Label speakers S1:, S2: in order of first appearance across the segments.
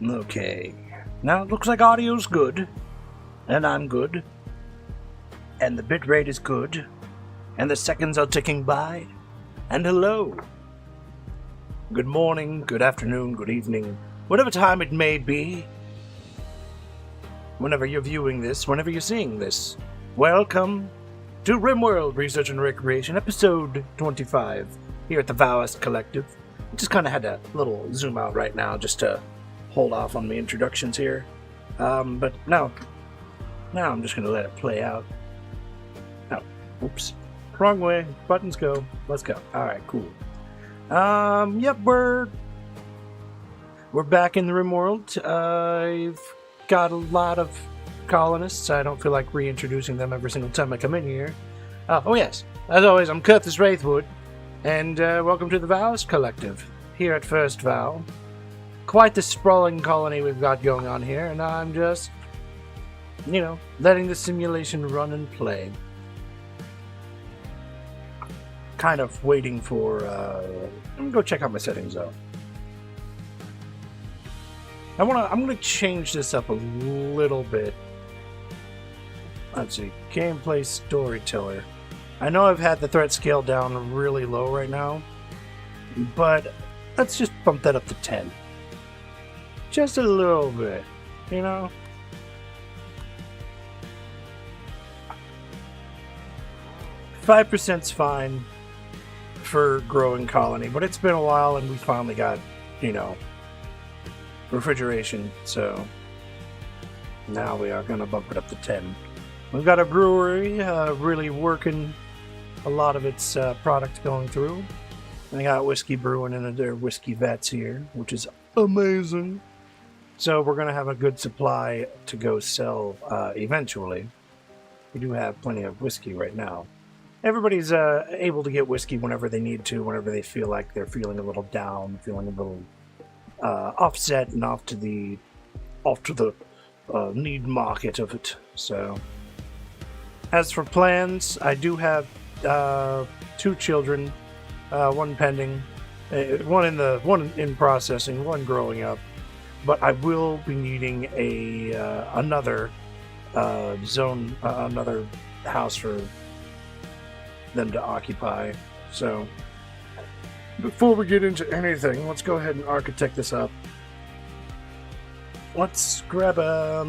S1: Okay. Now it looks like audio's good. And I'm good. And the bitrate is good. And the seconds are ticking by. And hello. Good morning, good afternoon, good evening, whatever time it may be. Whenever you're viewing this, whenever you're seeing this, welcome to Rimworld Research and Recreation, episode 25, here at the Voists Collective. I just kind of had a little zoom out right now just to hold off on the introductions here. But now I'm just going to let it play out. Oh, oops. Wrong way. Buttons go. Let's go. Alright, cool. Yep, we're back in the Rimworld. I've got a lot of colonists. I don't feel like reintroducing them every single time I come in here. Oh yes, as always, I'm Curtis Wraithwood, and welcome to the Vows Collective here at First Vow. Quite the sprawling colony we've got going on here, and I'm just, letting the simulation run and play. Kind of waiting for, I'm gonna go check out my settings though. I'm gonna change this up a little bit. Let's see, gameplay storyteller. I know I've had the threat scale down really low right now, but let's just bump that up to 10. Just a little bit, 5%'s fine for growing colony, but it's been a while and we finally got, refrigeration, so now we are going to bump it up to 10. We've got a brewery really working a lot of its product going through. And they got whiskey brewing in their whiskey vats here, which is amazing. So we're going to have a good supply to go sell eventually. We do have plenty of whiskey right now. Everybody's able to get whiskey whenever they need to, whenever they feel like they're feeling a little down, feeling a little offset and off to the need market of it. So, as for plans, I do have 2 children, one pending, one in processing, one growing up. But I will be needing another zone, another house for them to occupy. So before we get into anything, let's go ahead and architect this up. Let's grab let's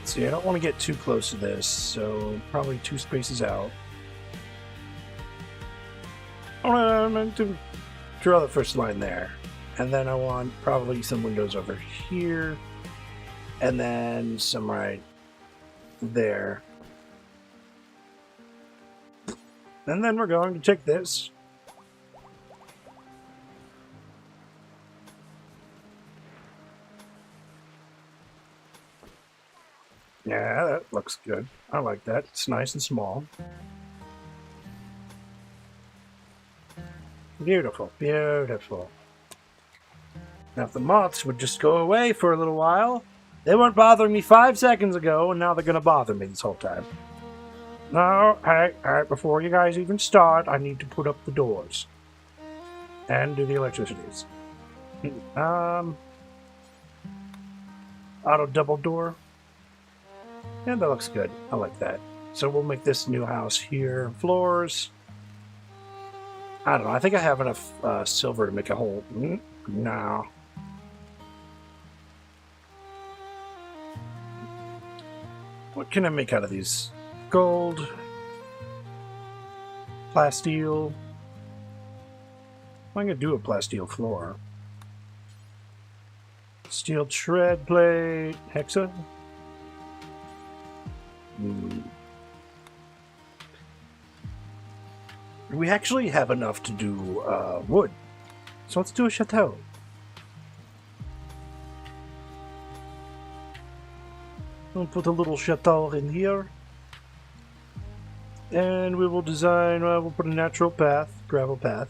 S1: see, I don't want to get too close to this, so probably 2 spaces out. I want to draw the first line there, and then I want probably some windows over here, and then some right there. And then we're going to take this. Yeah, that looks good. I like that. It's nice and small. Beautiful, beautiful. Now if the moths would just go away for a little while, they weren't bothering me 5 seconds ago, and now they're going to bother me this whole time. No, alright, before you guys even start, I need to put up the doors. And do the electricities. Auto double door. Yeah, that looks good. I like that. So we'll make this new house here. Floors. I don't know, I think I have enough silver to make a whole... No. What can I make out of these? Gold, plasteel. I'm going to do a plasteel floor. Steel tread plate, hexa. We actually have enough to do wood, so let's do a chateau. I'll put a little chateau in here. And we will design, we'll put a natural path, gravel path.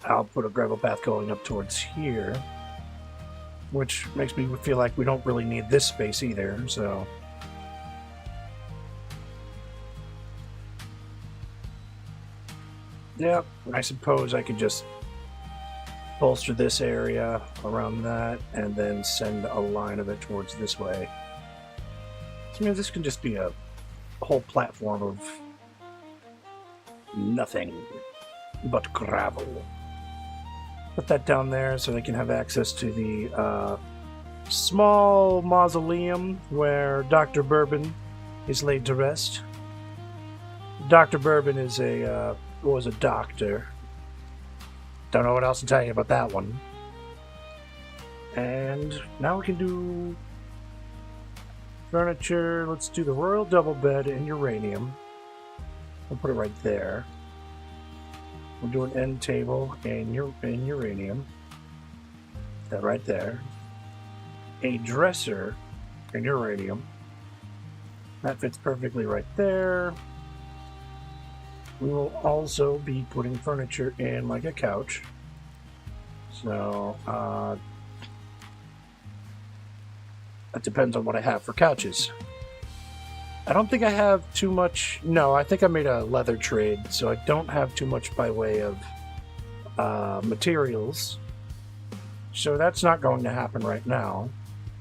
S1: I'll put a gravel path going up towards here, which makes me feel like we don't really need this space either, so. Yep, I suppose I could just bolster this area around that, and then send a line of it towards this way. So, I mean, this can just be a whole platform of nothing but gravel. Put that down there so they can have access to the small mausoleum where Dr. Bourbon is laid to rest. Dr. Bourbon is was a doctor. Don't know what else to tell you about that one. And now we can do furniture. Let's do the royal double bed in uranium. We'll put it right there. We'll do an end table in uranium. That right there. A dresser in uranium. That fits perfectly right there. We will also be putting furniture in like a couch. So, that depends on what I have for couches. I don't think I have too much. No, I think I made a leather trade, so I don't have too much by way of materials. So that's not going to happen right now.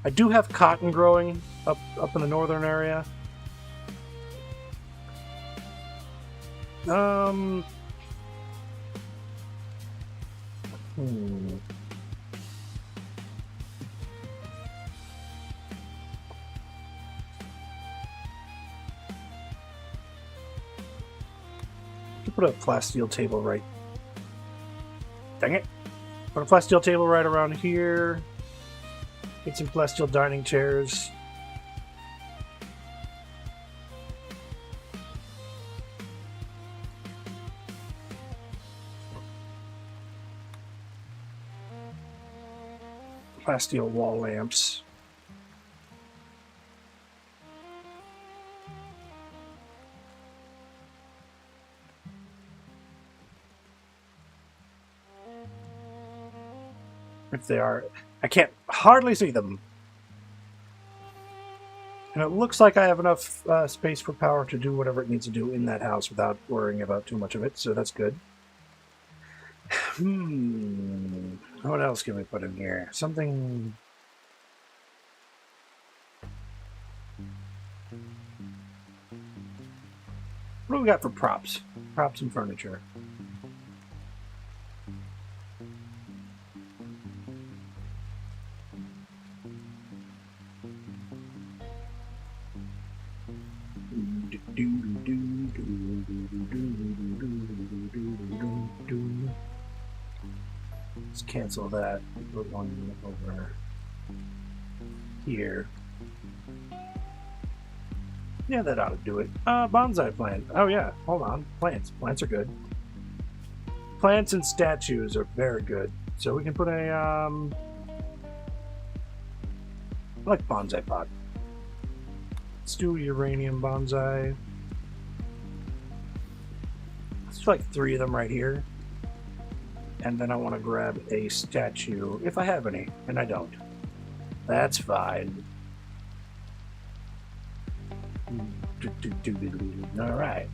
S1: I do have cotton growing up in the northern area. Put a flat steel table right. Dang it! Put a flat steel table right around here. Get some flat steel dining chairs. Flat steel wall lamps. If they are, I can't hardly see them. And it looks like I have enough space for power to do whatever it needs to do in that house without worrying about too much of it, so that's good. What else can we put in here? Something... What do we got for props? Props and furniture. Let's cancel that. Put one over here. Yeah, that ought to do it. Bonsai plant. Oh yeah, hold on. Plants. Plants are good. Plants and statues are very good. So we can put a I like bonsai pot. Let's do uranium bonsai. Let's do like 3 of them right here. And then I want to grab a statue, if I have any, and I don't. That's fine. Alright.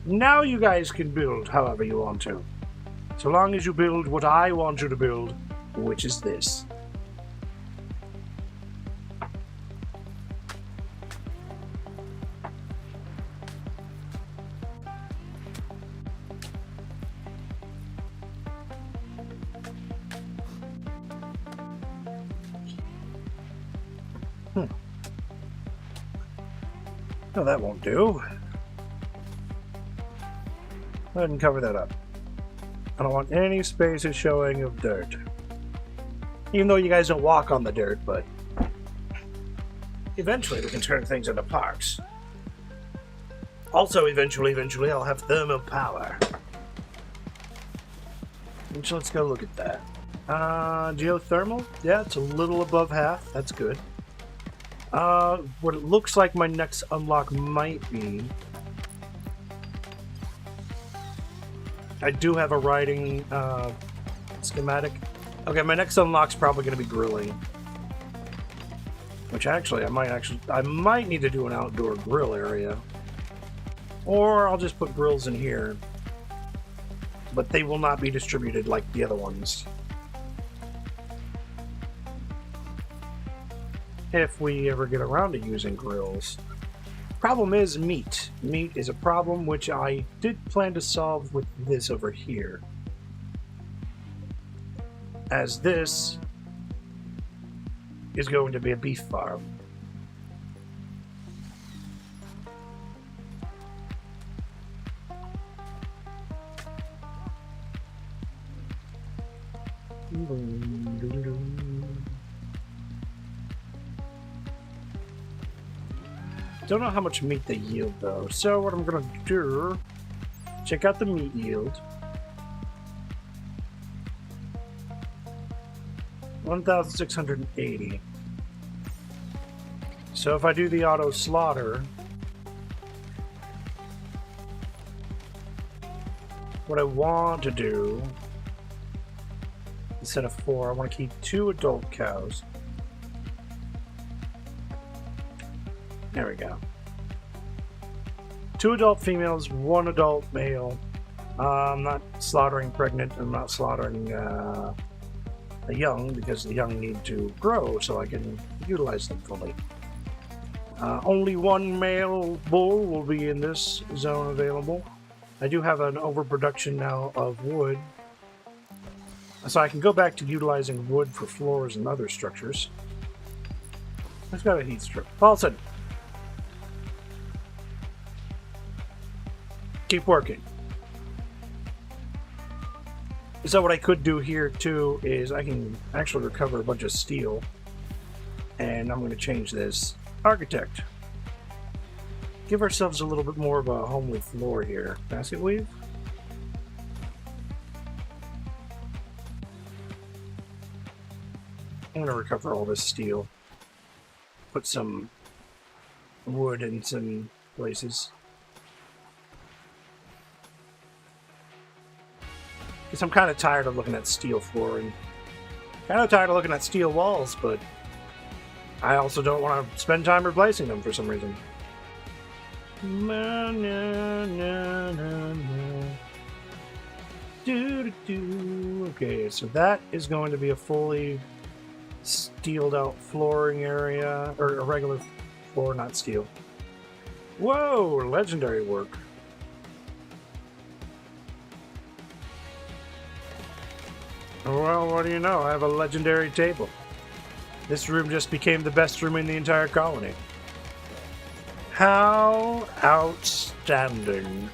S1: Now you guys can build however you want to. So long as you build what I want you to build, which is this. No, that won't do. Go ahead and cover that up. I don't want any spaces showing of dirt. Even though you guys don't walk on the dirt, but eventually we can turn things into parks. Also, eventually I'll have thermal power. So let's go look at that. Geothermal? Yeah, it's a little above half. That's good. What it looks like my next unlock might be... I do have a writing schematic. Okay, my next unlock's probably going to be grilling. Which actually, I might need to do an outdoor grill area. Or I'll just put grills in here. but they will not be distributed like the other ones. If we ever get around to using grills. Problem is meat. Meat is a problem which I did plan to solve with this over here. As this is going to be a beef farm. Don't know how much meat they yield though, so what I'm gonna do, check out the meat yield. 1,680. So if I do the auto slaughter, what I want to do, instead of 4, I want to keep 2 adult cows. There we go. 2 adult females, 1 adult male. I'm not slaughtering pregnant. I'm not slaughtering the young, because the young need to grow so I can utilize them fully. Only 1 male bull will be in this zone available. I do have an overproduction now of wood, so I can go back to utilizing wood for floors and other structures. I've got a heat strip. Paulson! Keep working. So what I could do here too is I can actually recover a bunch of steel, and I'm going to change this architect. Give ourselves a little bit more of a homely floor here. Basket weave. I'm going to recover all this steel. Put some wood in some places. Because I'm kind of tired of looking at steel flooring. Kind of tired of looking at steel walls, but I also don't want to spend time replacing them for some reason. Na, na, na, na, na. Do, do, do. Okay, so that is going to be a fully steeled out flooring area, or a regular floor, not steel. Whoa, legendary work. Well, what do you know? I have a legendary table. This room just became the best room in the entire colony. How outstanding.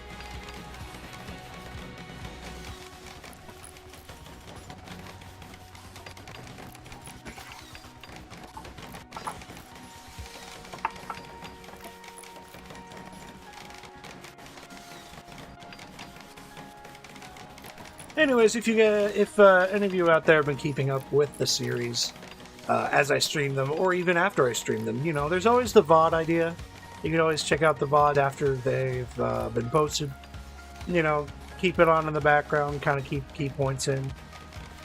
S1: Anyways, if any of you out there have been keeping up with the series as I stream them, or even after I stream them, you know, there's always the VOD idea. You can always check out the VOD after they've been posted. You know, keep it on in the background, kind of keep key points in.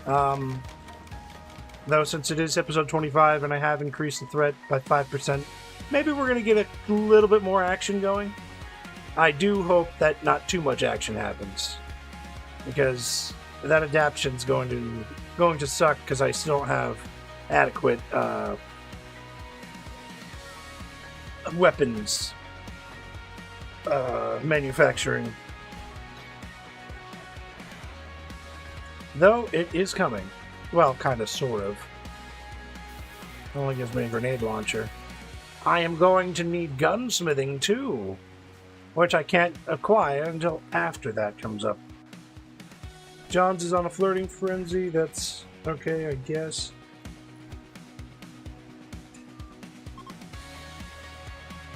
S1: Though since it is episode 25 and I have increased the threat by 5%, maybe we're going to get a little bit more action going. I do hope that not too much action happens, because that adaption's going to suck, because I still don't have adequate weapons manufacturing. Though it is coming. Well, kind of, sort of. It only gives me a grenade launcher. I am going to need gunsmithing too, which I can't acquire until after that comes up. Johns is on a flirting frenzy. That's okay, I guess.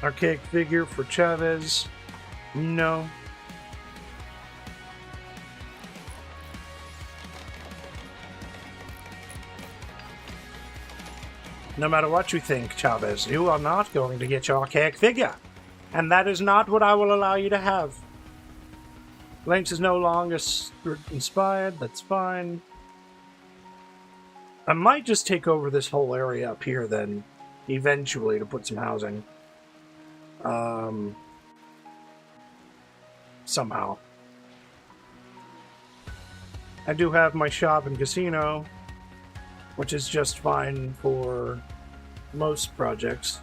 S1: Archaic figure for Chavez. No. No matter what you think, Chavez, you are not going to get your archaic figure. And that is not what I will allow you to have. Lynx is no longer inspired, that's fine. I might just take over this whole area up here then, eventually, to put some housing. Somehow. I do have my shop and casino, which is just fine for most projects.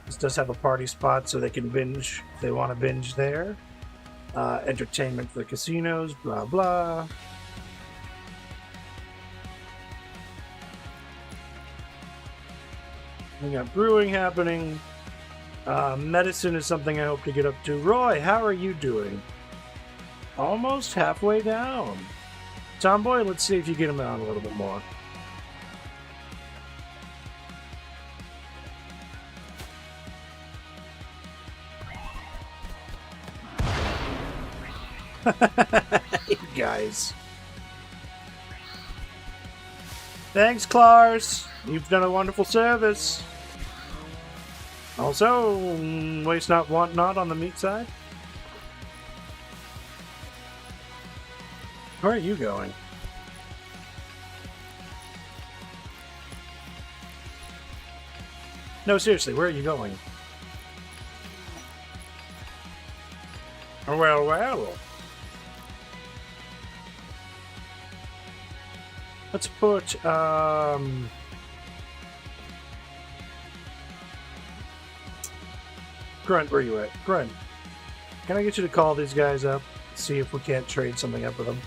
S1: This does have a party spot so they can binge if they want to binge there. Entertainment for the casinos, blah blah. We got brewing happening. Medicine is something I hope to get up to. Roy, how are you doing? Almost halfway down. Tomboy, let's see if you get him out a little bit more. You guys. Thanks, Clars. You've done a wonderful service. Also, waste not, want not on the meat side. Where are you going? No, seriously, where are you going? Well, well. Let's put, Grunt, where are you at? Grunt, can I get you to call these guys up? See if we can't trade something up with them.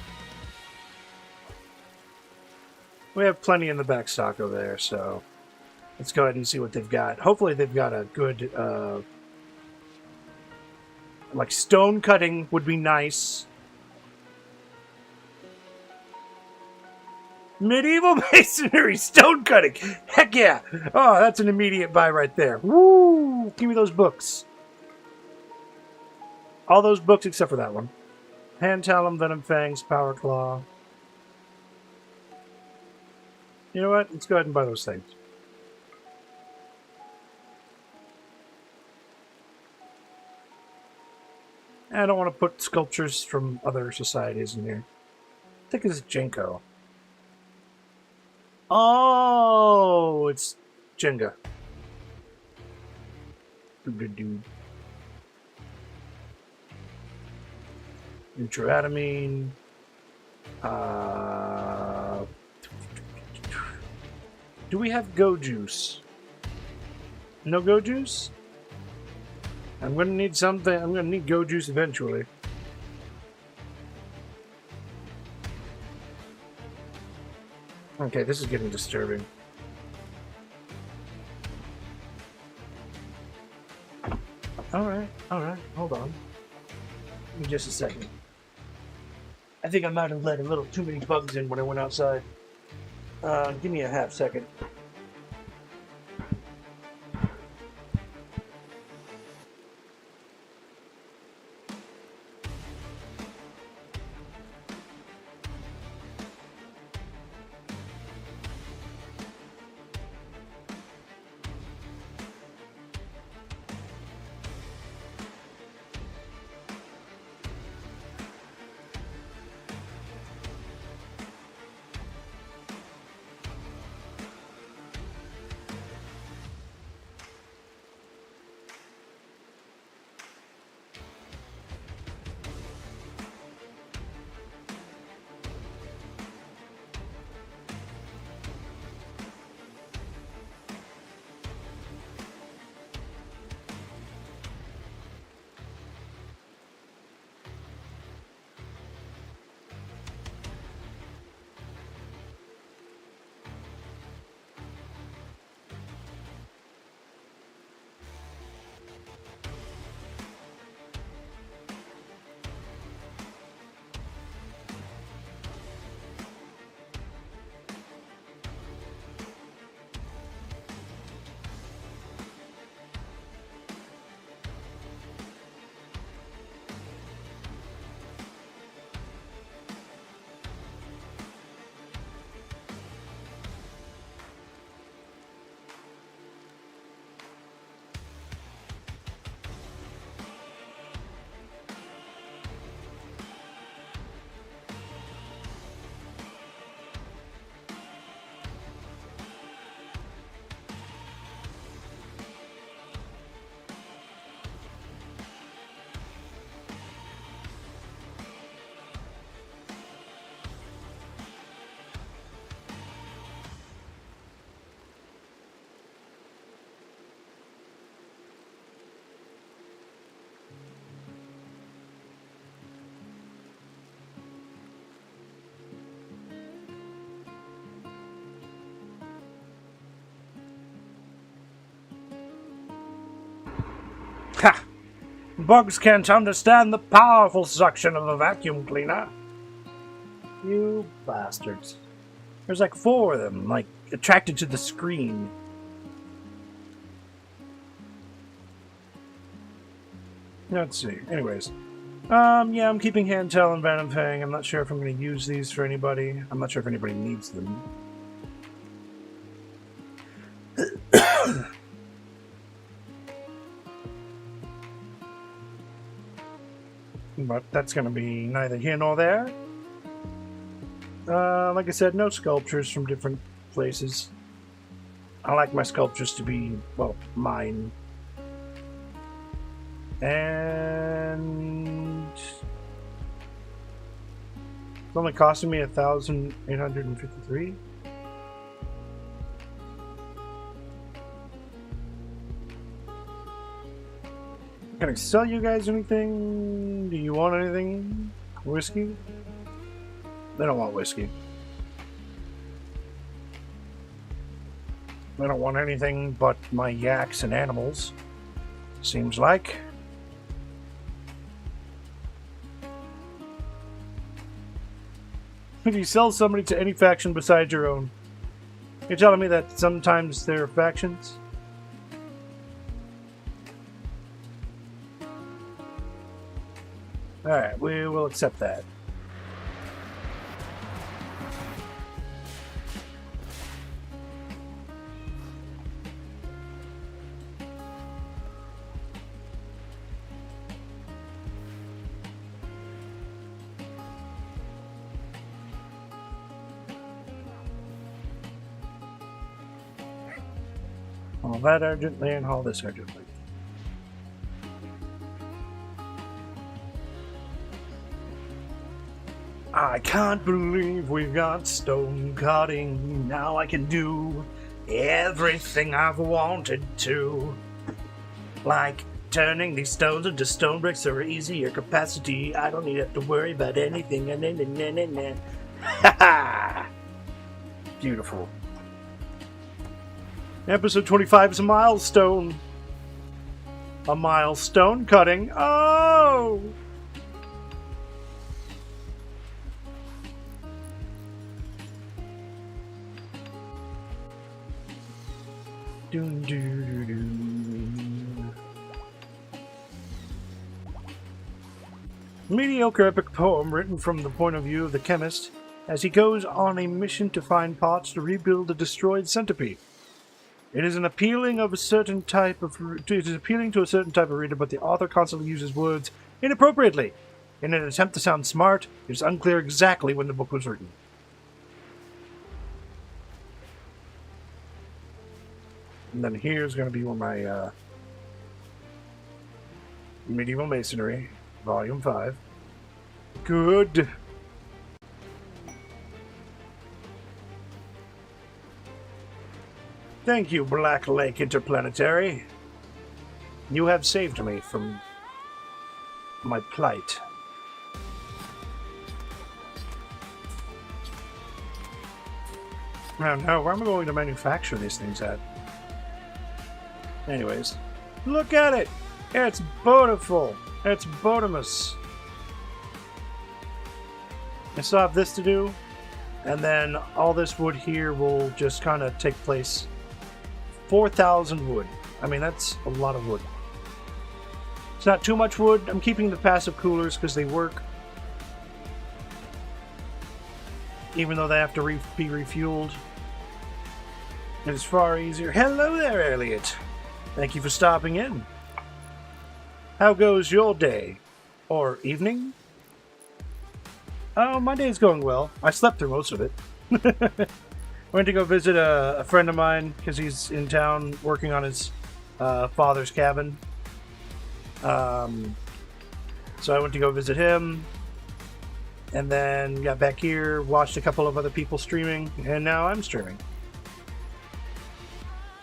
S1: We have plenty in the back stock over there, so let's go ahead and see what they've got. Hopefully they've got a good, like stone cutting would be nice. Medieval masonry, stone cutting. Heck yeah. Oh, that's an immediate buy right there. Woo! Give me those books. All those books except for that one. Hand Talon, Venom Fangs, Power Claw. You know what? Let's go ahead and buy those things. I don't want to put sculptures from other societies in here. I think it's Jenko. Oh, it's Jenga. Neutroatamine. Do we have Go Juice? No Go Juice? I'm going to need something. I'm going to need Go Juice eventually. Okay, this is getting disturbing. Alright, hold on. Give me just a second. I think I might have let a little too many bugs in when I went outside. Give me a half second. Ha! Bugs can't understand the powerful suction of a vacuum cleaner. You bastards. There's like 4 of them, like, attracted to the screen. Let's see. Anyways. Yeah, I'm keeping Handtail and Venom Fang. I'm not sure if I'm going to use these for anybody. I'm not sure if anybody needs them. But that's going to be neither here nor there. Like I said, no sculptures from different places. I like my sculptures to be, well, mine. And it's only costing me 1,853. Can I sell you guys anything? Do you want anything? Whiskey? They don't want whiskey. They don't want anything but my yaks and animals. Seems like. If you sell somebody to any faction besides your own, you're telling me that sometimes there are factions? Alright, we will accept that. Haul that urgently and haul this urgently. I can't believe we got stone cutting. Now I can do everything I've wanted to. Like turning these stones into stone bricks or easier capacity. I don't need to worry about anything. Ha ha! Beautiful. Episode 25 is a milestone. A milestone cutting. Oh! Doo doo doo doo. Mediocre epic poem written from the point of view of the chemist as he goes on a mission to find parts to rebuild a destroyed centipede. It is appealing to a certain type of reader, but the author constantly uses words inappropriately. In an attempt to sound smart, it is unclear exactly when the book was written. And then here's going to be one of my Medieval Masonry, Volume 5. Good. Thank you, Black Lake Interplanetary. You have saved me from my plight. I don't know, where am I going to manufacture these things at? Anyways, look at it! It's beautiful! It's Botimus! I still have this to do, and then all this wood here will just kind of take place. 4,000 wood. I mean, that's a lot of wood. It's not too much wood. I'm keeping the passive coolers because they work. Even though they have to be refueled. It's far easier. Hello there, Elliot. Thank you for stopping in. How goes your day? Or evening? Oh, my day's going well. I slept through most of it. Went to go visit a friend of mine because he's in town working on his father's cabin. So I went to go visit him. And then got back here, watched a couple of other people streaming, and now I'm streaming.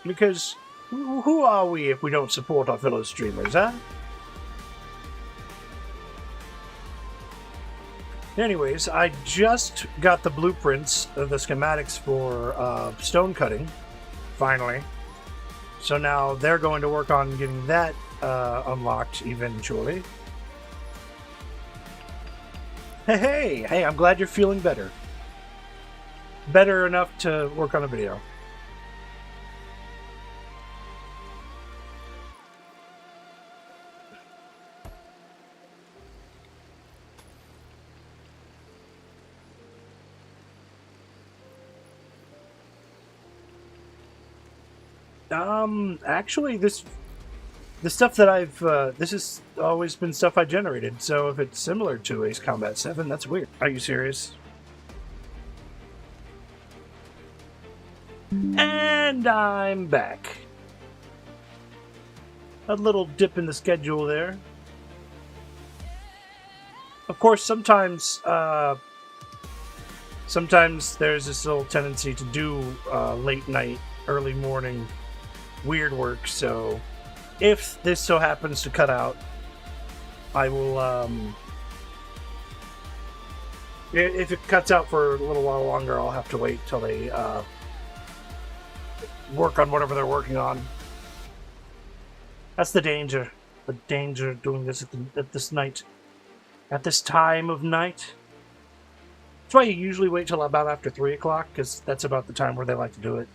S1: Because who are we if we don't support our fellow streamers, huh? Anyways, I just got the blueprints of the schematics for stone cutting, finally. So now they're going to work on getting that unlocked eventually. Hey, I'm glad you're feeling better. Better enough to work on a video. Actually, the stuff that I've, this has always been stuff I generated, so if it's similar to Ace Combat 7, that's weird. Are you serious? And I'm back. A little dip in the schedule there. Of course, sometimes there's this little tendency to do late night, early morning weird work, so if this so happens to cut out, I will, if it cuts out for a little while longer, I'll have to wait till they work on whatever they're working on. That's the danger. The danger of doing this at this night. At this time of night. That's why you usually wait till about after 3 o'clock, because that's about the time where they like to do it.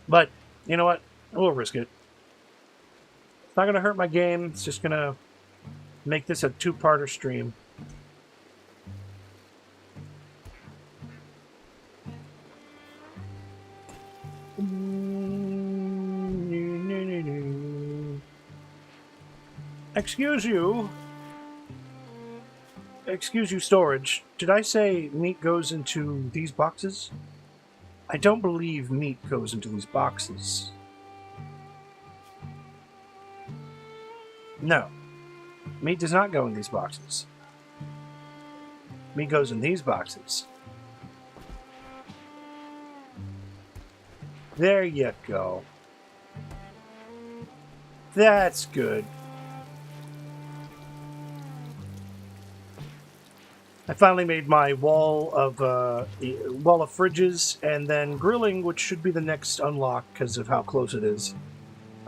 S1: But, you know what? We'll risk it. It's not going to hurt my game. It's just going to make this a two-parter stream. Excuse you. Excuse you, storage. Did I say meat goes into these boxes? I don't believe meat goes into these boxes. No. Meat does not go in these boxes. Meat goes in these boxes. There you go. That's good. I finally made my wall of fridges, and then grilling, which should be the next unlock because of how close it is.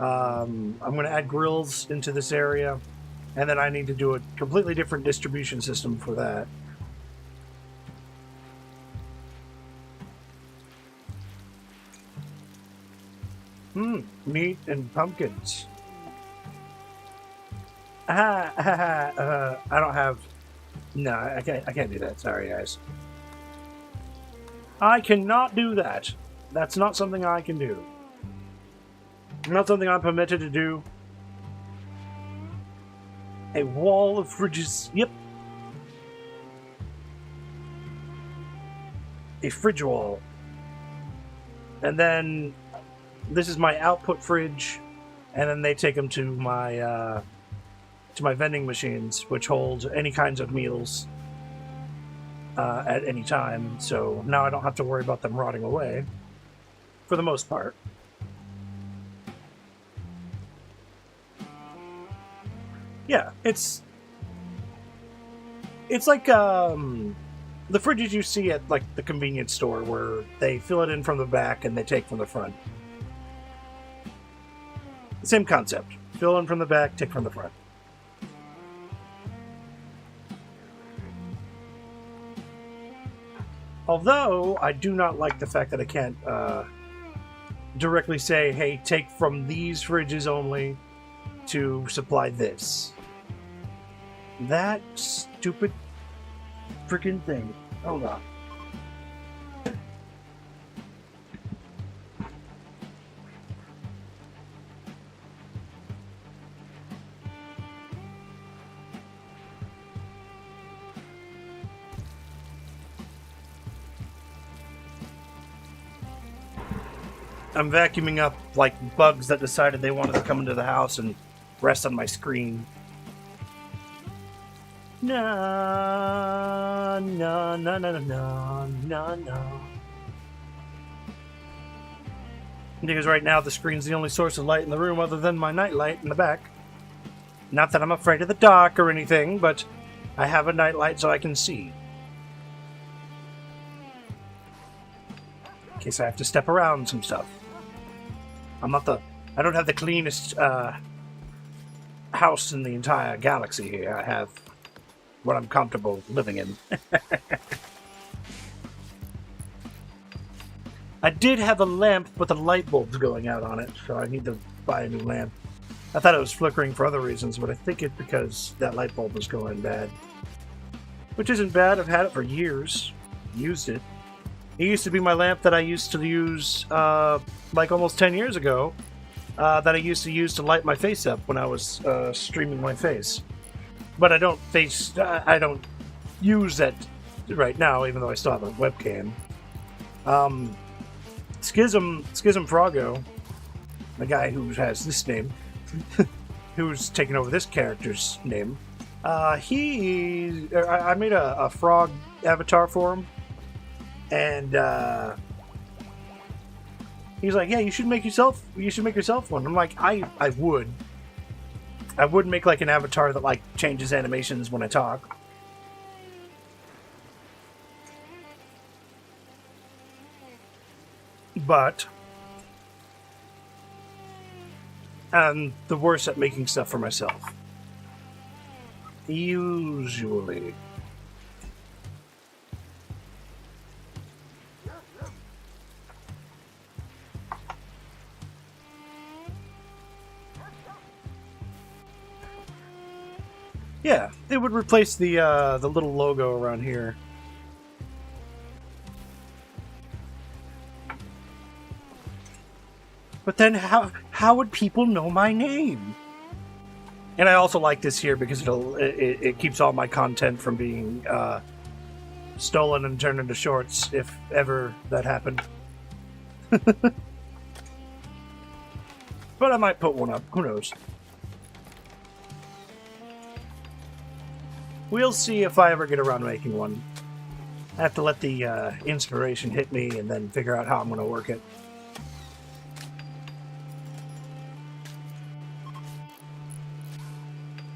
S1: I'm going to add grills into this area, and then I need to do a completely different distribution system for that. Meat and pumpkins. I don't have... No, I can't do that. Sorry, guys. I cannot do that. That's not something I can do. Not something I'm permitted to do. A wall of fridges. Yep. A fridge wall. And then this is my output fridge, and then they take them to my vending machines, which hold any kinds of meals at any time. So now I don't have to worry about them rotting away, for the most part. Yeah, it's like the fridges you see at like the convenience store, where they fill it in from the back and they take from the front. Same concept. Fill in from the back, take from the front. Although, I do not like the fact that I can't directly say, hey, take from these fridges only to supply this. That stupid freaking thing. Hold on. I'm vacuuming up like bugs that decided they wanted to come into the house and rest on my screen. No, no, no, no, no, no, no. Because right now the screen's the only source of light in the room other than my night light in the back. Not that I'm afraid of the dark or anything, but I have a night light so I can see. In case I have to step around some stuff. I don't have the cleanest house in the entire galaxy here. I have what I'm comfortable living in. I did have a lamp, but the light bulb's going out on it, so I need to buy a new lamp. I thought it was flickering for other reasons, but I think it's because that light bulb was going bad. Which isn't bad. I've had it for years. Used it. It used to be my lamp that I used to use, like almost 10 years ago, that I used to use to light my face up when I was streaming my face. But I don't use that right now, even though I still have a webcam. Schism Froggo, the guy who has this name, who's taken over this character's name, I made a frog avatar for him, and he's like, "Yeah, you should make yourself one." I'm like, I would make like an avatar that like changes animations when I talk. But I'm the worst at making stuff for myself. Usually. Yeah, it would replace the little logo around here. But then how would people know my name? And I also like this here because it keeps all my content from being stolen and turned into shorts, if ever that happened. But I might put one up. Who knows? We'll see if I ever get around to making one. I have to let the inspiration hit me and then figure out how I'm going to work it.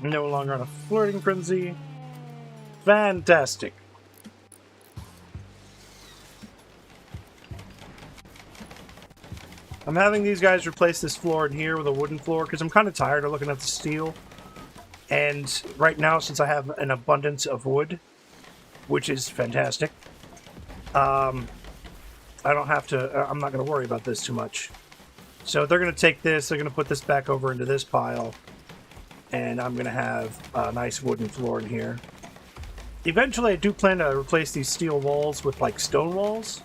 S1: No longer on a flirting frenzy. Fantastic. I'm having these guys replace this floor in here with a wooden floor because I'm kind of tired of looking at the steel. And right now, since I have an abundance of wood, which is fantastic, I don't have to, I'm not going to worry about this too much. So they're going to take this, they're going to put this back over into this pile. And I'm going to have a nice wooden floor in here. Eventually, I do plan to replace these steel walls with, like, stone walls.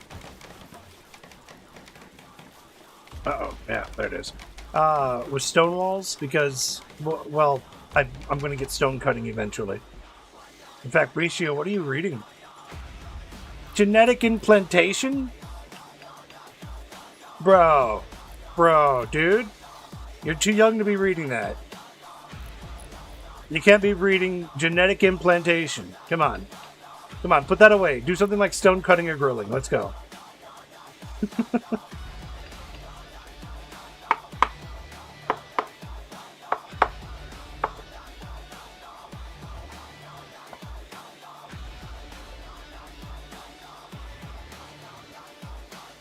S1: Uh-oh. Yeah, there it is. With stone walls, because, well, I'm going to get stone cutting eventually. In fact, Bricio, what are you reading? Genetic implantation? Bro, dude. You're too young to be reading that. You can't be reading genetic implantation. Come on. Come on, put that away. Do something like stone cutting or grilling. Let's go.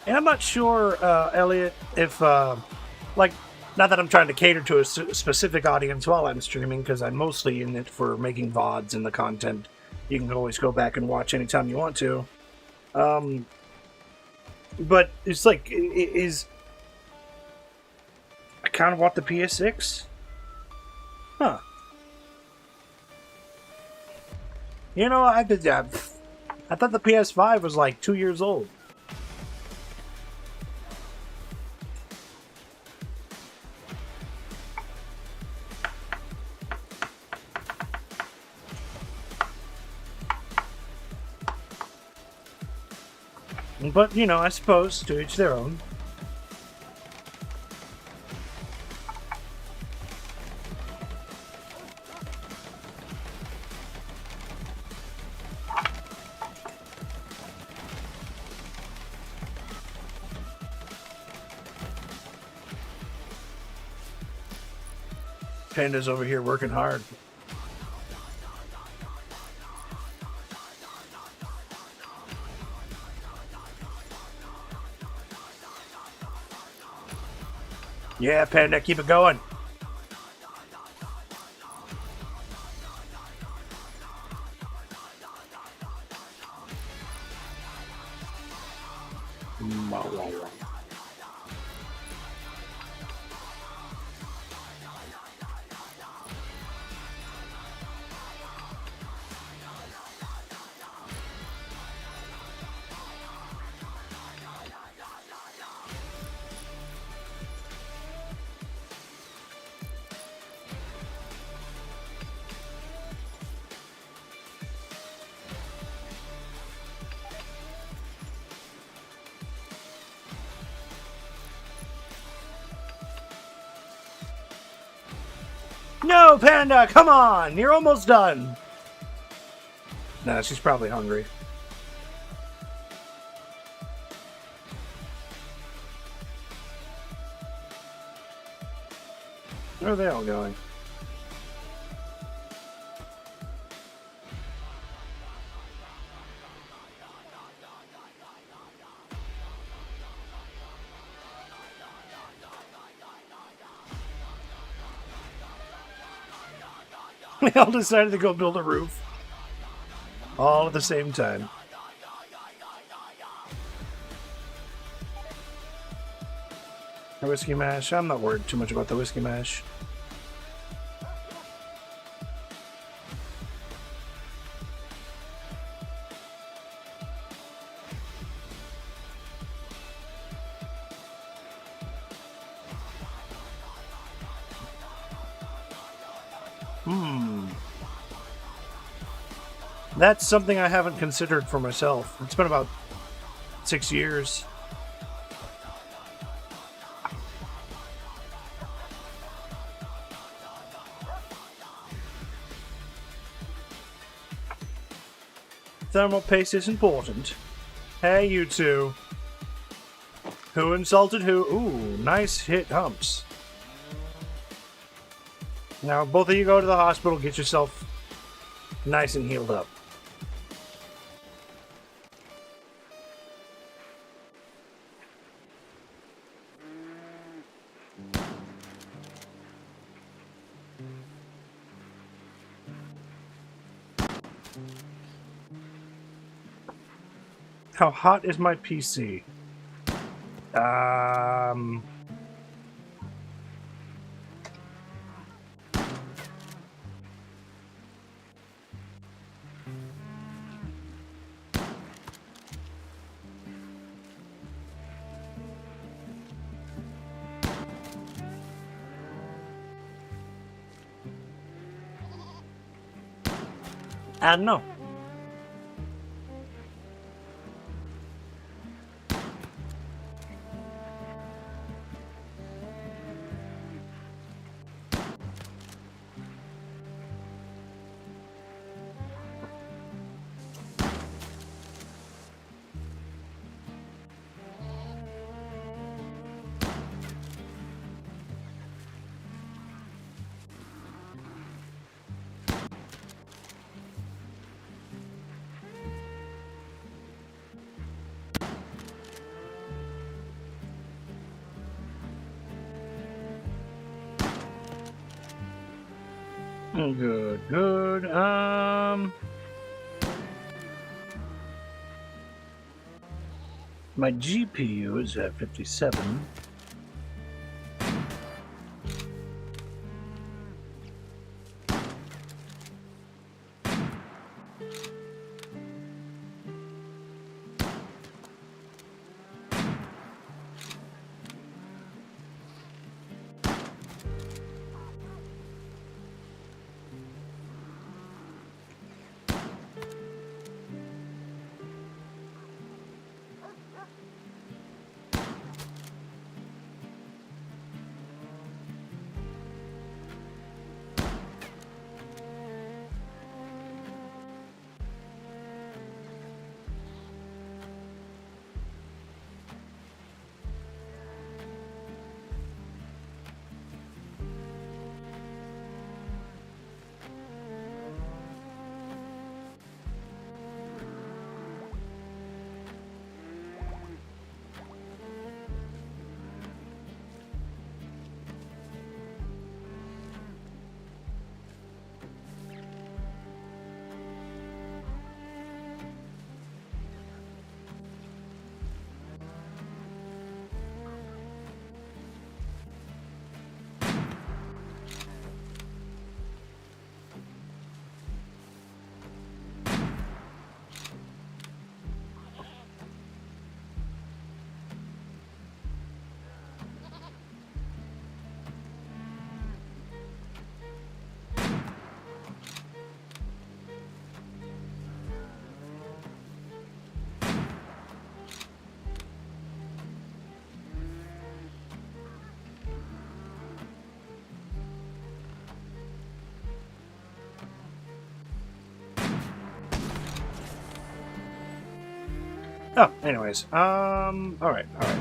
S1: And I'm not sure, Elliot, if, like, not that I'm trying to cater to a specific audience while I'm streaming, because I'm mostly in it for making VODs and the content. You can always go back and watch anytime you want to. But it's like, I kind of want the PS6. Huh. You know, I thought the PS5 was like 2 years old. But, you know, I suppose, to each their own. Panda's over here working hard. Yeah, Panda, keep it going. No, Panda, come on! You're almost done! Nah, she's probably hungry. Where are they all going? We all decided to go build a roof. All at the same time. A whiskey mash. I'm not worried too much about the whiskey mash. That's something I haven't considered for myself. It's been about 6 years. Thermal paste is important. Hey, you two. Who insulted who? Ooh, nice hit, Humps. Now, both of you go to the hospital, get yourself nice and healed up. How hot is my PC? I don't know. Good, good. My GPU is at 57. Oh, anyways, all right. All right.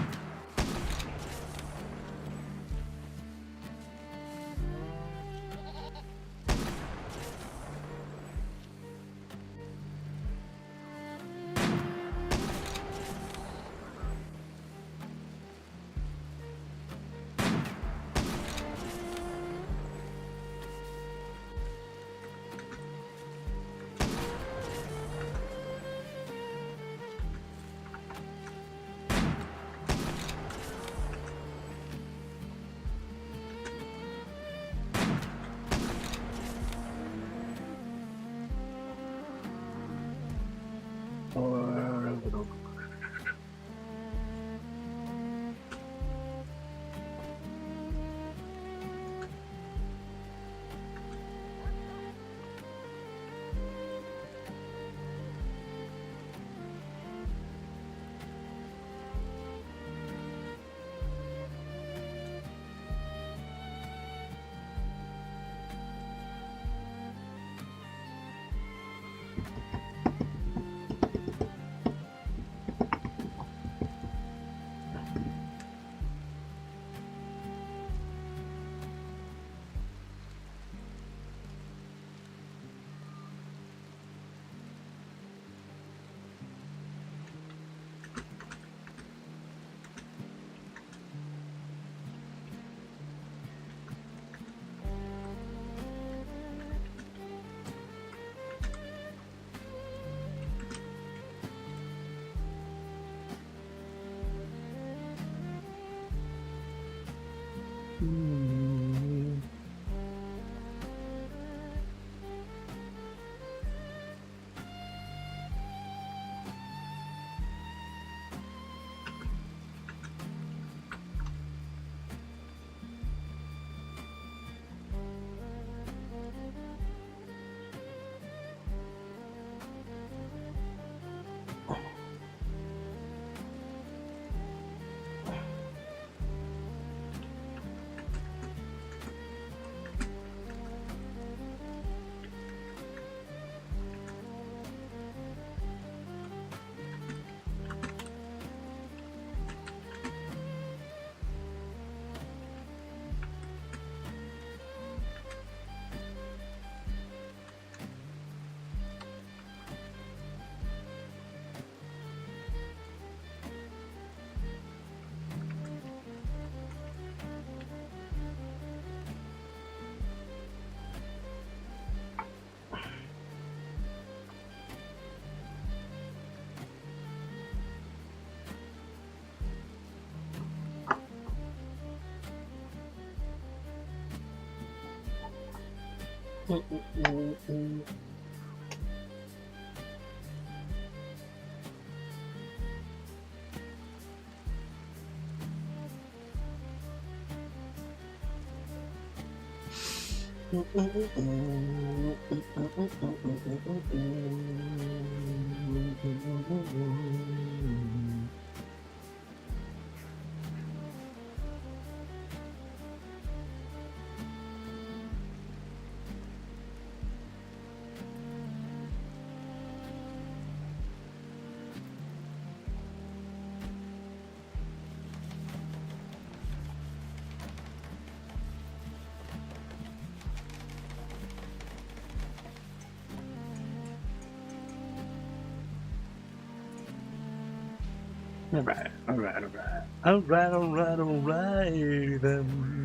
S1: Then.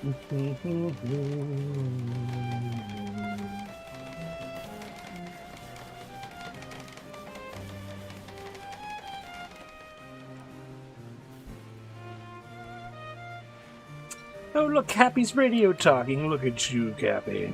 S1: Oh, look, Cappy's radio talking. Look at you, Cappy.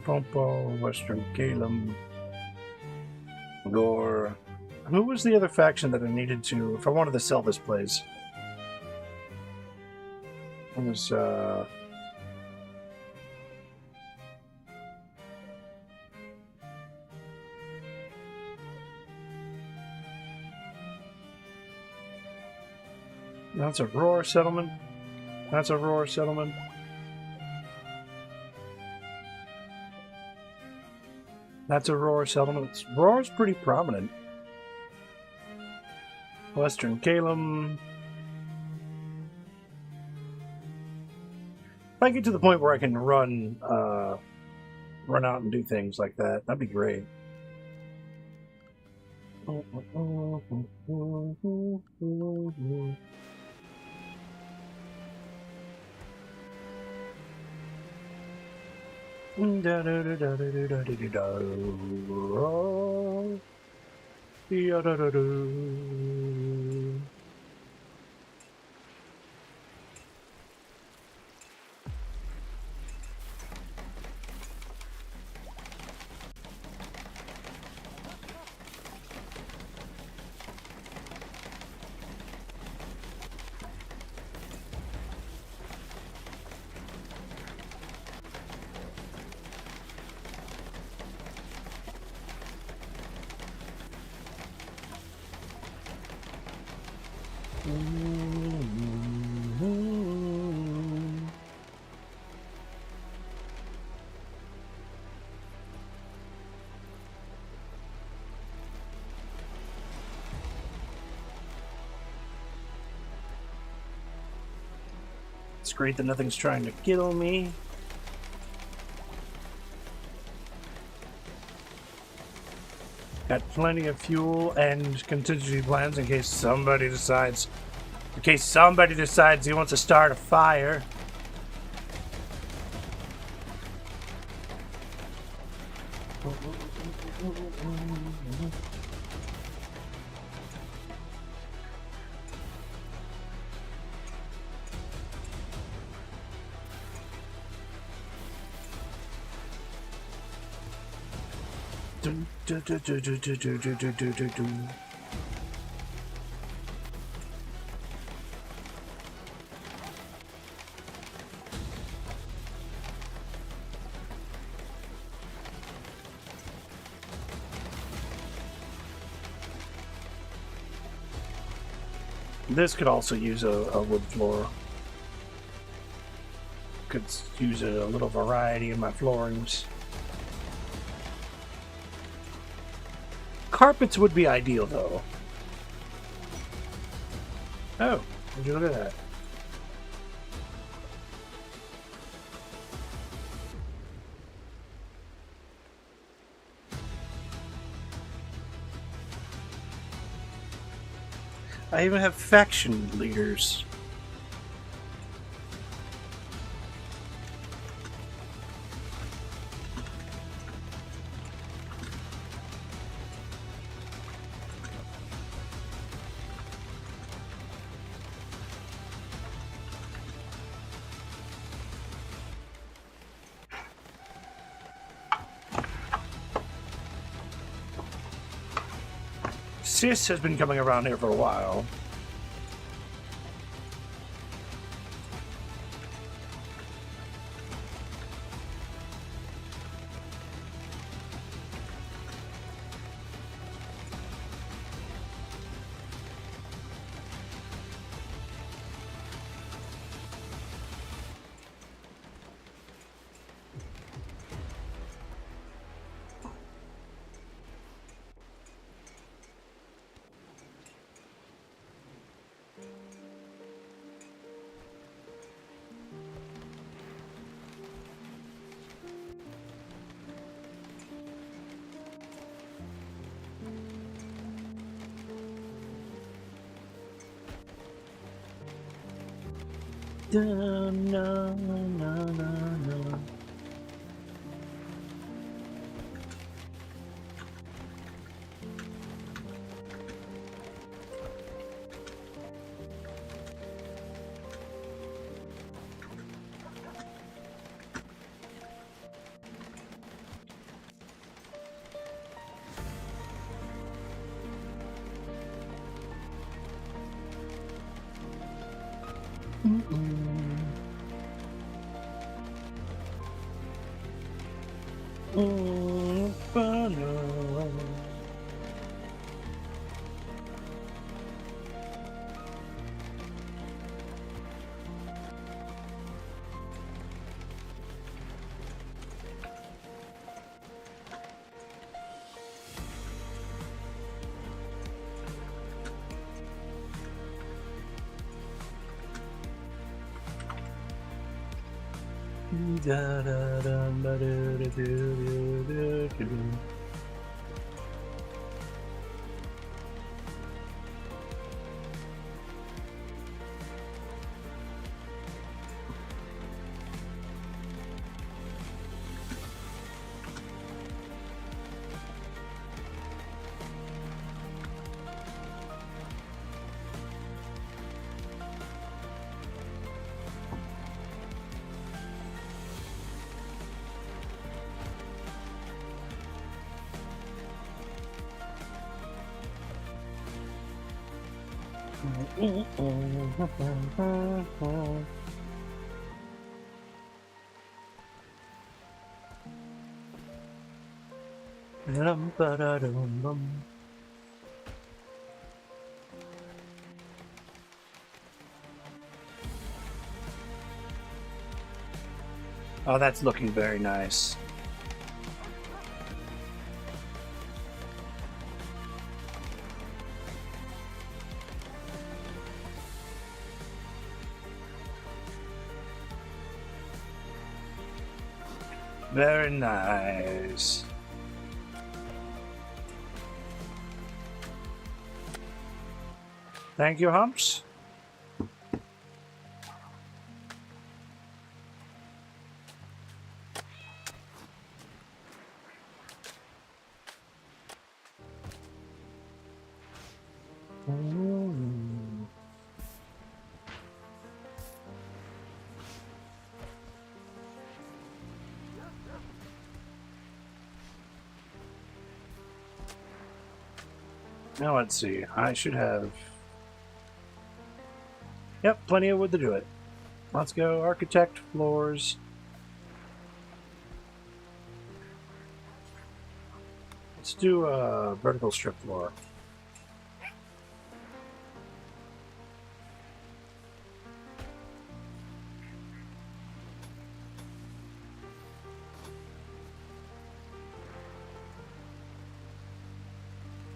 S1: Pompo, Western Calum, Gore. Who was the other faction that I needed to, if I wanted to sell this place? It was, that's a Roar settlement. That's a Roar settlement. That's a Roar settlement. Roar's pretty prominent. Western Calum. If I get to the point where I can run out and do things like that, that'd be great. It's great that nothing's trying to kill me. Got plenty of fuel and contingency plans in case somebody decides he wants to start a fire. This could also use a wood floor. Could use a little variety in my floorings. Carpets would be ideal, though. Oh, would you look at that? I even have faction leaders. Sis has been coming around here for a while. Oh, that's looking very nice. Very nice. Thank you, Humps. Now let's see. I should have... Yep, plenty of wood to do it. Let's go architect floors. Let's do a vertical strip floor.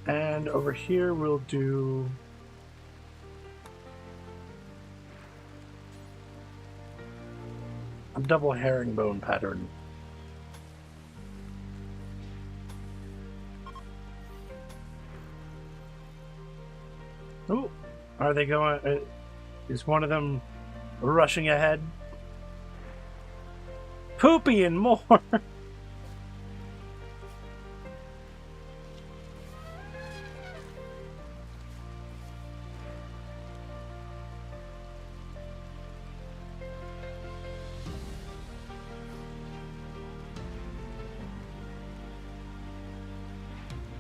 S1: And over here we'll do a double herringbone pattern. Oh, are they going? Is one of them rushing ahead? Poopy and more!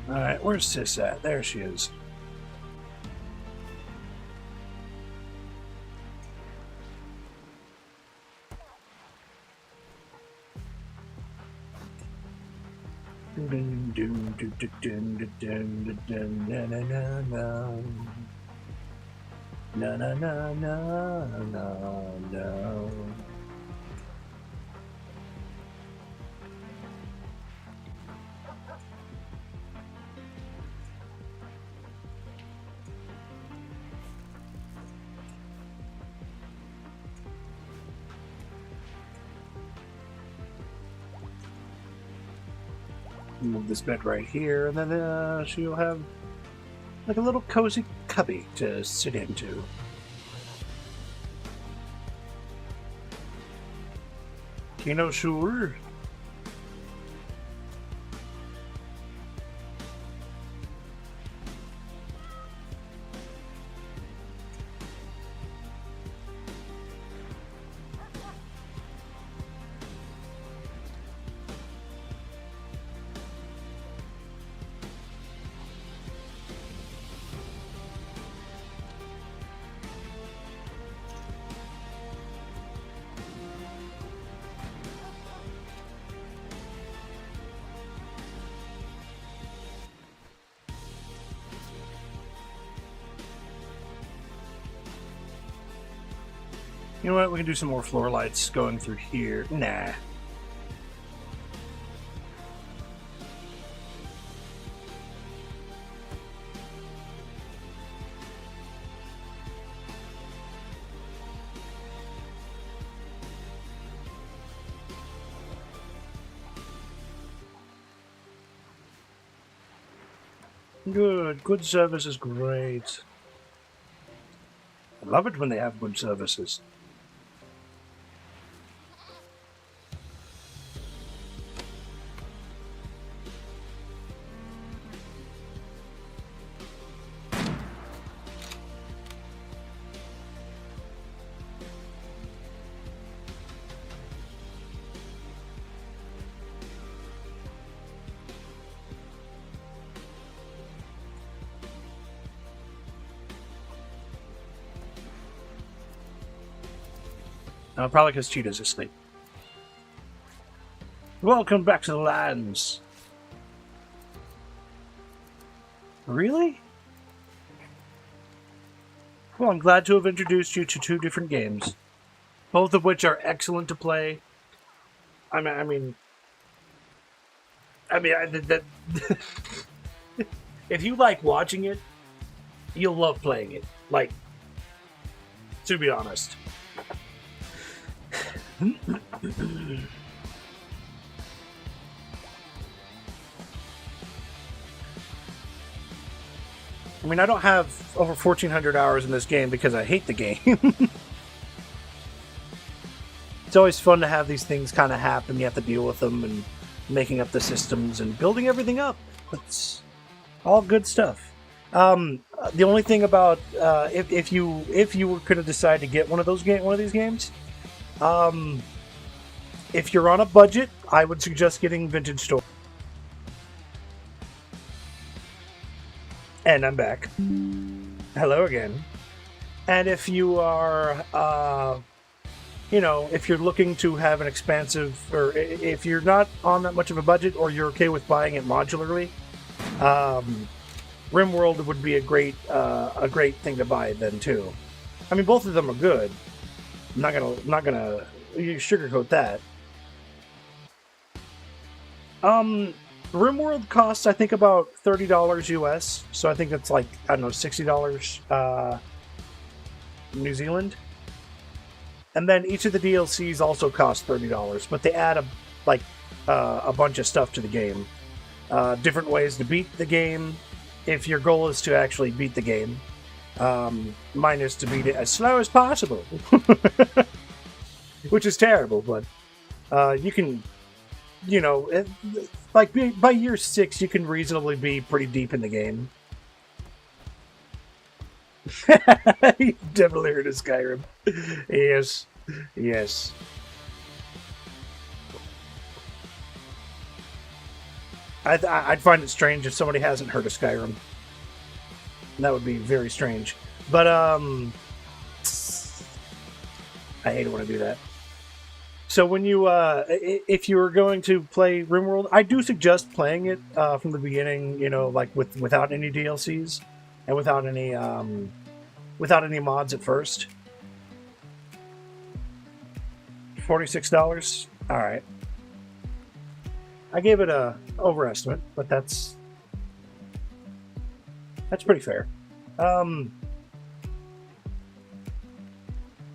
S1: Alright, where's Sis at? There she is. Na na na na na. Move this bed right here, and then she'll have like a little cozy cubby to sit into. Sure. You know what? We can do some more floor lights going through here. Nah. Good service is great. I love it when they have good services. Probably because Cheetah's asleep. Welcome back to the lands. Really? Well, I'm glad to have introduced you to 2 different games, both of which are excellent to play. I mean, that if you like watching it, you'll love playing it. Like, to be honest. I mean, I don't have over 1,400 hours in this game because I hate the game. It's always fun to have these things kind of happen. You have to deal with them and making up the systems and building everything up. It's all good stuff. The only thing about if you were going to decide to get one of these games, if you're on a budget, I would suggest getting Vintage Store. And I'm back. Hello again. And if you are, if you're looking to have an expansive, or if you're not on that much of a budget, or you're okay with buying it modularly, Rimworld would be a great thing to buy then too. I mean, both of them are good. I'm not gonna sugarcoat that. Rimworld costs, I think, about $30 US, so I think that's like, I don't know, $60 New Zealand. And then each of the DLCs also cost $30, but they add a bunch of stuff to the game. Different ways to beat the game, if your goal is to actually beat the game. Mine is to beat it as slow as possible. Which is terrible, but you can, by year 6, you can reasonably be pretty deep in the game. You definitely heard of Skyrim. Yes. Yes. I'd find it strange if somebody hasn't heard of Skyrim. That would be very strange. But, I hate it when I do that. So when you, if you were going to play Rimworld, I do suggest playing it from the beginning, without any DLCs and without any mods at first. $46? Alright. I gave it a overestimate, but that's pretty fair.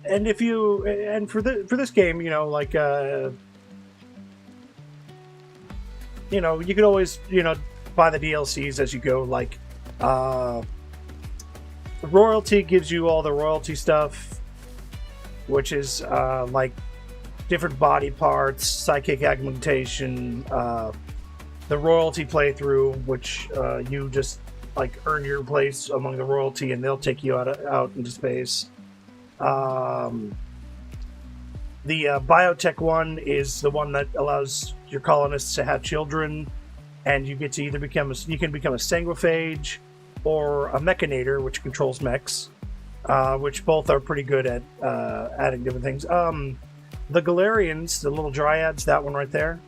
S1: And if you, and for this game, you could always, buy the DLCs as you go. Like, Royalty gives you all the royalty stuff, which is different body parts, psychic augmentation, the royalty playthrough, which you just like earn your place among the royalty, and they'll take you out into space. The biotech one is the one that allows your colonists to have children, and you get to either become a sanguiphage or a mechanator, which controls mechs, which both are pretty good at adding different things. The Galarians, the little dryads, that one right there,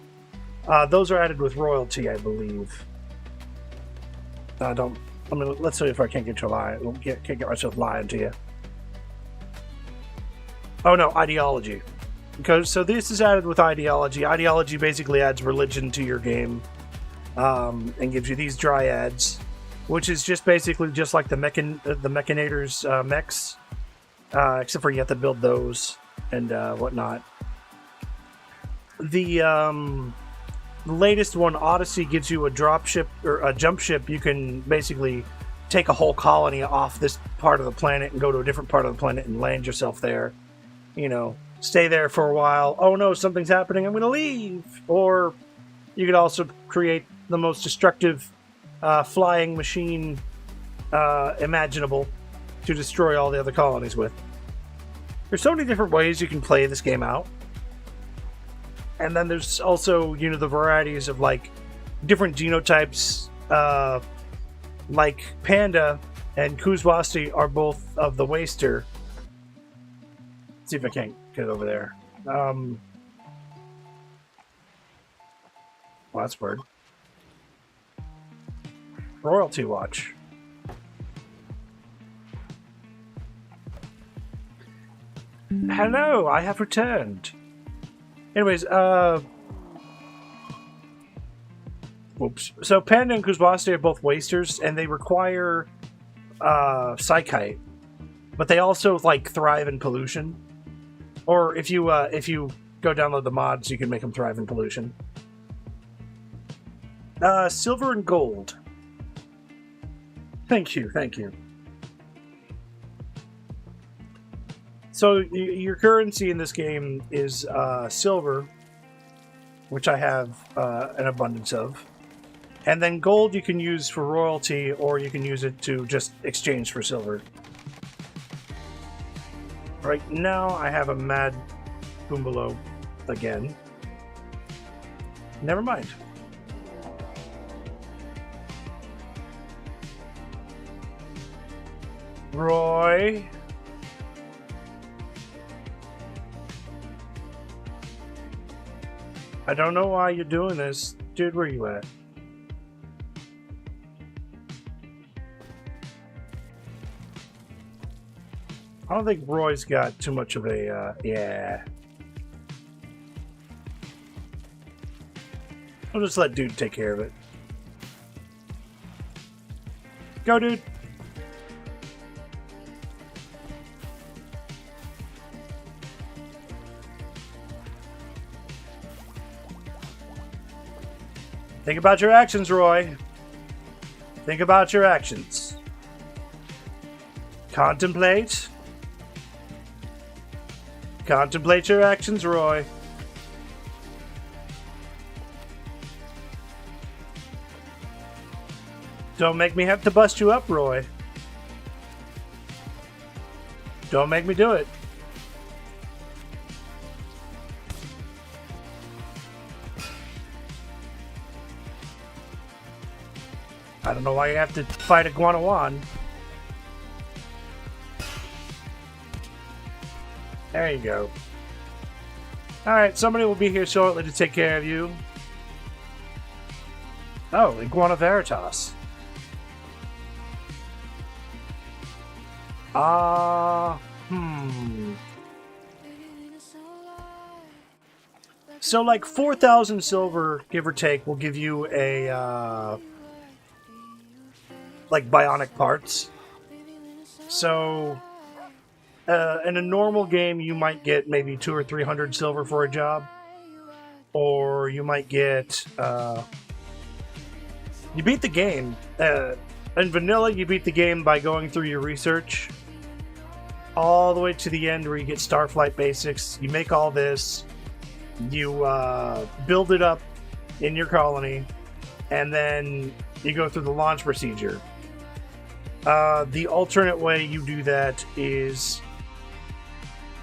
S1: those are added with royalty, I believe. Let's see if I can't get you a lie. Can't get myself lying to you. Oh no, ideology. So this is added with ideology. Ideology basically adds religion to your game, and gives you these dryads, which is just basically just like the mechanators mechs, except for you have to build those and whatnot. The latest one, Odyssey, gives you a drop ship or a jump ship. You can basically take a whole colony off this part of the planet and go to a different part of the planet and land yourself there. You know, stay there for a while. Oh no, something's happening, I'm gonna leave. Or you could also create the most destructive flying machine imaginable to destroy all the other colonies with. There's so many different ways you can play this game out. And then there's also, you know, the varieties of like different genotypes, like Panda and Kuzwasti are both of the Waster. Let's see if I can't get over there. Well, that's weird. Royalty Watch. Hello, I have returned. Anyways, whoops. So Panda and Kuzwasti are both wasters, and they require psychite, but they also like thrive in pollution. Or if you go download the mods, you can make them thrive in pollution. Silver and gold. Thank you. So your currency in this game is silver, which I have an abundance of. And then gold you can use for royalty, or you can use it to just exchange for silver. Right now I have a mad Boombalo again. Never mind. Roy. I don't know why you're doing this. Dude, where you at? I don't think Roy's got too much of a, yeah. I'll just let dude take care of it. Go, dude. Think about your actions, Roy. Think about your actions. Contemplate. Contemplate your actions, Roy. Don't make me have to bust you up, Roy. Don't make me do it. I don't know why you have to fight a Guanawan. There you go. Alright, somebody will be here shortly to take care of you. Oh, Iguana Veritas. So like 4,000 silver, give or take, will give you a, like bionic parts. So, in a normal game, you might get maybe 200 or 300 silver for a job. Or you might get, you beat the game. In vanilla, you beat the game by going through your research all the way to the end where you get Starflight basics. You make all this, You build it up in your colony, and then you go through the launch procedure. The alternate way you do that is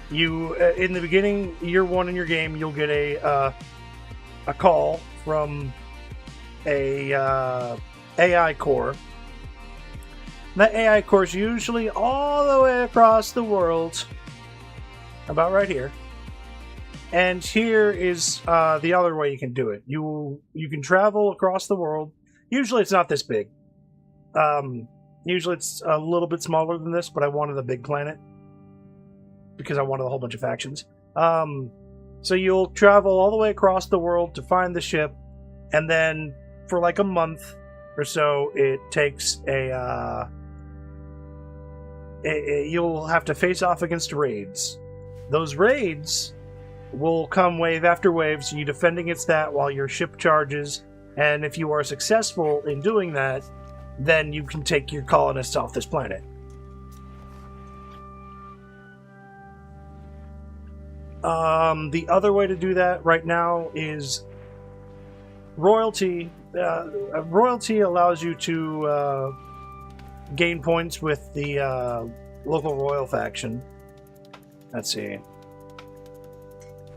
S1: you in the beginning, year 1 in your game, you'll get a call from a AI core. That AI core is usually all the way across the world, about right here. And here is the other way you can do it. You can travel across the world. Usually it's not this big. Usually it's a little bit smaller than this, but I wanted a big planet because I wanted a whole bunch of factions. So you'll travel all the way across the world to find the ship, and then for like a month or so, it takes you'll have to face off against raids. Those raids will come wave after wave, so you defend against that while your ship charges, and if you are successful in doing that, then you can take your colonists off this planet. The other way to do that right now is royalty. Royalty allows you to gain points with the local royal faction. Let's see.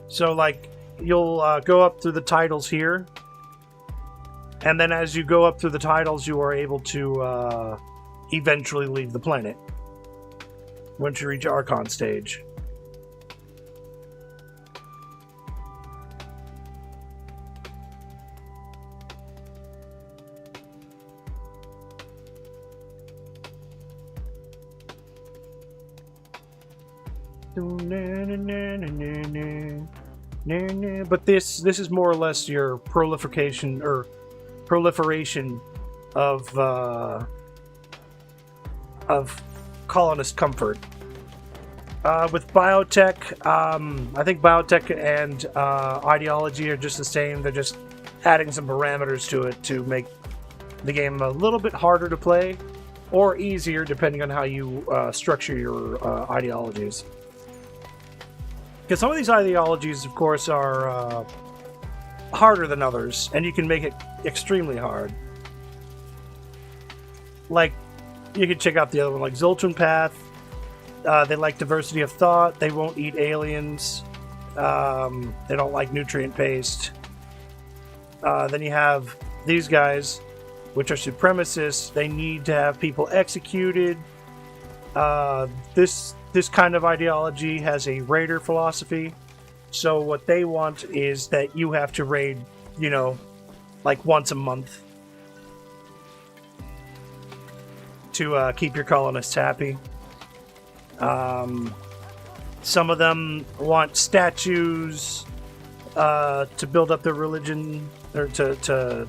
S1: So, like, you'll go up through the titles here, and then as you go up through the titles, you are able to eventually leave the planet once you reach Archon stage. But this is more or less your proliferation of colonist comfort. With biotech, I think biotech and ideology are just the same. They're just adding some parameters to it to make the game a little bit harder to play, or easier depending on how you structure your ideologies. Because some of these ideologies, of course, are harder than others, and you can make it extremely hard. Like, you can check out the other one, like Zoltran Path. They like diversity of thought. They won't eat aliens. They don't like nutrient paste. Then you have these guys, which are supremacists. They need to have people executed. This kind of ideology has a raider philosophy. So what they want is that you have to raid, like once a month to keep your colonists happy. Some of them want statues to build up their religion, or to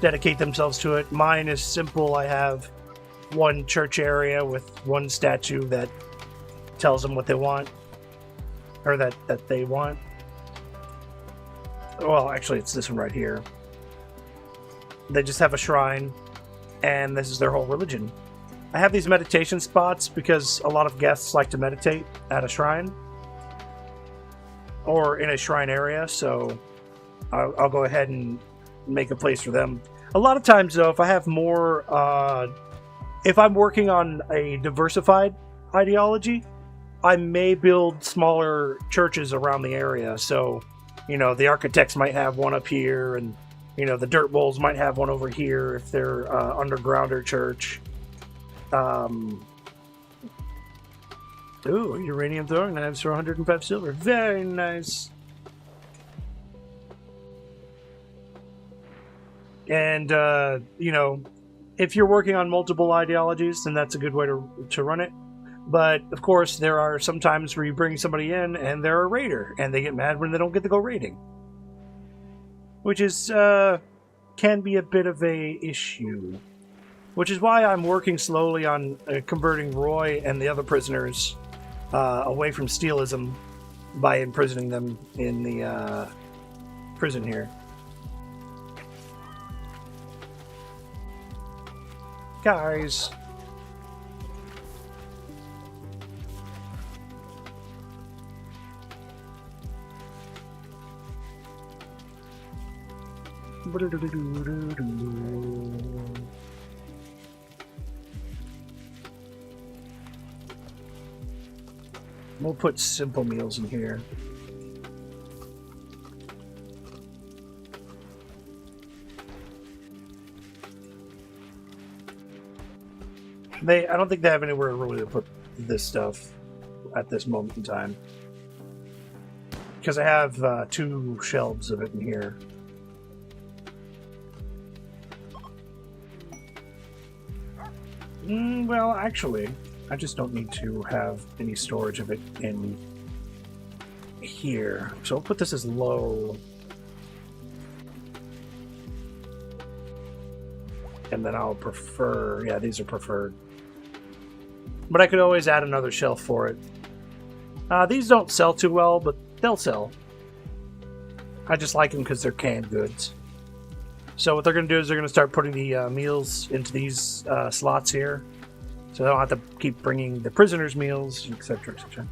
S1: dedicate themselves to it. Mine is simple. I have one church area with one statue that tells them what they want, or that they want. Well, actually, it's this one right here. They just have a shrine, and this is their whole religion. I have these meditation spots because a lot of guests like to meditate at a shrine or in a shrine area, so I'll go ahead and make a place for them. A lot of times, though, if I have more, if I'm working on a diversified ideology, I may build smaller churches around the area. So, the architects might have one up here, and, the dirt bowls might have one over here if they're undergrounder church. Ooh, uranium throwing knives for 105 silver. Very nice. And, if you're working on multiple ideologies, then that's a good way to run it. But, of course, there are some times where you bring somebody in and they're a raider, and they get mad when they don't get to go raiding. Which is, can be a bit of a issue. Which is why I'm working slowly on converting Roy and the other prisoners away from steelism by imprisoning them in the prison here. Guys. We'll put simple meals in here. I don't think they have anywhere really to put this stuff at this moment in time. Because I have 2 shelves of it in here. Well, actually, I just don't need to have any storage of it in here. So I'll put this as low. And then I'll prefer... Yeah, these are preferred. But I could always add another shelf for it. These don't sell too well, but they'll sell. I just like them because they're canned goods. So what they're going to do is they're going to start putting the meals into these slots here. So they don't have to keep bringing the prisoners' meals, etc., etc.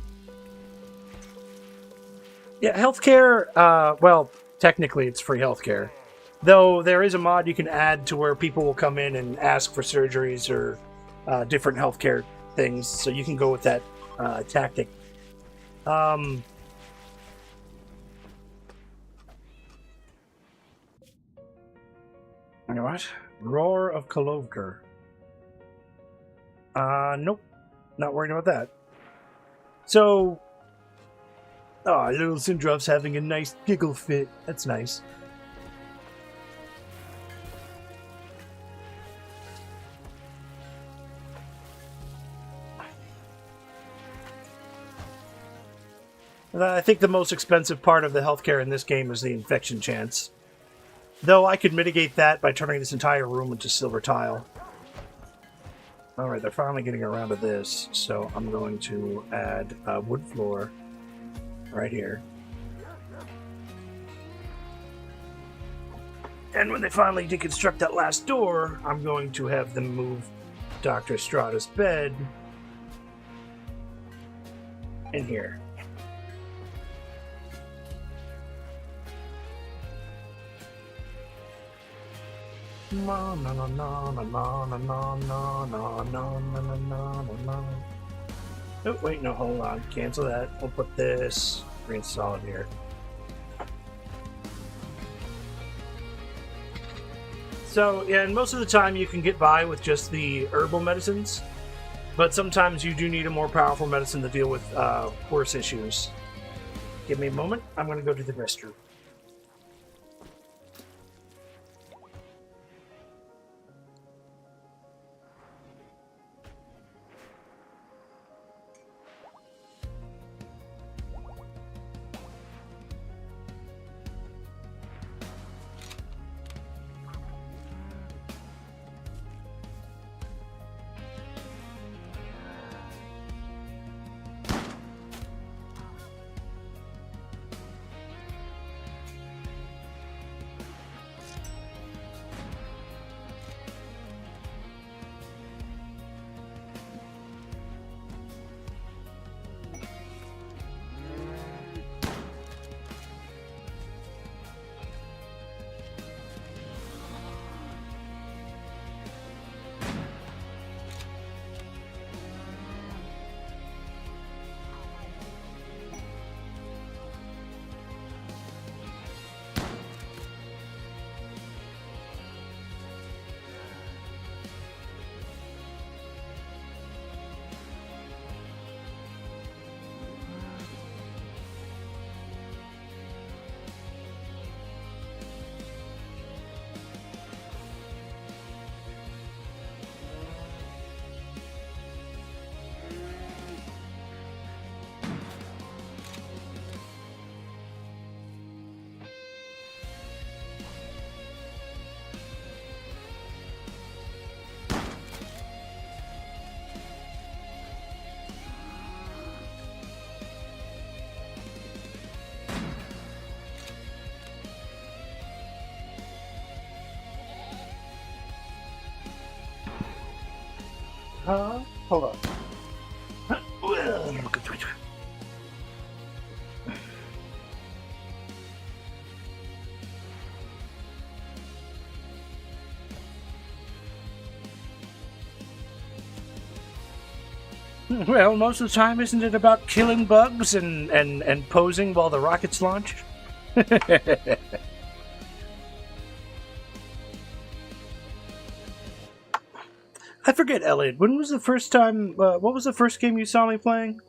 S1: Yeah, healthcare, well, technically it's free healthcare. Though there is a mod you can add to where people will come in and ask for surgeries or different healthcare things, so you can go with that tactic. What? Roar of Kalovker. Nope. Not worried about that. So... Oh, little Sindrov's having a nice giggle fit. That's nice. I think the most expensive part of the healthcare in this game is the infection chance. Though I could mitigate that by turning this entire room into silver tile. Alright, they're finally getting around to this, so I'm going to add a wood floor right here. And when they finally deconstruct that last door, I'm going to have them move Dr. Strata's bed in here. No, no, no, no, no, no, no, no, no, no, no, no, no, no. Oh, wait, no, hold on. Cancel that. We'll put this reinstall it here. So, yeah, and most of the time you can get by with just the herbal medicines, but sometimes you do need a more powerful medicine to deal with worse issues. Give me a moment. I'm going to go to the restroom. Hold on. Well, most of the time, isn't it about killing bugs and posing while the rockets launch? I forget, Elliot. When was the first time? What was the first game you saw me playing?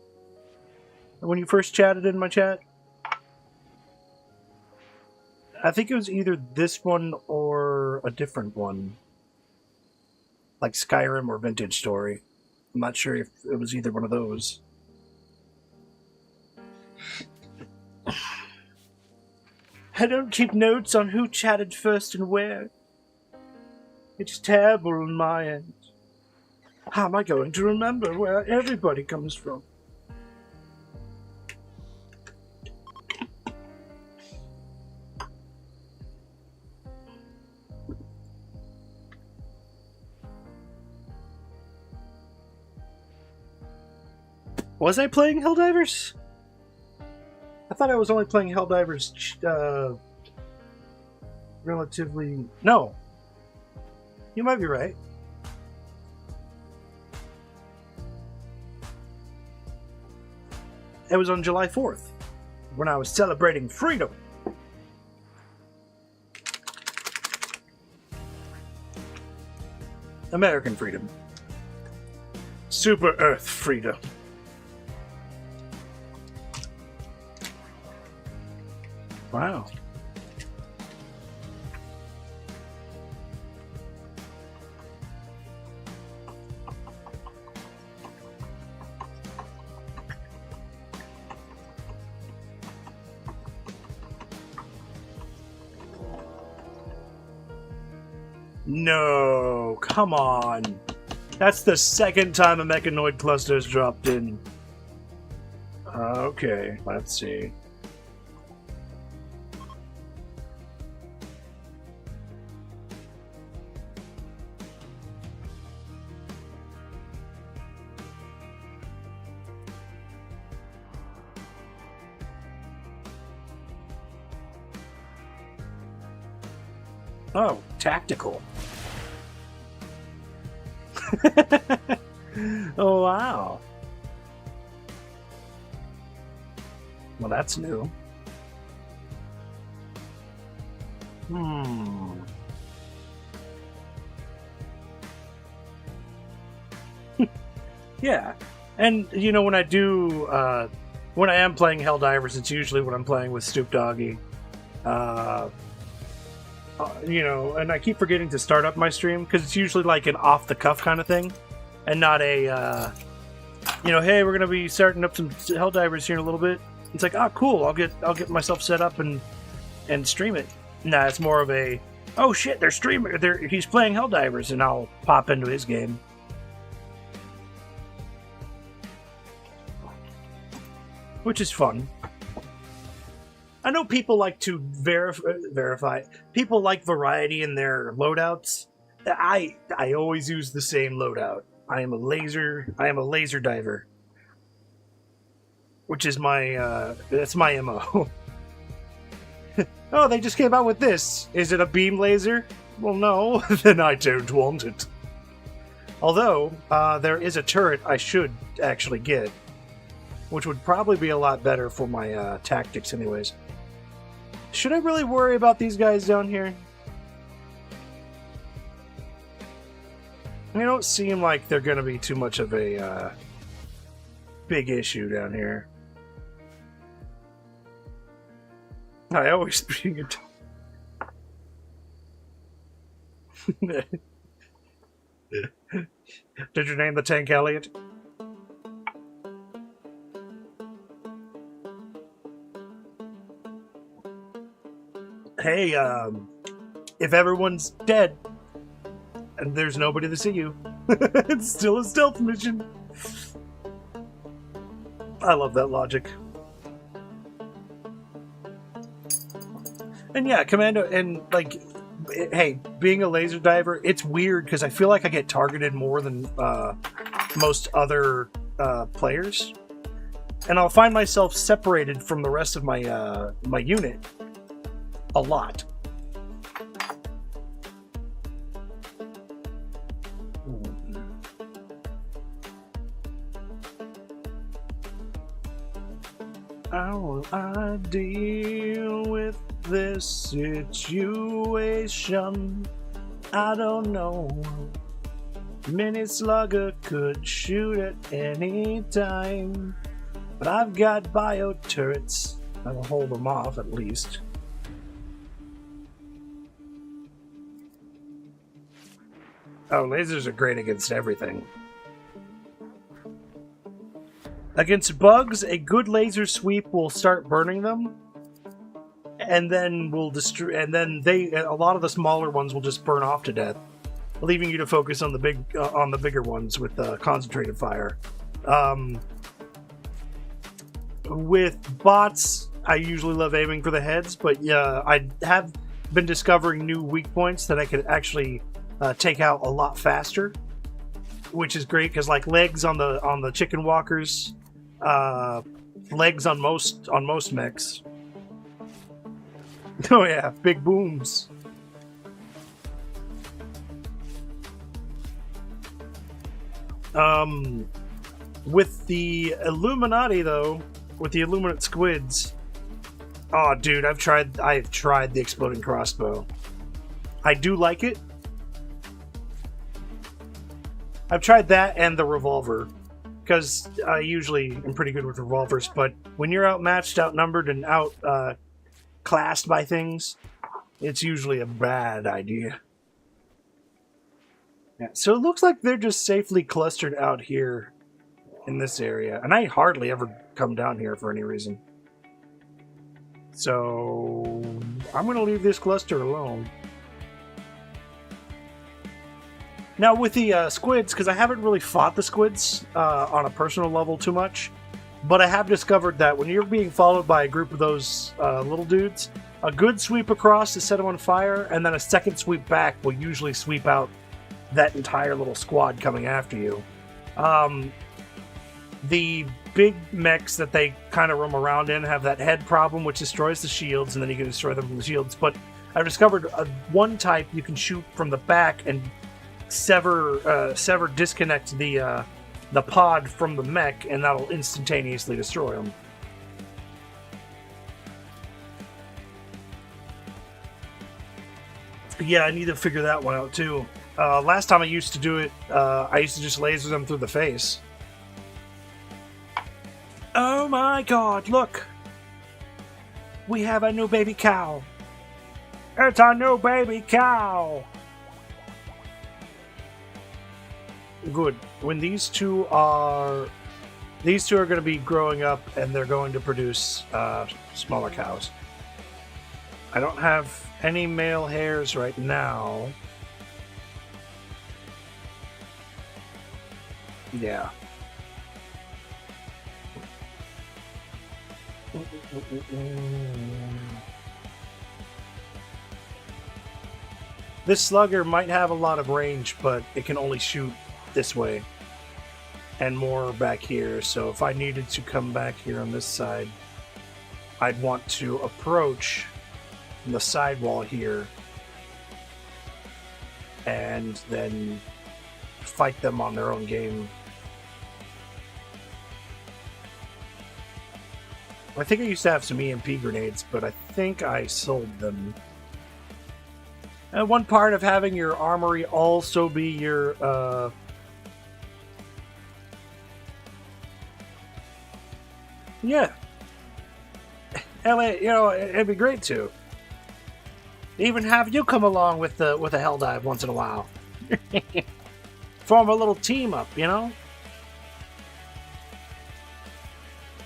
S1: When you first chatted in my chat? I think it was either this one or a different one, like Skyrim or Vintage Story. I'm not sure if it was either one of those. I don't keep notes on who chatted first and where. It's terrible on my end. How am I going to remember where everybody comes from? Was I playing Helldivers? I thought I was only playing Helldivers relatively... No. You might be right. It was on July 4th, when I was celebrating freedom. American freedom. Super Earth freedom. Wow. No, come on. That's the second time a mechanoid cluster's dropped in. Okay, let's see. Oh, tactical. Oh, wow. Well, that's new. Yeah. And, you know, when I do, when I am playing Helldivers, it's usually when I'm playing with Stoop Doggy. You know, and I keep forgetting to start up my stream because it's usually like an off-the-cuff kind of thing, and not a, you know, hey, we're gonna be starting up some Helldivers here in a little bit. It's like, oh, cool, I'll get myself set up and stream it. Nah, it's more of a, oh shit, they're streaming, he's playing Helldivers, and I'll pop into his game. Which is fun. I know people like to verify. People like variety in their loadouts. I always use the same loadout. I am a laser diver, which is my that's my MO. Oh, they just came out with this. Is it a beam laser? Well, no. Then I don't want it. Although there is a turret I should actually get, which would probably be a lot better for my tactics, anyways. Should I really worry about these guys down here? They don't seem like they're going to be too much of a big issue down here. I always bring it. Did you name the tank Elliot? Hey, if everyone's dead and there's nobody to see you, it's still a stealth mission. I love that logic. And yeah, Commando, and like, hey, being a laser diver, it's weird because I feel like I get targeted more than most other players, and I'll find myself separated from the rest of my my unit a lot. I deal with this situation. I don't know. Mini Slugger could shoot at any time, but I've got bio turrets that'll hold them off at least. Oh, lasers are great against everything. Against bugs, a good laser sweep will start burning them, and then will destroy. And then a lot of the smaller ones will just burn off to death, leaving you to focus on the bigger ones with concentrated fire. With bots, I usually love aiming for the heads, but yeah, I have been discovering new weak points that I could actually take out a lot faster, which is great because like legs on the chicken walkers, legs on most mechs. Oh yeah, big booms. With the Illuminati though, with the Illuminate squids, oh dude, I've tried the exploding crossbow. I do like it. I've tried that and the revolver, because I usually am pretty good with revolvers, but when you're outmatched, outnumbered, and outclassed by things, it's usually a bad idea. Yeah, so it looks like they're just safely clustered out here in this area, and I hardly ever come down here for any reason. So I'm going to leave this cluster alone. Now with the squids, because I haven't really fought the squids on a personal level too much, but I have discovered that when you're being followed by a group of those little dudes, a good sweep across to set them on fire, and then a second sweep back will usually sweep out that entire little squad coming after you. The big mechs that they kind of roam around in have that head problem, which destroys the shields, and then you can destroy them from the shields. But I've discovered one type you can shoot from the back and disconnect the pod from the mech, and that'll instantaneously destroy them. Yeah, I need to figure that one out too. Last time I used to do it, I used to just laser them through the face. Oh my god, look! We have a new baby cow! It's a new baby cow! Good. When these two are going to be growing up, and they're going to produce smaller cows. I don't have any male hares right now. Yeah. This slugger might have a lot of range, but it can only shoot this way and more back here. So if I needed to come back here on this side, I'd want to approach the sidewall here and then fight them on their own game. I think I used to have some EMP grenades, but I think I sold them. And one part of having your armory also be your yeah. Elliot, you know, it'd be great to even have you come along with a hell dive once in a while. Form a little team up, you know?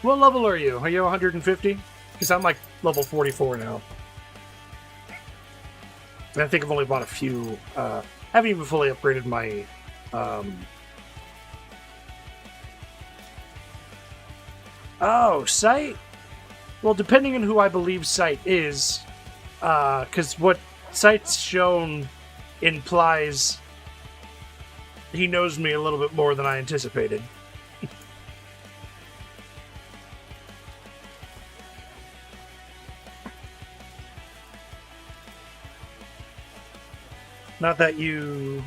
S1: What level are you? Are you 150? Because I'm like level 44 now. And I think I've only bought a few. I haven't even fully upgraded my oh, Sight? Well, depending on who I believe Sight is, because what Sight's shown implies he knows me a little bit more than I anticipated. Not that you...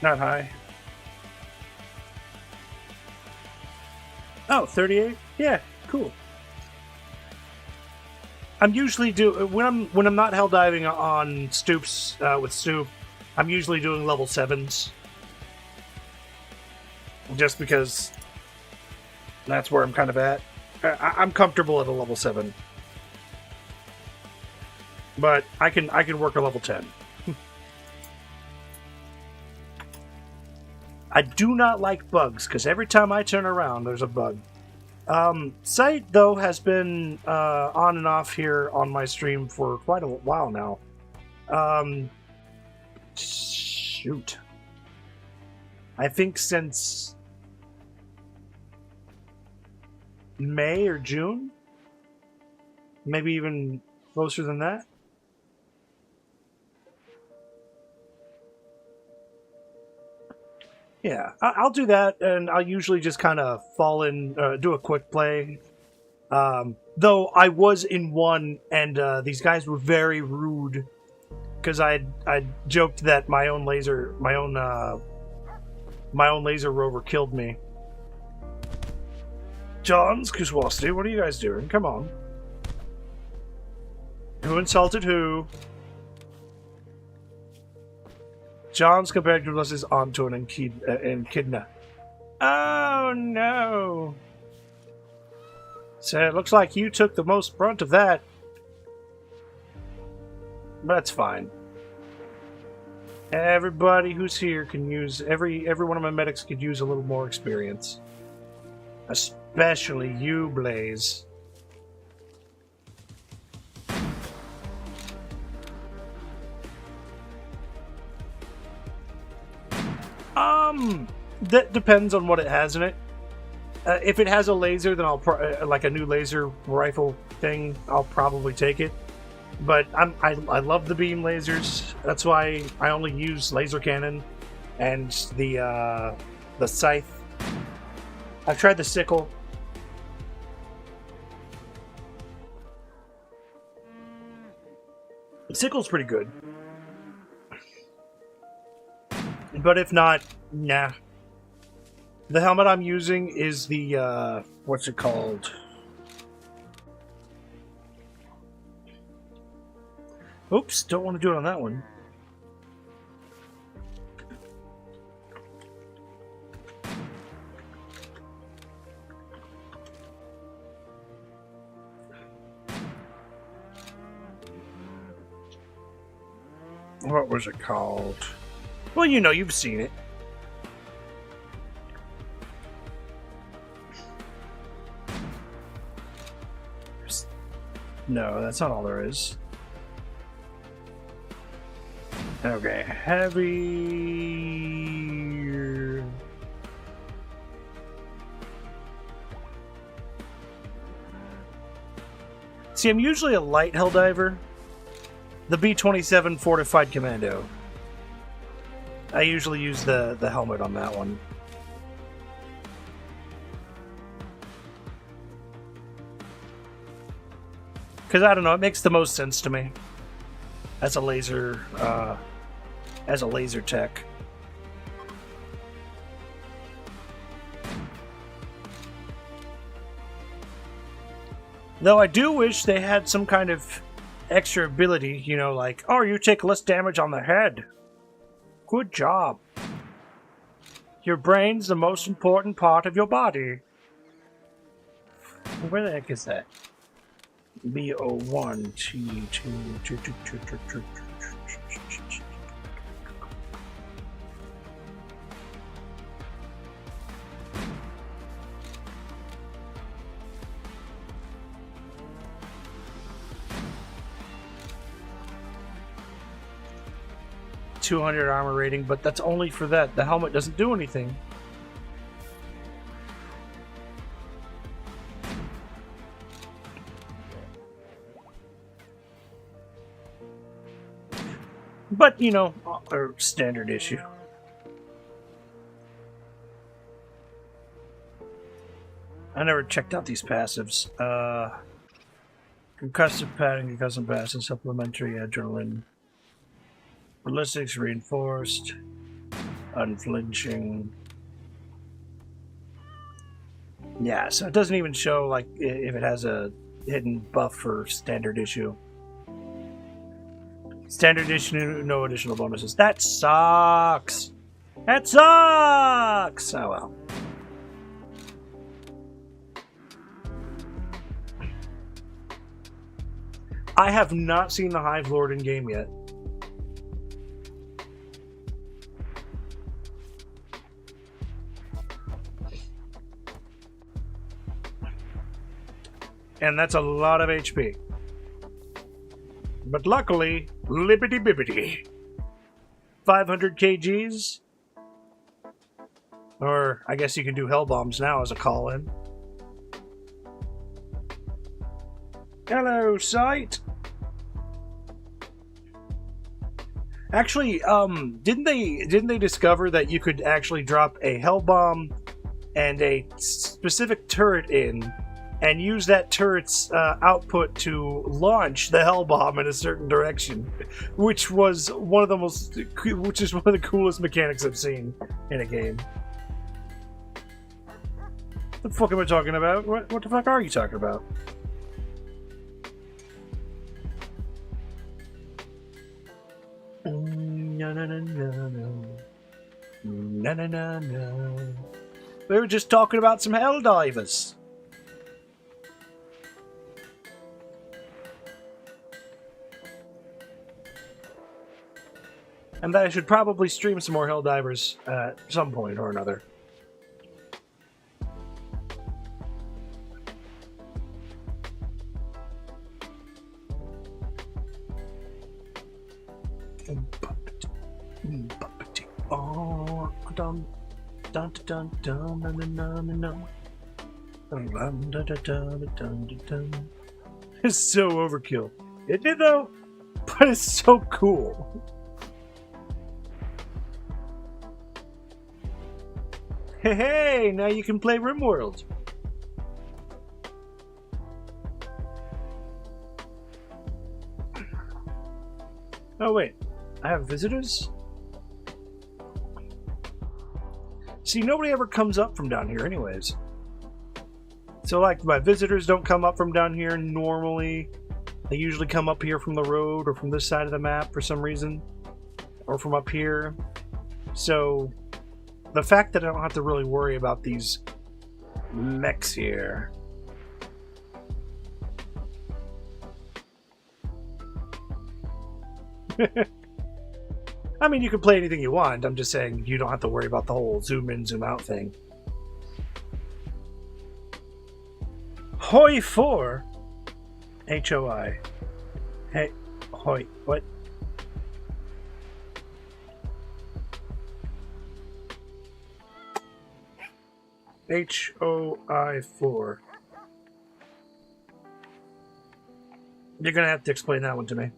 S1: Not high. Oh, 38? Yeah, cool. I'm usually when I'm not hell diving on stoops with Stoop, I'm usually doing level 7s. Just because that's where I'm kind of at. I'm comfortable at a level 7. But I can work a level 10. I do not like bugs, because every time I turn around, there's a bug. Sight, though, has been on and off here on my stream for quite a while now. Shoot. I think since May or June? Maybe even closer than that? Yeah, I'll do that, and I'll usually just kind of fall in, do a quick play. Though I was in one, and these guys were very rude, because I joked that my own laser rover killed me. John's Kuswasti, what are you guys doing? Come on. Who insulted who? John's compared to us is Anton and Kidna. Oh no! So it looks like you took the most brunt of that. But that's fine. Everybody who's here can use every one of my medics could use a little more experience. Especially you, Blaze. That depends on what it has in it. If it has a laser, then I'll like a new laser rifle thing. I'll probably take it. But I love the beam lasers. That's why I only use laser cannon and the scythe. I've tried the sickle. The sickle's pretty good. But if not, nah. The helmet I'm using is the, what's it called? Oops, don't want to do it on that one. What was it called? Well, you know, you've seen it. No, that's not all there is. Okay, heavy. See, I'm usually a light helldiver. The B-27 Fortified Commando. I usually use the helmet on that one. Because, I don't know, it makes the most sense to me. As a laser tech. Though I do wish they had some kind of extra ability, you know, like, oh, you take less damage on the head. Good job. Your brain's the most important part of your body. Where the heck is that? B01 T2. 200 armor rating, but that's only for that. The helmet doesn't do anything. But, you know, a standard issue. I never checked out these passives. Concussive padding, concussive passive, supplementary adrenaline. Ballistics reinforced. Unflinching. Yeah, so it doesn't even show, like, if it has a hidden buff for standard issue. Standard issue, no additional bonuses. That sucks! That sucks! Oh well. I have not seen the Hive Lord in game yet. And that's a lot of HP. But luckily, libbity bibbity. 500 kgs. Or I guess you can do hell bombs now as a call-in. Hello, Sight. Actually, didn't they discover that you could actually drop a hell bomb and a specific turret in, and use that turret's output to launch the hell bomb in a certain direction, which is one of the coolest mechanics I've seen in a game. What the fuck am I talking about? What the fuck are you talking about? No, no, no, no, no. No, no, no, no. We were just talking about some hell divers. And that I should probably stream some more Helldivers at some point or another. Oh, dun dun dun dun dun dun dun dun. It's so overkill. It did though, but it's so cool. Hey, now you can play Rimworld. Oh wait, I have visitors? See, nobody ever comes up from down here anyways. So like, my visitors don't come up from down here normally. They usually come up here from the road or from this side of the map for some reason. Or from up here. So the fact that I don't have to really worry about these mechs here. I mean, you can play anything you want. I'm just saying you don't have to worry about the whole zoom in, zoom out thing. Hoi 4? H-O-I. Hey, hoi, what? H-O-I 4. You're gonna have to explain that one to me.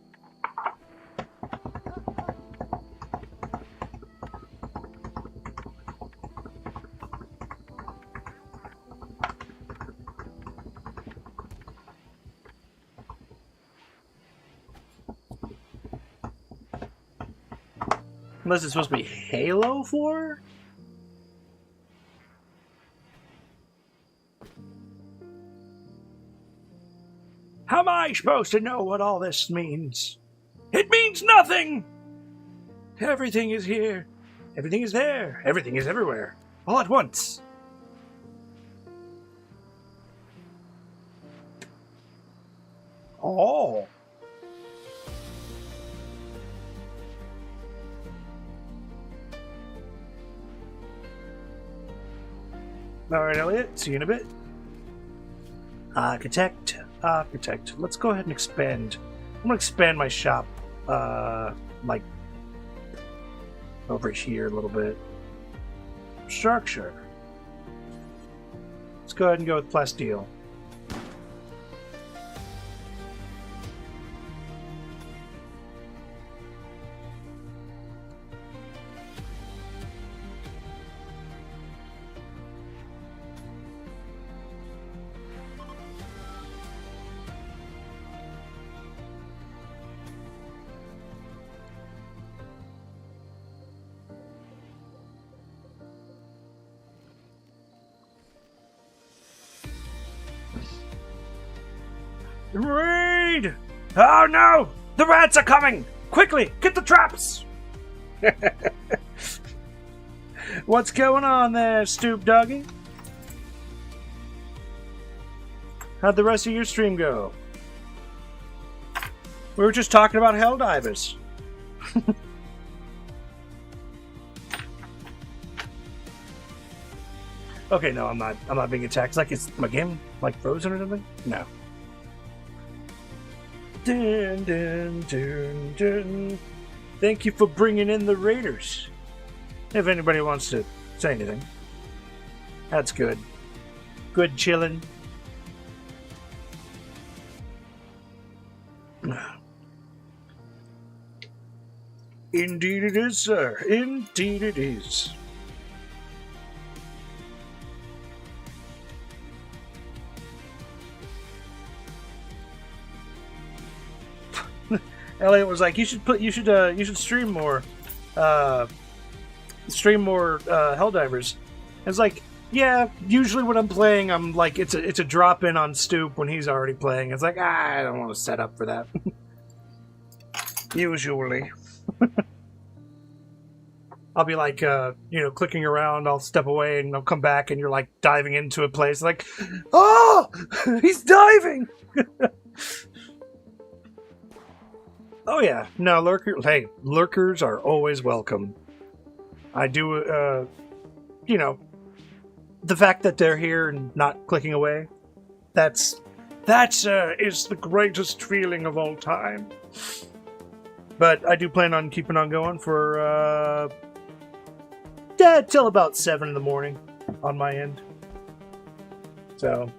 S1: Unless it's supposed to be Halo 4? How am I supposed to know what all this means? It means nothing! Everything is here. Everything is there. Everything is everywhere. All at once. Oh. Alright, Elliot. See you in a bit. Architect. Let's go ahead and expand. I'm gonna expand my shop, like, over here a little bit. Structure. Let's go ahead and go with plasteel. Raid! Oh no! The rats are coming! Quickly, get the traps! What's going on there, Stoop Doggy? How'd the rest of your stream go? We were just talking about Helldivers. Okay, no, I'm not being attacked. It's like it's my game like frozen or something? No. Dun, dun, dun, dun. Thank you for bringing in the Raiders. If anybody wants to say anything. That's good. Good chillin'. Indeed it is, sir. Indeed it is. Elliot was like, you should stream more Helldivers. I was like, yeah, usually when I'm playing, I'm like, it's a drop in on Stoop when he's already playing. It's like, I don't want to set up for that. Usually. I'll be like, clicking around, I'll step away and I'll come back and you're like diving into a place like, oh, he's diving. Oh yeah, no, lurkers are always welcome. I do, the fact that they're here and not clicking away, that is the greatest feeling of all time. But I do plan on keeping on going for, till about 7 in the morning on my end. So.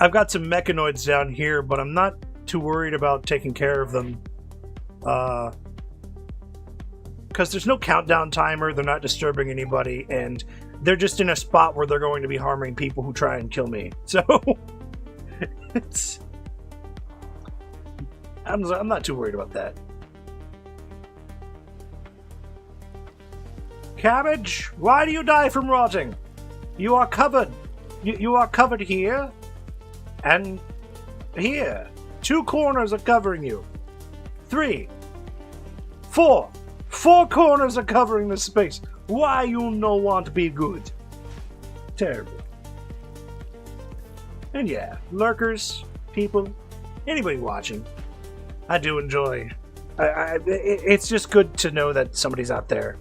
S1: I've got some mechanoids down here, but I'm not too worried about taking care of them. Because there's no countdown timer, they're not disturbing anybody, and they're just in a spot where they're going to be harming people who try and kill me. So, I'm not too worried about that. Cabbage, why do you die from rotting? You are covered. You are covered here. And here, 2 corners are covering you. 3, 4 corners are covering the space. Why you no want to be good? Terrible. And yeah, lurkers, people, anybody watching, I do enjoy. It's just good to know that somebody's out there.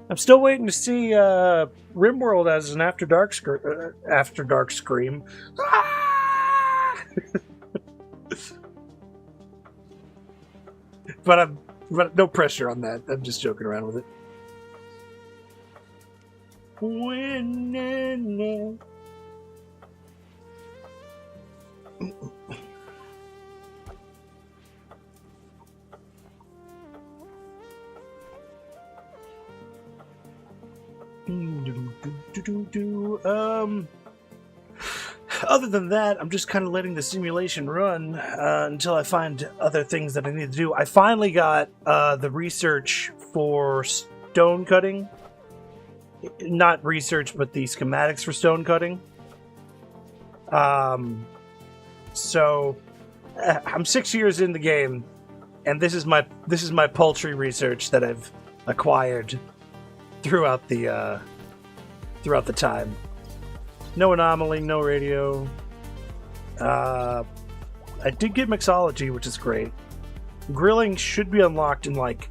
S1: I'm still waiting to see Rimworld as an After Dark scream. Ah! but no pressure on that. I'm just joking around with it. Other than that, I'm just kind of letting the simulation run until I find other things that I need to do. I finally got the research for stone cutting. Not research, but the schematics for stone cutting. So I'm 6 years in the game, and this is my paltry research that I've acquired throughout the time. No anomaly, no radio. I did get mixology, which is great. Grilling should be unlocked in like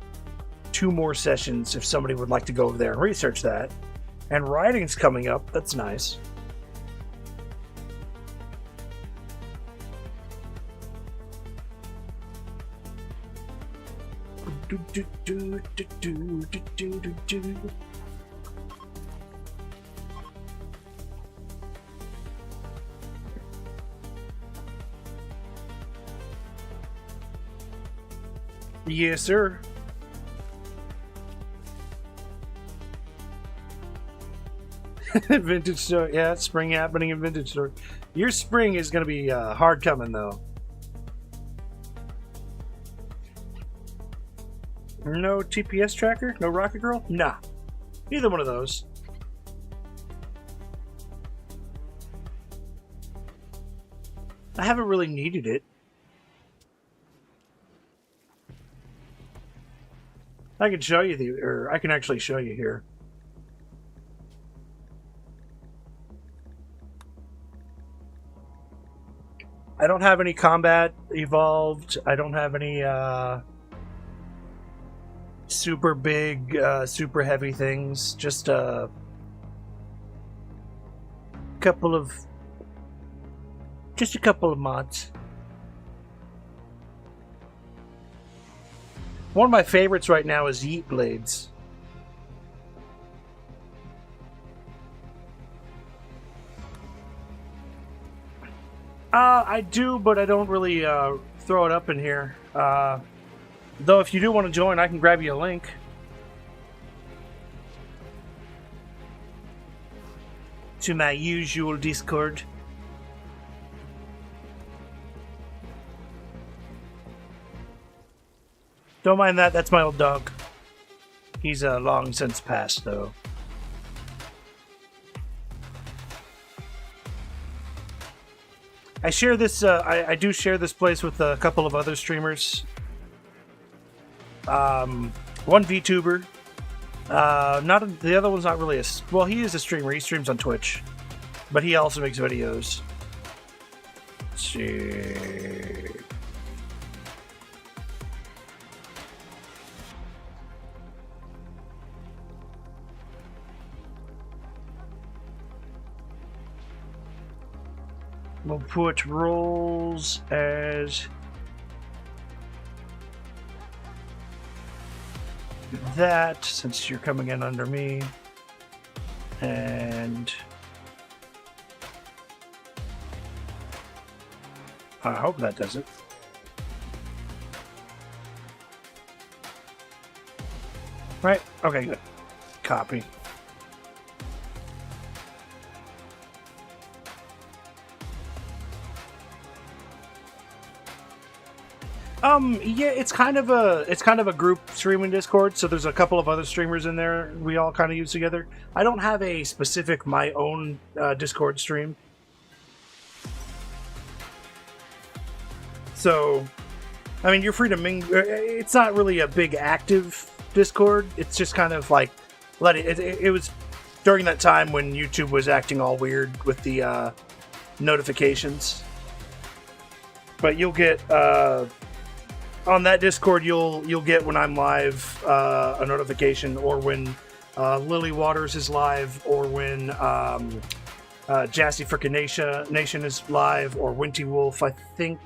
S1: 2 more sessions if somebody would like to go over there and research that. And writing's coming up. That's nice. Yes, sir. Vintage store, yeah, spring happening in vintage store. Your spring is going to be hard coming though. No TPS tracker? No Rocket Girl? Nah. Either one of those. I haven't really needed it. I can show you or I can actually show you here. I don't have any combat evolved. I don't have any super big, super heavy things. Just a couple of mods. One of my favorites right now is Yeet Blades. I do, but I don't really throw it up in here. Though if you do want to join, I can grab you a link. To my usual Discord. Don't mind that, that's my old dog. He's long since passed, though. I share this, I do share this place with a couple of other streamers. One VTuber. The other one's not really a... Well, he is a streamer, he streams on Twitch. But he also makes videos. Let's see... We'll put roles as that, since you're coming in under me. And I hope that does it. Right? Okay, good. Copy. Yeah, it's kind of a group streaming Discord, so there's a couple of other streamers in there we all kind of use together. I don't have a specific my own Discord stream. So, I mean, you're free to mingle. It's not really a big active Discord. It's just kind of like it was during that time when YouTube was acting all weird with the notifications. But you'll get on that Discord, you'll get when I'm live a notification, or when Lily Waters is live, or when Jassy Frickin' Nation is live, or Winty Wolf. I think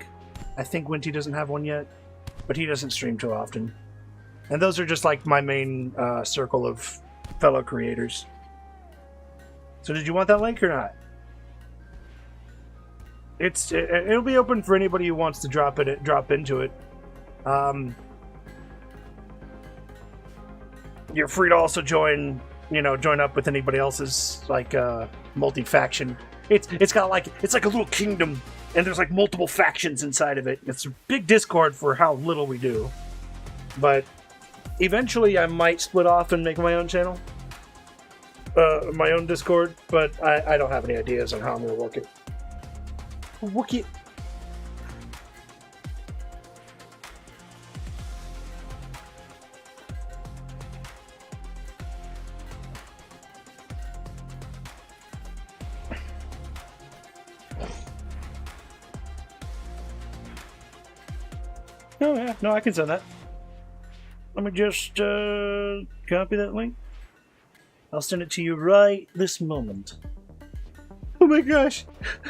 S1: Winty doesn't have one yet, but he doesn't stream too often. And those are just like my main circle of fellow creators. So did you want that link or not? It'll be open for anybody who wants to drop into it. You're free to also join up with anybody else's like multi-faction. It's like a little kingdom, and there's like multiple factions inside of it. It's a big Discord for how little we do. But eventually I might split off and make my own channel. My own Discord, but I don't have any ideas on how I'm gonna work it. Oh yeah, no, I can send that. Let me just copy that link. I'll send it to you right this moment. Oh my gosh,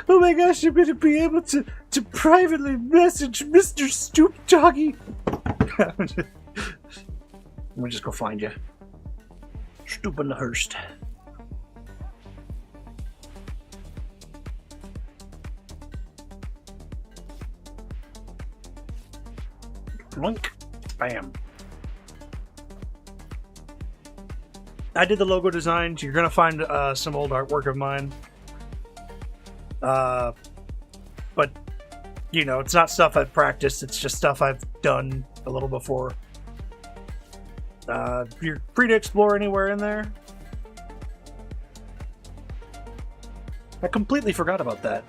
S1: I'm gonna be able to privately message Mr. Stoop Doggy. Let me just go find you. Stoop in the Hearst. Link. Bam. I did the logo designs. You're gonna find some old artwork of mine. But you know, it's not stuff I've practiced. It's just stuff I've done a little before. You're free to explore anywhere in there. I completely forgot about that.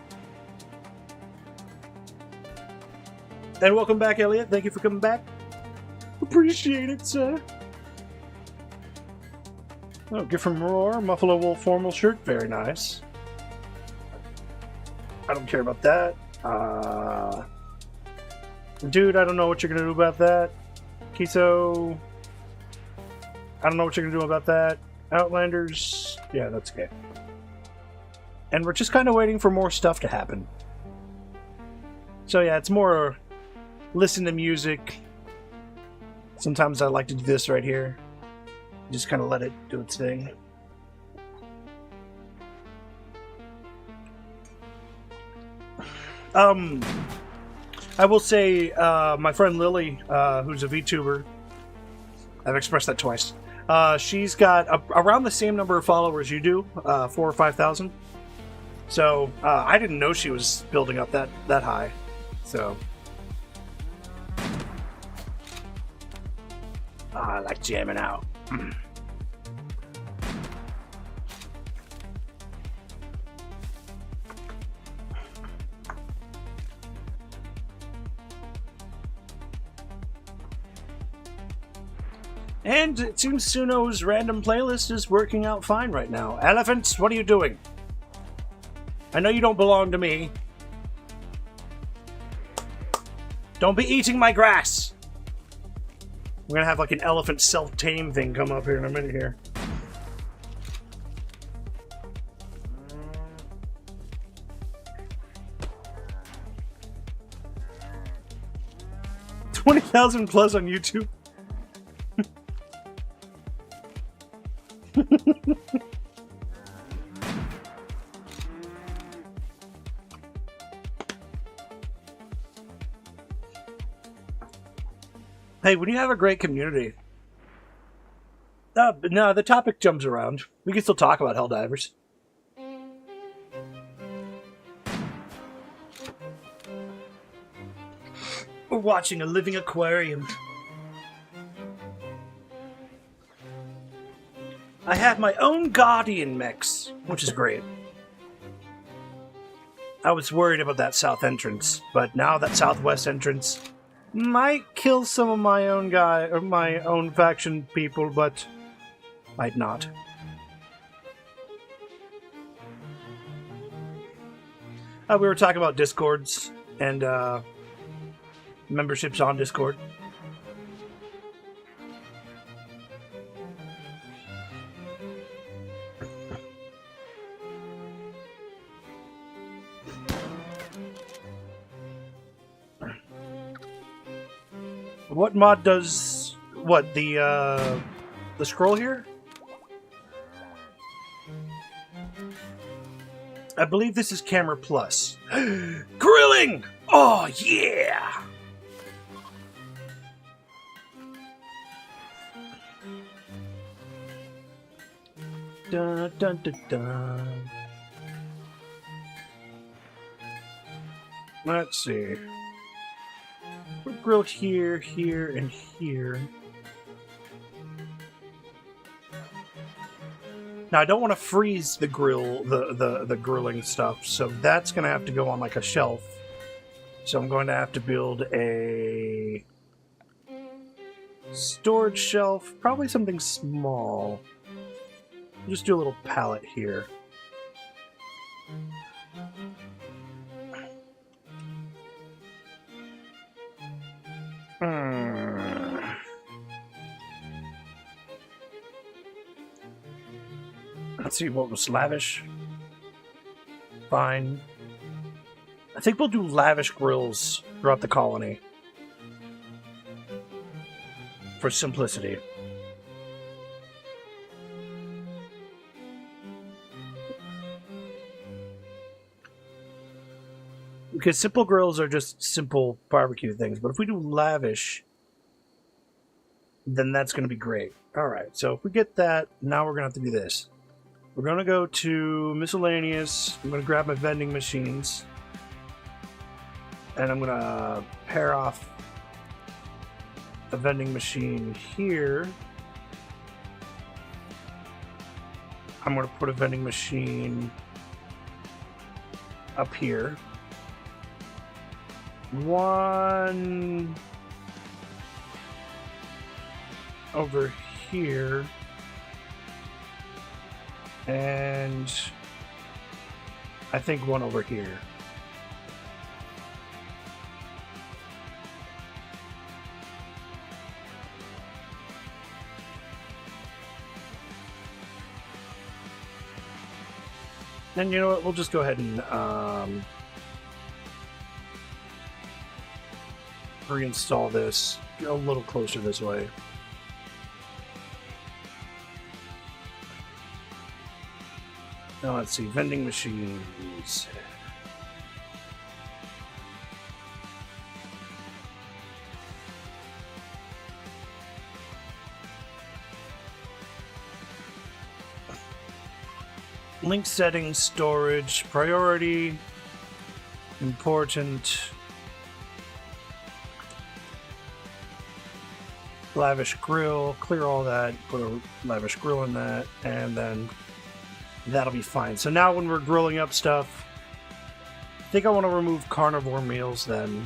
S1: And welcome back, Elliot. Thank you for coming back. Appreciate it, sir. Oh, gift from Roar, Buffalo Wool formal shirt. Very nice. I don't care about that. Dude, I don't know what you're gonna do about that. Kiso, I don't know what you're gonna do about that. Outlanders, yeah, that's okay. And we're just kind of waiting for more stuff to happen. So yeah, it's more listen to music. Sometimes I like to do this right here. Just kind of let it do its thing. I will say, my friend Lily, who's a VTuber, I've expressed that twice. She's got around the same number of followers you do, 4,000 or 5,000. So I didn't know she was building up that high. So I like jamming out. And it seems Suno's random playlist is working out fine right now. Elephants, what are you doing? I know you don't belong to me. Don't be eating my grass. We're gonna have like an elephant self-tame thing come up here in a minute here. $20,000 plus on YouTube. Hey, when you have a great community, no, the topic jumps around. We can still talk about Helldivers. We're watching a living aquarium. I have my own Guardian mechs, which is great. I was worried about that south entrance, but now that southwest entrance might kill some of my own my own faction people, but might not. We were talking about Discords and memberships on Discord. What mod does what the scroll here? I believe this is Camera Plus. Grilling! Oh yeah! Dun dun dun dun. Let's see. We're grilled here, here, and here. Now I don't want to freeze the grill, the grilling stuff, so that's going to have to go on like a shelf. So I'm going to have to build a storage shelf, probably something small. Just do a little pallet here. Let's see what was lavish. Fine. I think we'll do lavish grills throughout the colony. For simplicity. Because simple grills are just simple barbecue things, but if we do lavish, then that's going to be great. All right, so if we get that, now we're going to have to do this. We're going to go to miscellaneous. I'm going to grab my vending machines. And I'm going to pair off the vending machine here. I'm going to put a vending machine up here. One over here. And I think one over here. And you know what? We'll just go ahead and reinstall this a little closer this way. Now let's see, vending machines. Link settings, storage, priority, important, lavish grill, clear all that, put a lavish grill in that, and then that'll be fine. So now when we're grilling up stuff, I think I want to remove carnivore meals then.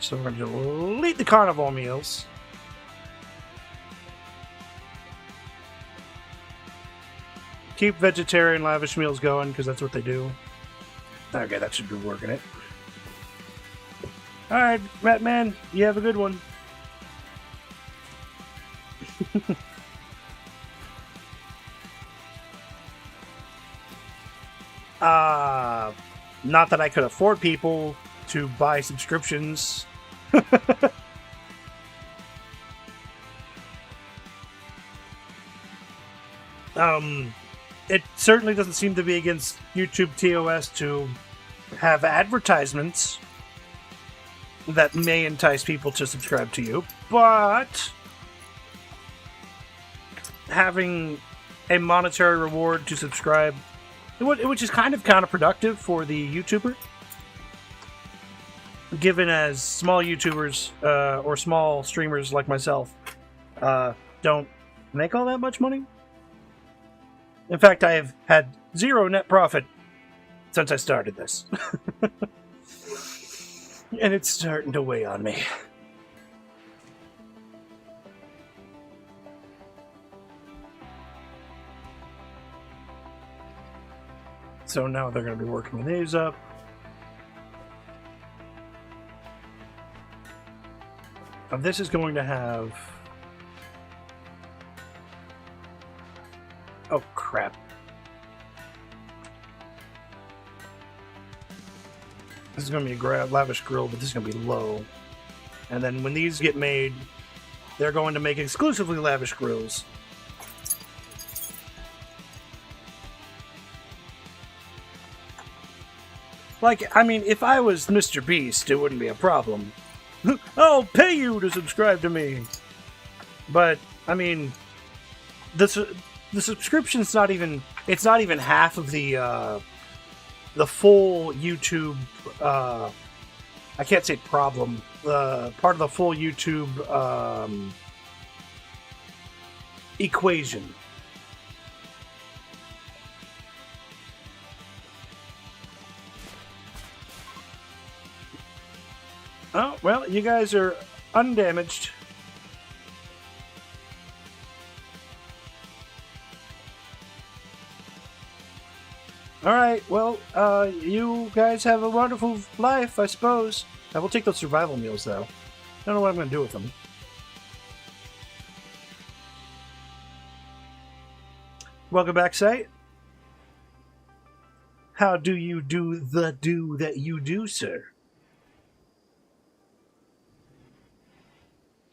S1: So we're going to delete the carnivore meals. Keep vegetarian lavish meals going, because that's what they do. Okay, that should be working it. Alright, Ratman, you have a good one. Not that I could afford people to buy subscriptions. It certainly doesn't seem to be against YouTube TOS to have advertisements that may entice people to subscribe to you, but having a monetary reward to subscribe, which is kind of counterproductive for the YouTuber, given as small YouTubers or small streamers like myself don't make all that much money. In fact, I have had zero net profit since I started this. And it's starting to weigh on me. So now they're going to be working these up. Now this is going to have... Oh, crap. This is going to be a lavish grill, but this is going to be low. And then when these get made, they're going to make exclusively lavish grills. Like, I mean, if I was Mr. Beast, it wouldn't be a problem. I'll pay you to subscribe to me. But, I mean, the subscription's not even, it's not even half of the full YouTube, I can't say problem, part of the full YouTube equation. Oh, well, you guys are undamaged. Alright, well, you guys have a wonderful life, I suppose. I will take those survival meals, though. I don't know what I'm going to do with them. Welcome back, Sight. How do you do the do that you do, sir?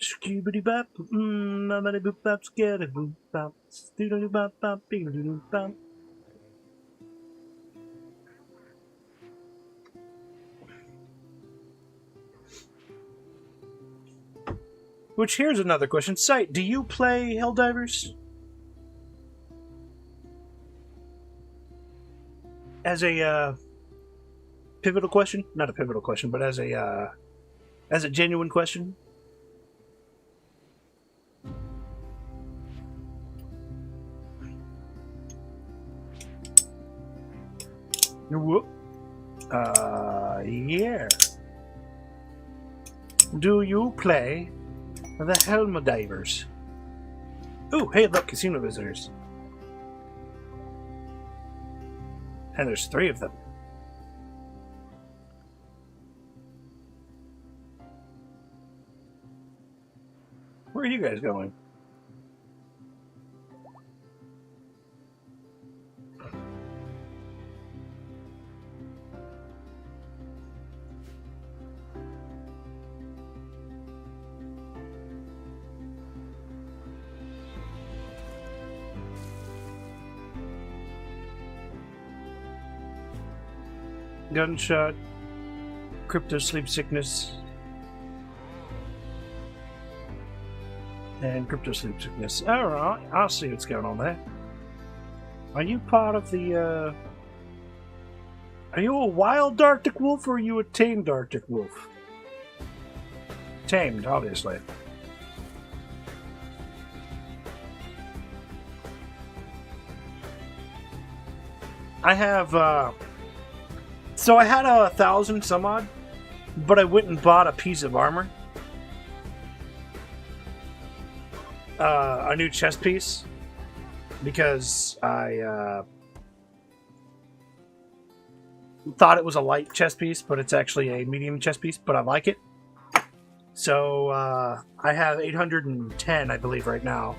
S1: Skibidi bop, mamadi boop bop, skiddy boop bop, doodly bop bop, beedly bop. Which, here's another question. Sight, do you play Helldivers? As a, pivotal question? Not a pivotal question, but as a genuine question? Whoop. Yeah. Do you play the Helldivers? Ooh, hey, look, casino visitors. And there's 3 of them. Where are you guys going? Gunshot, crypto sleep sickness, and crypto sleep sickness. Alright, I'll see what's going on there. Are you part of the, Are you a wild Arctic wolf or are you a tamed Arctic wolf? Tamed, obviously. I have, so I had 1,000 some odd, but I went and bought a piece of armor. A new chest piece. Because I thought it was a light chest piece, but it's actually a medium chest piece, but I like it. So I have 810, I believe, right now.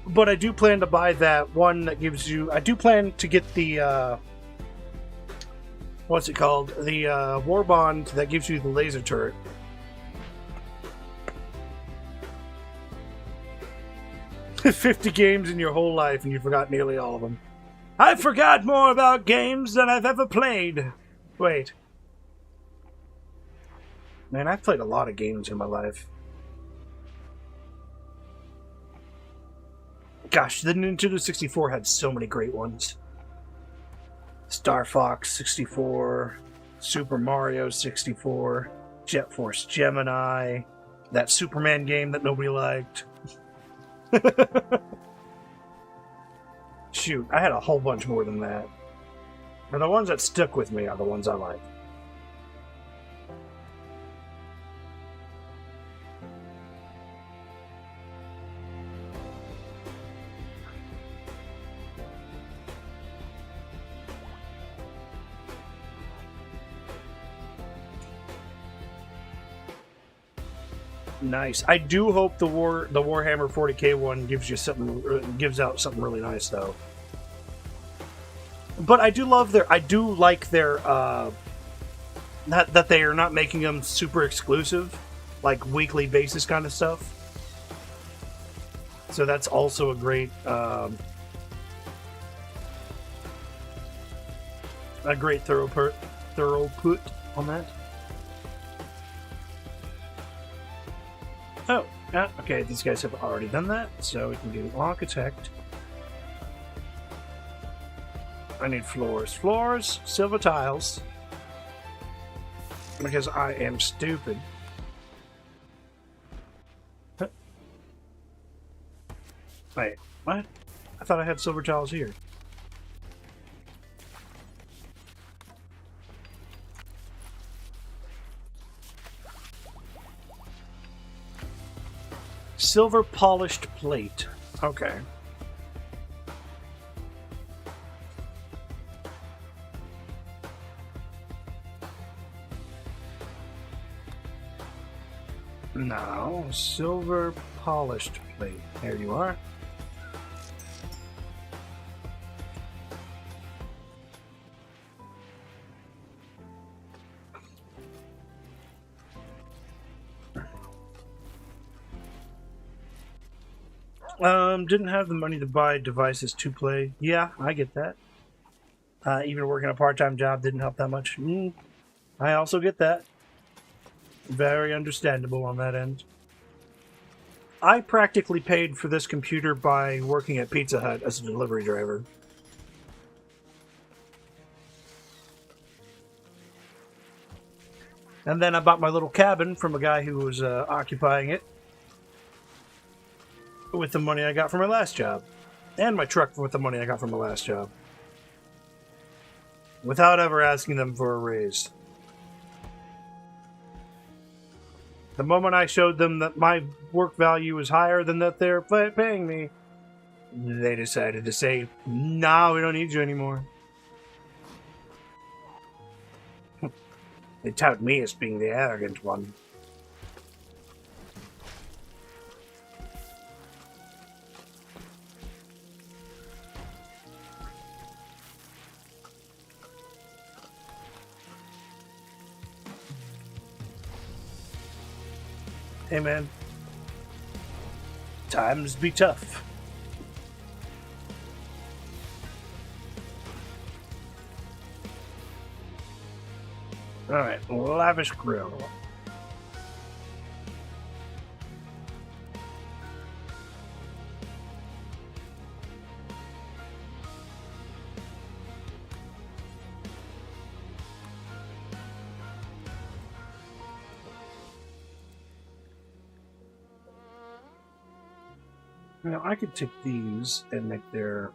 S1: But I do plan to buy that one that gives you... I do plan to get the... what's it called? The War Bond that gives you the laser turret. "50 games in your whole life and you forgot nearly all of them." I forgot more about games than I've ever played. Wait. Man, I've played a lot of games in my life. Gosh, the Nintendo 64 had so many great ones. Star Fox 64, Super Mario 64, Jet Force Gemini, that Superman game that nobody liked. Shoot, I had a whole bunch more than that. But the ones that stuck with me are the ones I like. Nice. I do hope the Warhammer 40k one gives you something, gives out something really nice though. But I do like their that they are not making them super exclusive, like weekly basis kind of stuff. So that's also a great throughput on that. Oh, okay, these guys have already done that, so we can do Architect. I need floors. Floors, silver tiles. Because I am stupid. Huh. Wait, what? I thought I had silver tiles here. Silver polished plate. Okay. Now, silver polished plate. There you are. Didn't have the money to buy devices to play. Yeah, I get that. Even working a part-time job didn't help that much. I also get that. Very understandable on that end. I practically paid for this computer by working at Pizza Hut as a delivery driver. And then I bought my little cabin from a guy who was occupying it with the money I got from my last job. And my truck with the money I got from my last job. Without ever asking them for a raise. The moment I showed them that my work value was higher than that they're paying me, they decided to say, "Nah, we don't need you anymore." They tout me as being the arrogant one. Hey man, times be tough. Alright, lavish grill. Now, I could take these and make their...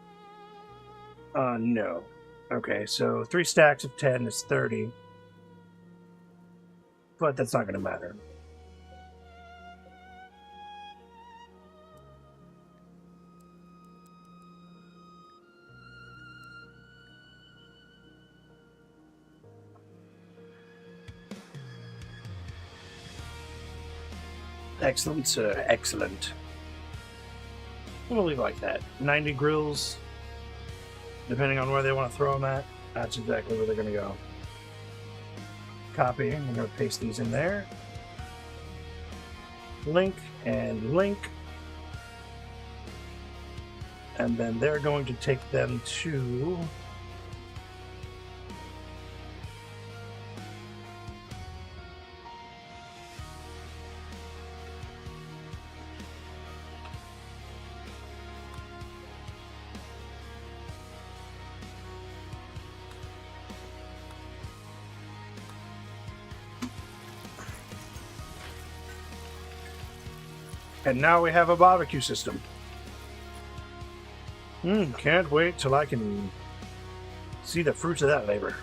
S1: no. Okay, so 3 stacks of 10 is 30. But that's not going to matter. Excellent, sir. Excellent. We'll leave like that. 90 grills. Depending on where they want to throw them at, that's exactly where they're going to go. Copy. I'm going to paste these in there. Link and link. And then they're going to take them to... And now we have a barbecue system. Can't wait till I can see the fruits of that labor.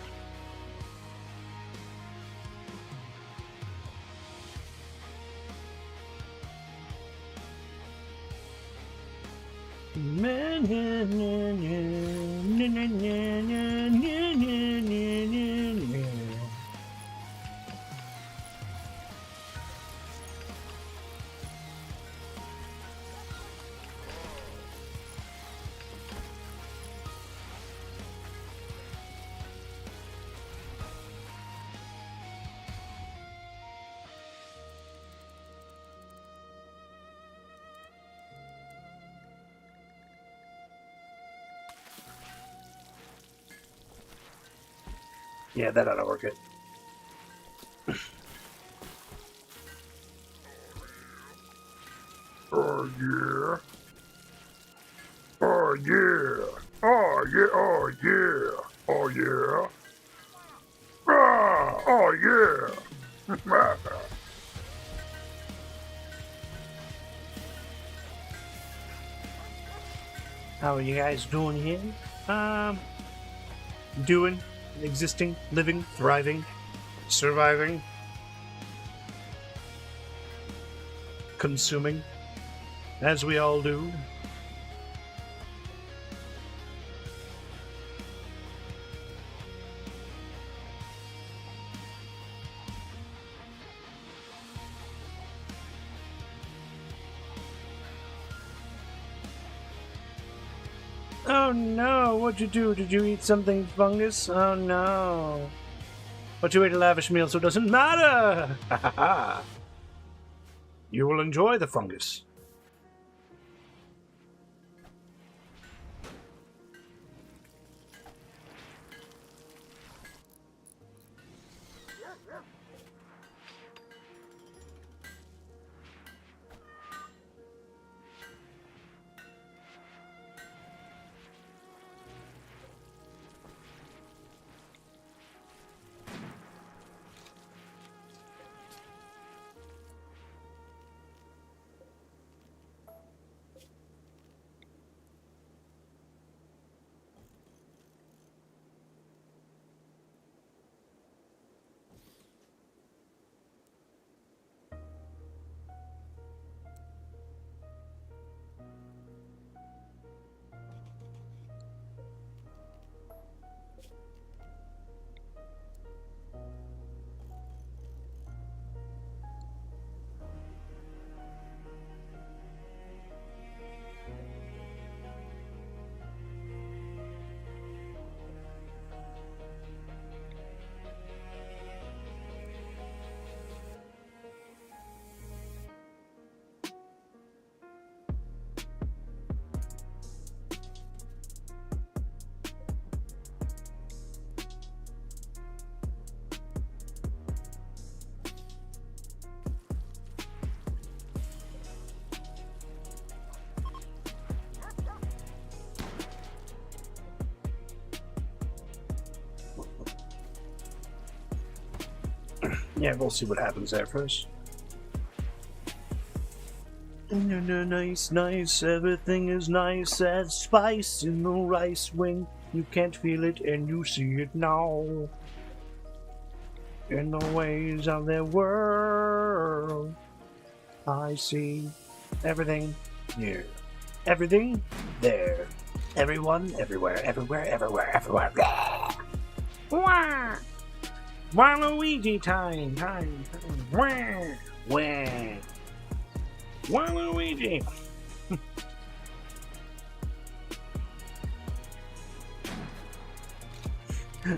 S1: Yeah, that ought to work it. Oh yeah. Oh yeah. Oh yeah. Oh yeah. Oh yeah. Ah, oh yeah. How are you guys doing here? Doing, existing, living, thriving, surviving, consuming, as we all do. Oh no, what'd you do? Did you eat something fungus? Oh no. But you ate a lavish meal, so it doesn't matter! Ha ha ha! You will enjoy the fungus. Yeah, we'll see what happens there first. Nice, nice, everything is nice as spice in the rice when you can't feel it and you see it now. In the ways of their world, I see everything here. Everything there. Everyone, everywhere, everywhere, everywhere, everywhere. Wah! Waluigi time. Wah! Wah! Waluigi!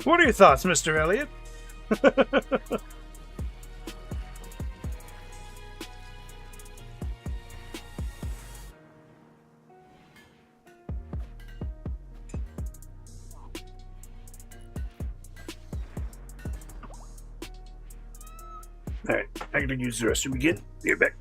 S1: What are your thoughts, Mr. Elliot? Alright, I gotta use the restroom again. Be right back.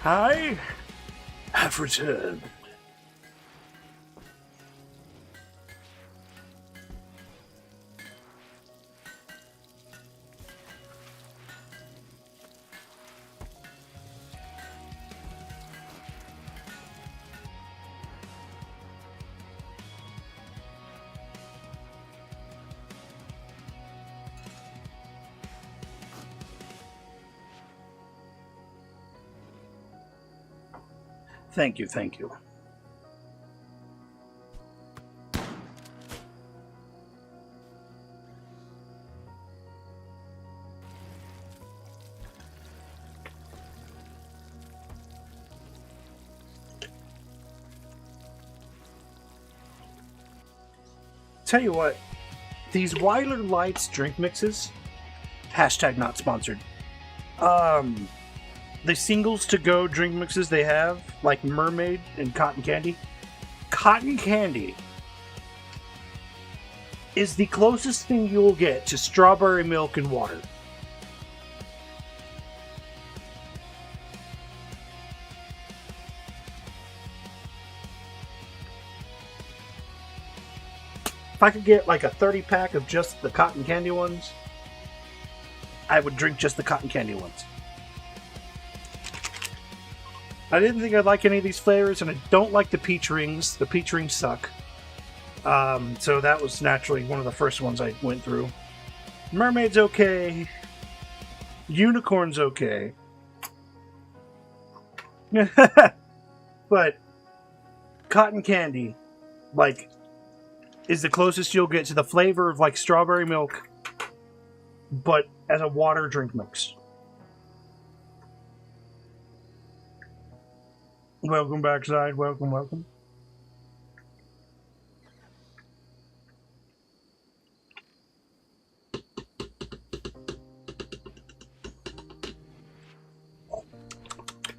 S1: I have returned. Thank you, thank you. Tell you what, these Weiler Lights drink mixes, hashtag not sponsored. The singles to go drink mixes they have, like Mermaid and Cotton Candy. Cotton Candy is the closest thing you'll get to strawberry milk and water. If I could get like a 30-pack of just the Cotton Candy ones, I would drink just the Cotton Candy ones. I didn't think I'd like any of these flavors, and I don't like the peach rings. The peach rings suck. So that was naturally one of the first ones I went through. Mermaid's okay. Unicorn's okay. But Cotton Candy, like, is the closest you'll get to the flavor of, like, strawberry milk, but as a water drink mix. Welcome backside. Welcome, welcome.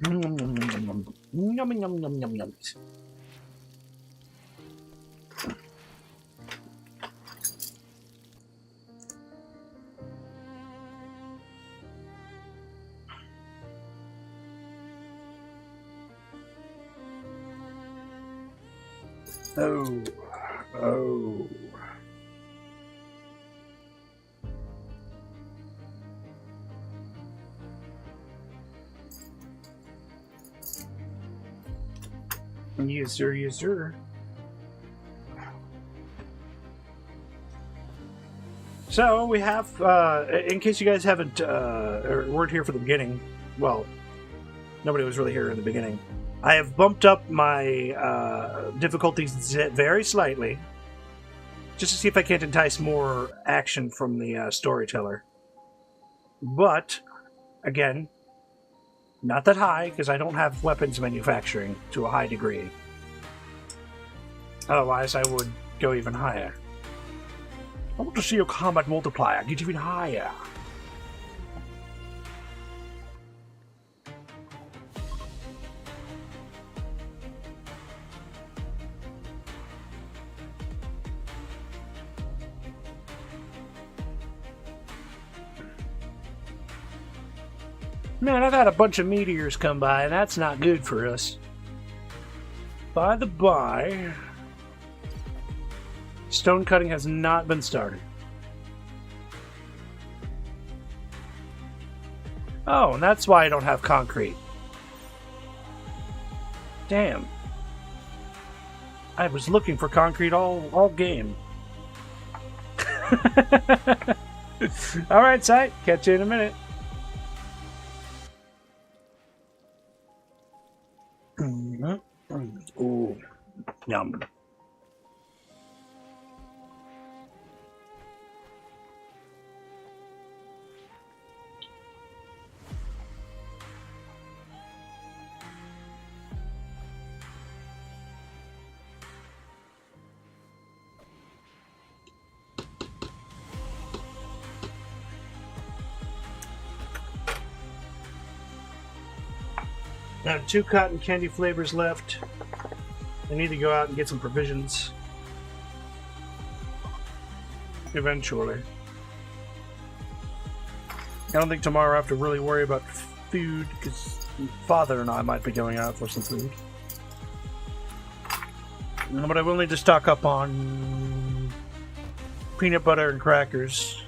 S1: Yum, yum, yum, yum, yum, yum. Oh, oh. Yes, sir, yes, sir. So, we have, in case you guys haven't, or weren't here for the beginning, well, nobody was really here in the beginning. I have bumped up my difficulties very slightly, just to see if I can't entice more action from the storyteller. But, again, not that high, because I don't have weapons manufacturing to a high degree. Otherwise, I would go even higher. I want to see your combat multiplier get even higher. Man, I've had a bunch of meteors come by, and that's not good for us. By the by, stone cutting has not been started. Oh, and that's why I don't have concrete. Damn. I was looking for concrete all game. Alright, Sight. Catch you in a minute. Ooh, yum. I have 2 cotton candy flavors left. I need to go out and get some provisions. Eventually. I don't think tomorrow I have to really worry about food because Father and I might be going out for some food. But I will need to stock up on peanut butter and crackers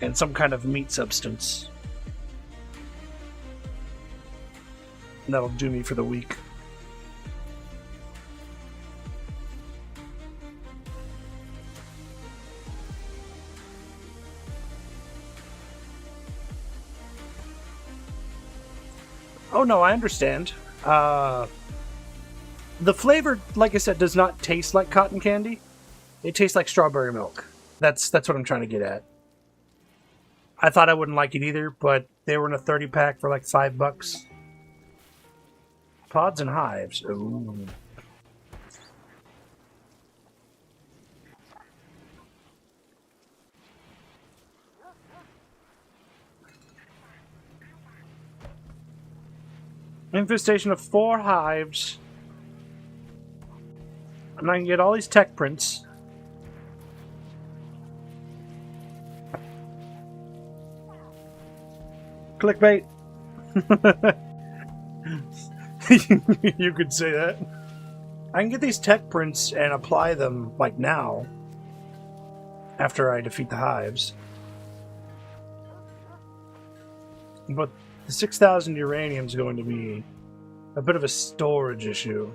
S1: and some kind of meat substance. And that'll do me for the week. Oh no, I understand. The flavor, like I said, does not taste like cotton candy. It tastes like strawberry milk. That's what I'm trying to get at. I thought I wouldn't like it either, but they were in a 30-pack for like $5. Pods and hives. Ooh. Infestation of 4 hives. And I can get all these tech prints. Clickbait. You could say that. I can get these tech prints and apply them, like now, after I defeat the hives. But the 6,000 uranium is going to be a bit of a storage issue.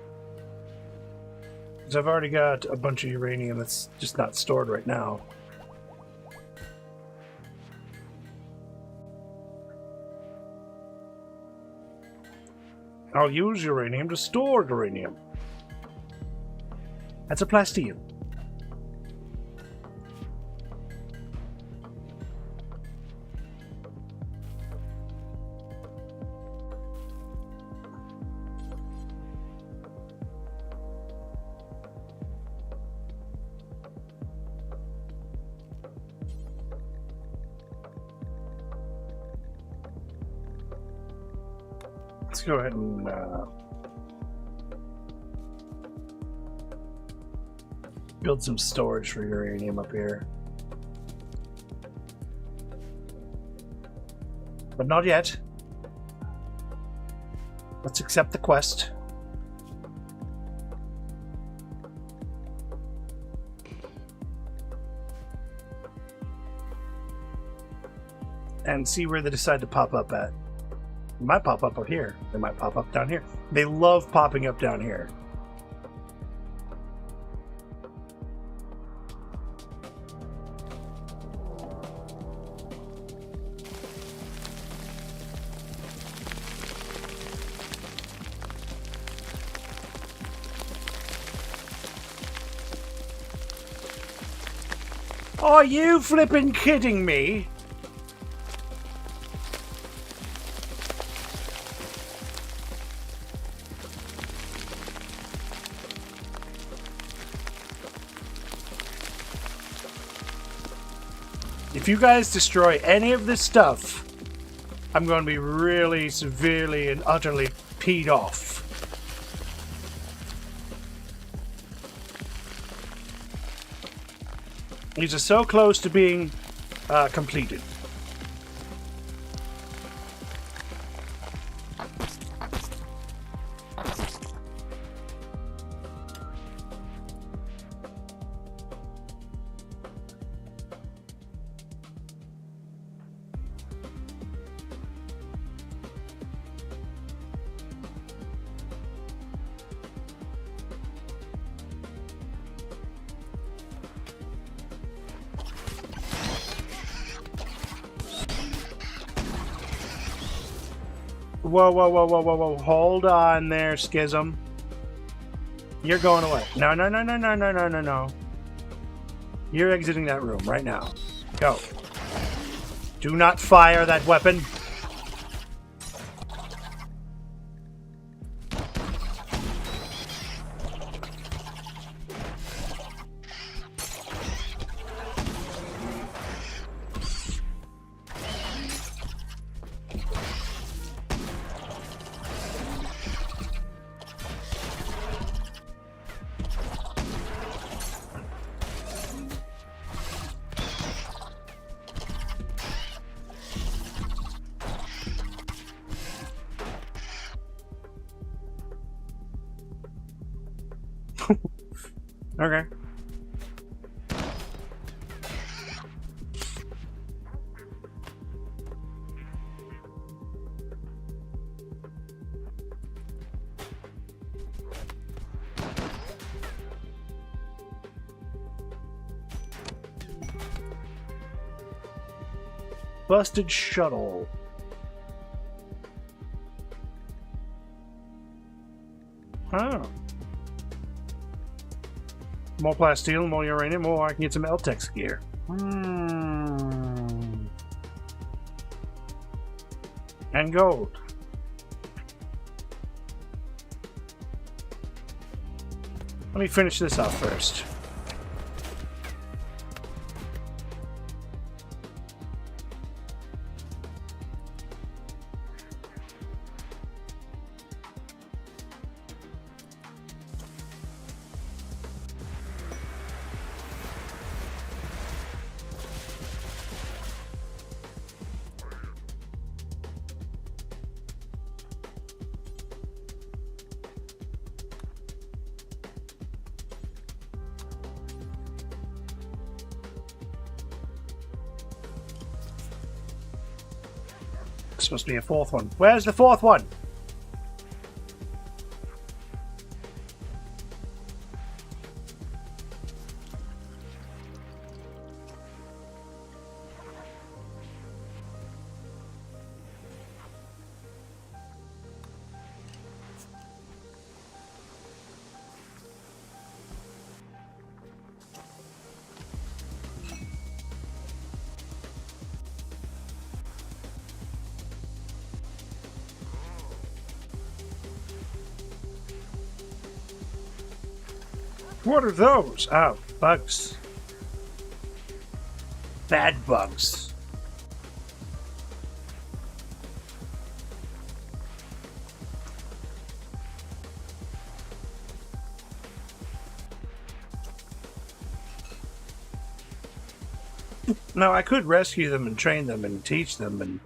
S1: Because I've already got a bunch of uranium that's just not stored right now. I'll use uranium to store uranium. That's a plasteel. Let's go ahead and build some storage for uranium up here. But not yet. Let's accept the quest. And see where they decide to pop up at. They might pop up here. They might pop up down here. They love popping up down here. Are you flippin' kidding me? If you guys destroy any of this stuff, I'm going to be really severely and utterly peed off. These are so close to being completed. Whoa, whoa, whoa, whoa, whoa, whoa. Hold on there, Schism. You're going away. No, no, no, no, no, no, no, no, no. You're exiting that room right now. Go. Do not fire that weapon. Okay. Busted shuttle. Oh. More plasteel, more uranium, more I can get some Eltex gear. And gold. Let me finish this off first. There's supposed to be a fourth one. Where's the fourth one? What are those? Oh, bugs. Bad bugs. Now, I could rescue them and train them and teach them and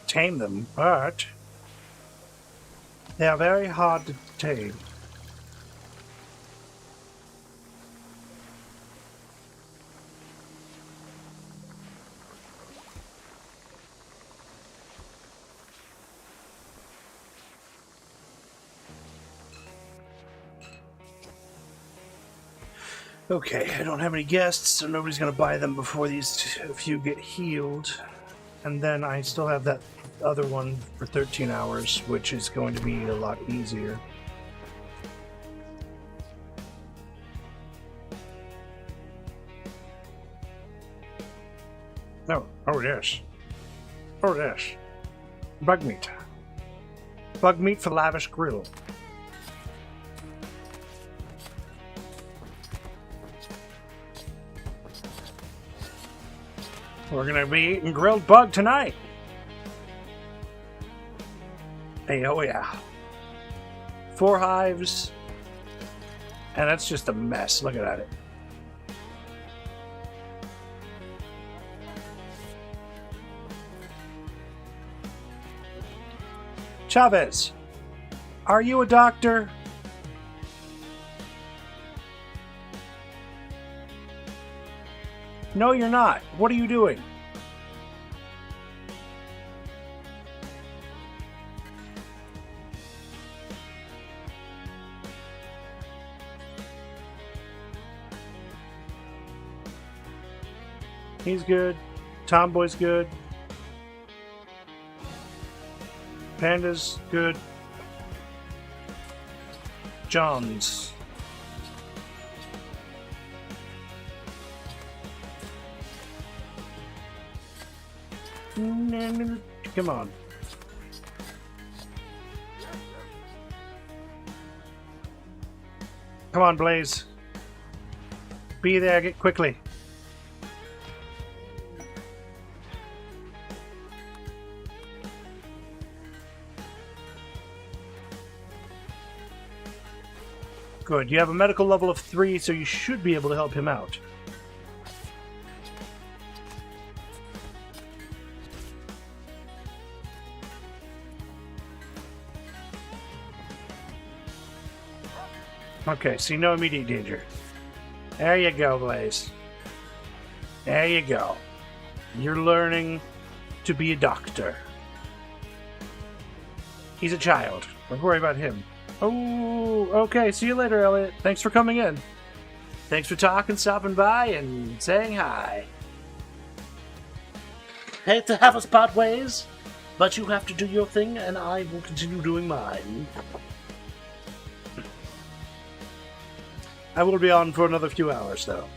S1: tame them, but they are very hard to tame. Okay, I don't have any guests, so nobody's going to buy them before these few get healed. And then I still have that other one for 13 hours, which is going to be a lot easier. No. Oh, yes. Oh, yes. Bug meat. Bug meat for lavish grill. We're gonna be eating grilled bug tonight. Hey, oh yeah. 4 hives. And that's just a mess. Look at it. Chavez, are you a doctor? No, you're not. What are you doing? He's good. Tomboy's good. Panda's good. John's. Come on. Come on, Blaze. Be there, get quickly. Good. You have a medical level of 3, so you should be able to help him out. Okay, see no immediate danger. There you go, Blaze. There you go. You're learning to be a doctor. He's a child. Don't worry about him. Oh, okay. See you later, Elliot. Thanks for coming in. Thanks for talking, stopping by, and saying hi. Hate to have us part ways, but you have to do your thing, and I will continue doing mine. I will be on for another few hours, though.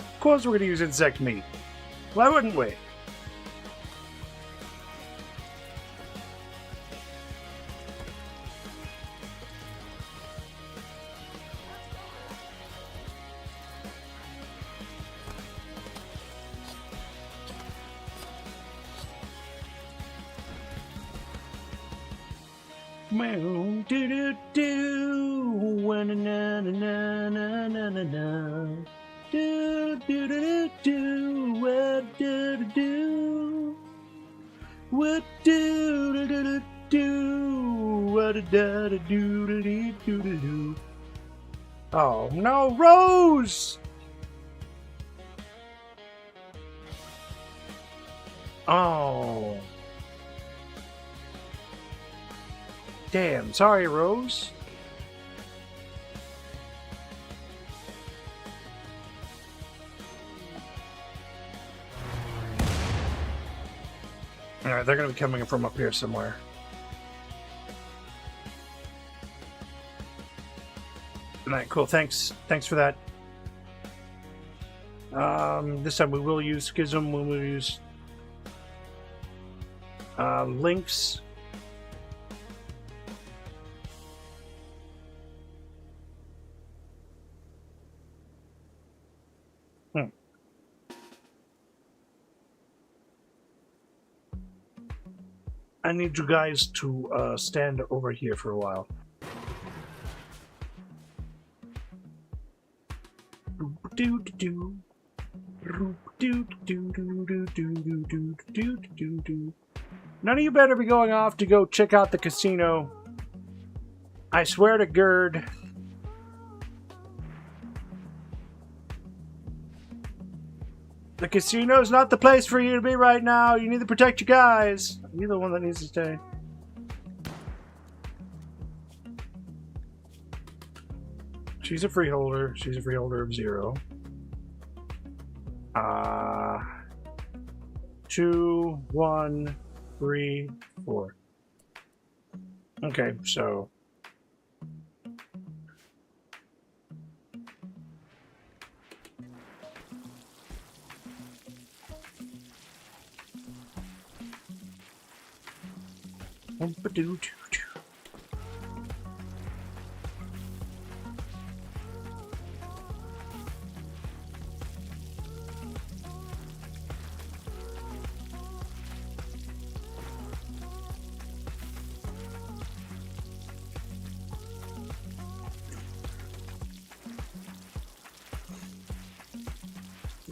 S1: Of course we're going to use insect meat. Why wouldn't we? Do do do, na na na na na na na. Do do do do, what do do? What do do do? What do do do do do? Oh no, Rose! Oh. Damn, sorry, Rose. Alright, they're gonna be coming from up here somewhere. Alright, cool, thanks. Thanks for that. This time we will use Schism when we use links. I need you guys to stand over here for a while. None of you better be going off to go check out the casino. I swear to Gerd. The casino's not the place for you to be right now. You need to protect your guys. You're the one that needs to stay. She's a freeholder. She's a freeholder of 0. 2, 1, 3, 4. Okay, so...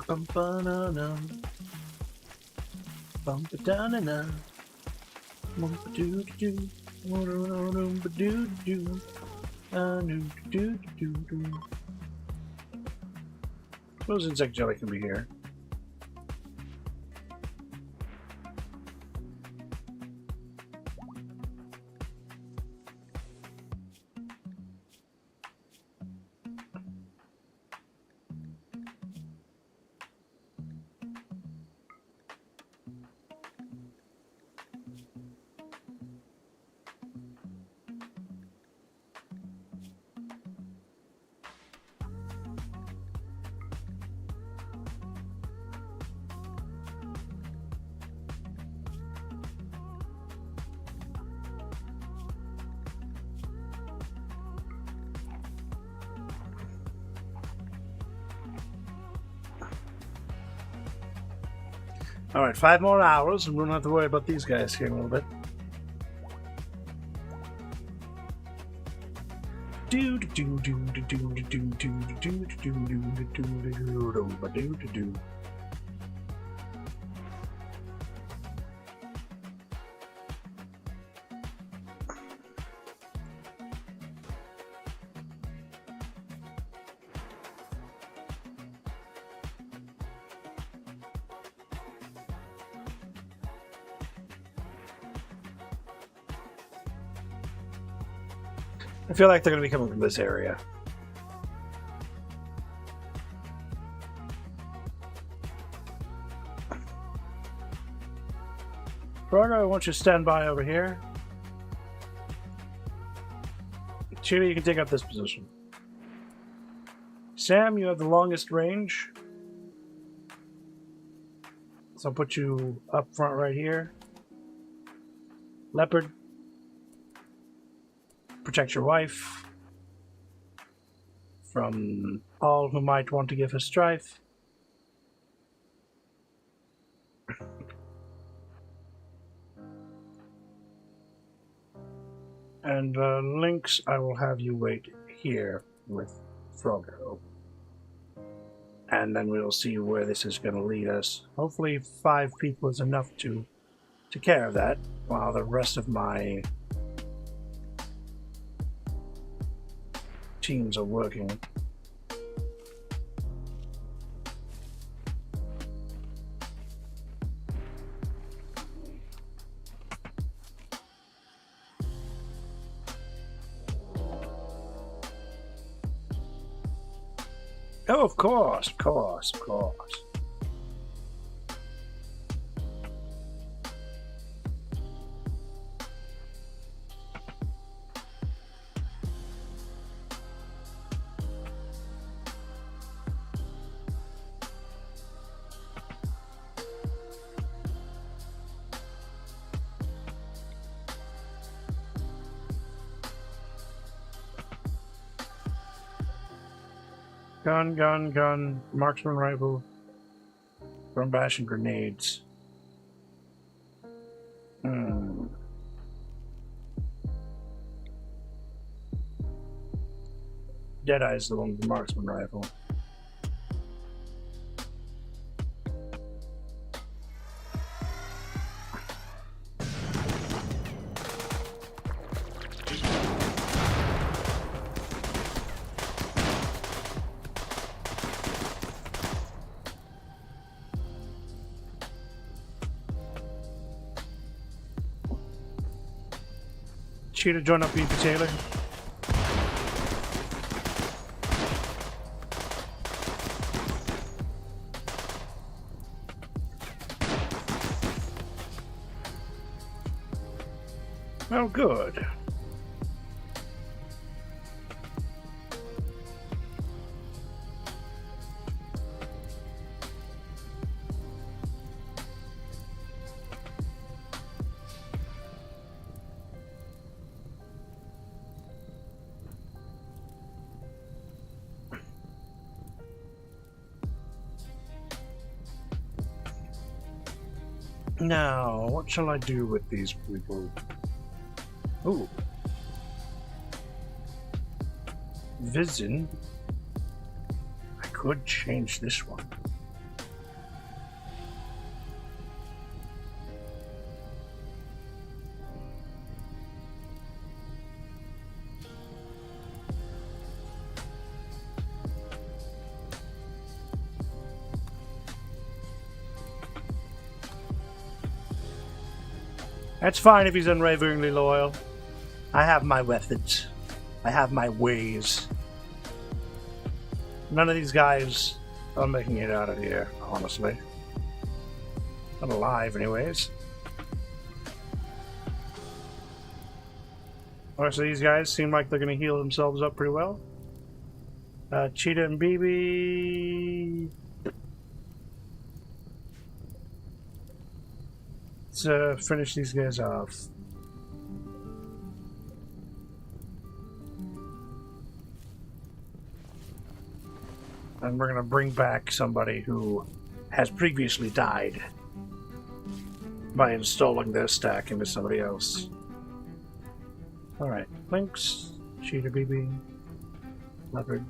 S1: Bum-ba-na-na. Bum-ba-da-na-na. Bum-ba-doo-doo. Bum-ba-doo-doo. Doo-doo-doo-doo. Those insect jelly can be here. Alright, 5 more hours, and we don't have to worry about these guys here in a little bit. I feel like they're going to be coming from this area. Frogger, I want you to stand by over here. Cheetah, you can take up this position. Sam, you have the longest range. So I'll put you up front right here. Leopard, protect your wife from all who might want to give her strife. And Lynx, I will have you wait here with Froggo. And then we'll see where this is going to lead us. Hopefully 5 people is enough to take care of that, while the rest of my teams are working. Oh, of course, of course, of course. Gun, gun, gun, marksman rifle, drum bash, and grenades. Deadeye's the one with the marksman rifle. Cheetah, join up with Taylor. Oh, good. Now, what shall I do with these people? Ooh. Vision. I could change this one. That's fine if he's unwaveringly loyal. I have my methods. I have my ways. None of these guys are making it out of here, honestly. Not alive, anyways. Alright, so these guys seem like they're going to heal themselves up pretty well. Cheetah and BB... Let's finish these guys off. And we're going to bring back somebody who has previously died. by installing their stack into somebody else. Alright, links, cheetah BB, leopard.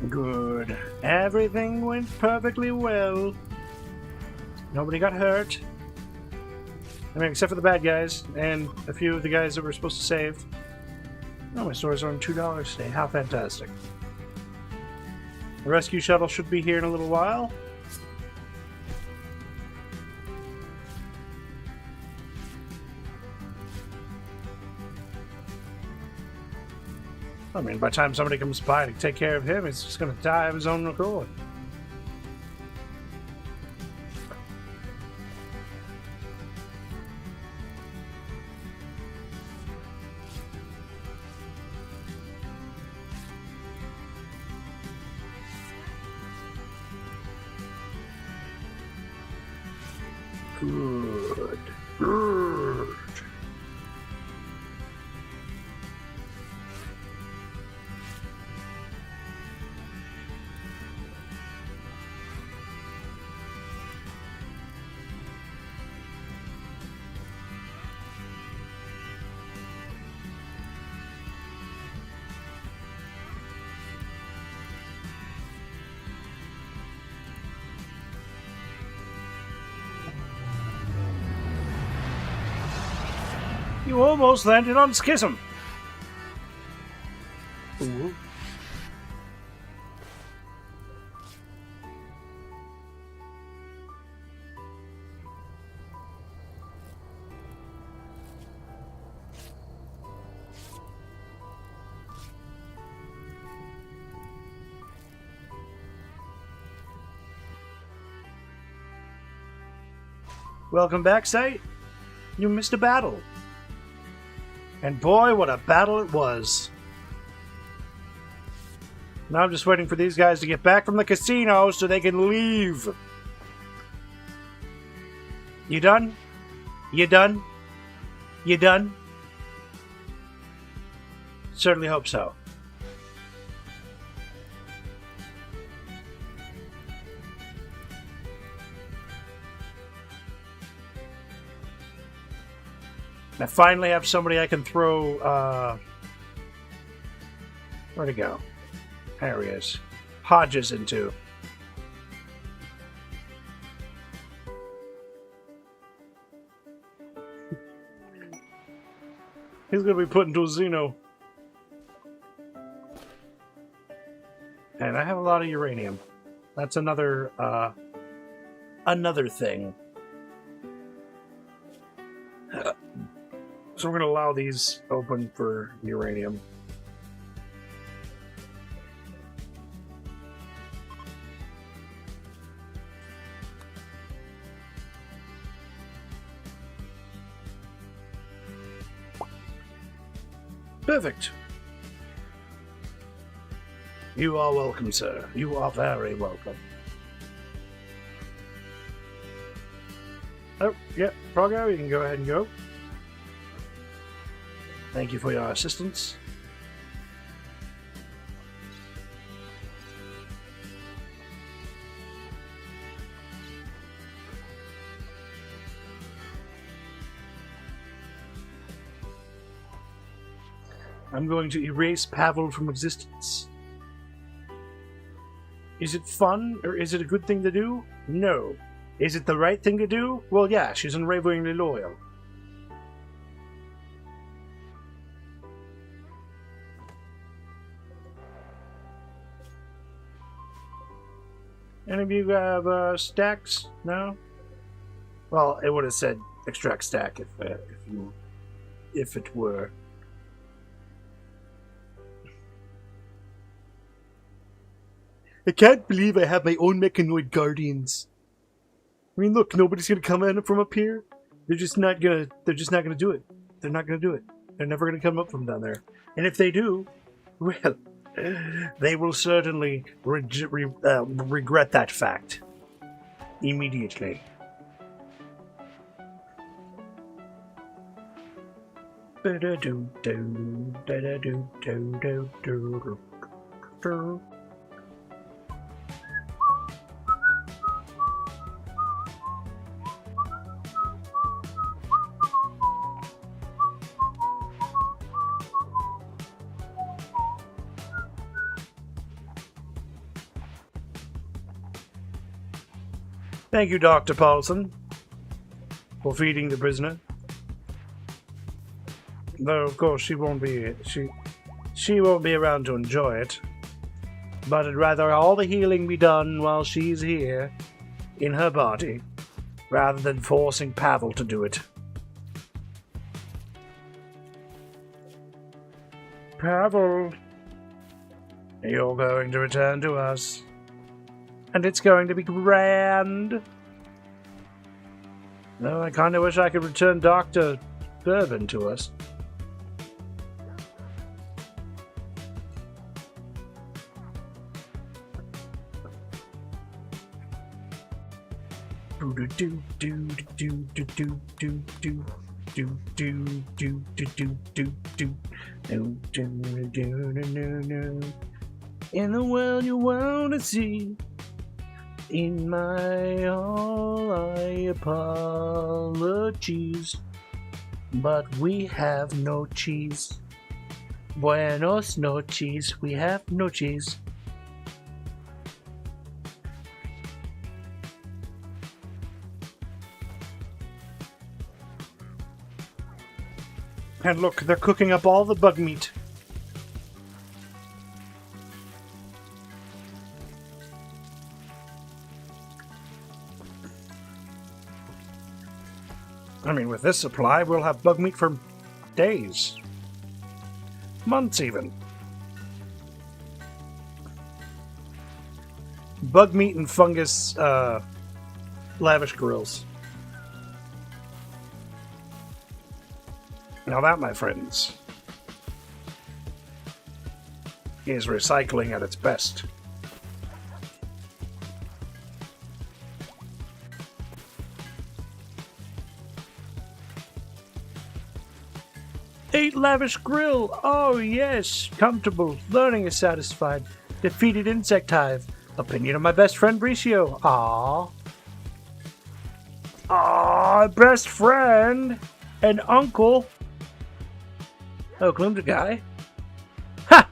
S1: Good. Everything went perfectly well. Nobody got hurt. I mean, except for the bad guys and a few of the guys that we're supposed to save. Oh, my stores are on $2 today. How fantastic. The rescue shuttle should be here in a little while. I mean, by the time somebody comes by to take care of him, he's just going to die of his own accord. Good. Good. You almost landed on Schism. Ooh. Welcome back, Sight. You missed a battle. And boy, what a battle it was. Now I'm just waiting for these guys to get back from the casino so they can leave. You done? You done? You done? Certainly hope so. I finally have somebody I can throw, where'd he go? There he is. Hodges into. He's gonna be put into a Xeno. And I have a lot of uranium. That's another thing. So we're going to allow these open for uranium. Perfect. You are welcome, sir. You are very welcome. Oh, yeah, Progo, you can go ahead and go. Thank you for your assistance. I'm going to erase Pavel from existence. Is it fun, or is it a good thing to do? No. Is it the right thing to do? Well, yeah, she's unwaveringly loyal. Any of you have stacks? No? Well, it would have said extract stack if it were. I can't believe I have my own mechanoid guardians. I mean, look, nobody's gonna come in from up here. They're just not gonna do it. They're not gonna do it. They're never gonna come up from down there. And if they do, well, they will certainly regret that fact immediately. Thank you, Dr. Paulson, for feeding the prisoner. Though, of course, she won't be around to enjoy it. But I'd rather all the healing be done while she's here, in her body, rather than forcing Pavel to do it. Pavel, you're going to return to us. And it's going to be grand. Though I kind of wish I could return Dr. Bourbon to us. In the world you want to see. In my all, I apologies, but we have no cheese. Buenos noches, we have no cheese. And look, they're cooking up all the bug meat. I mean, with this supply, we'll have bug meat for days. Months, even. Bug meat and fungus, lavish grills. Now that, my friends, is recycling at its best. Eat lavish grill. Oh yes, comfortable. Learning is satisfied. Defeated insect hive. Opinion of my best friend Bricio. Aww, best friend and uncle. Oh, Gloom's a guy. Ha!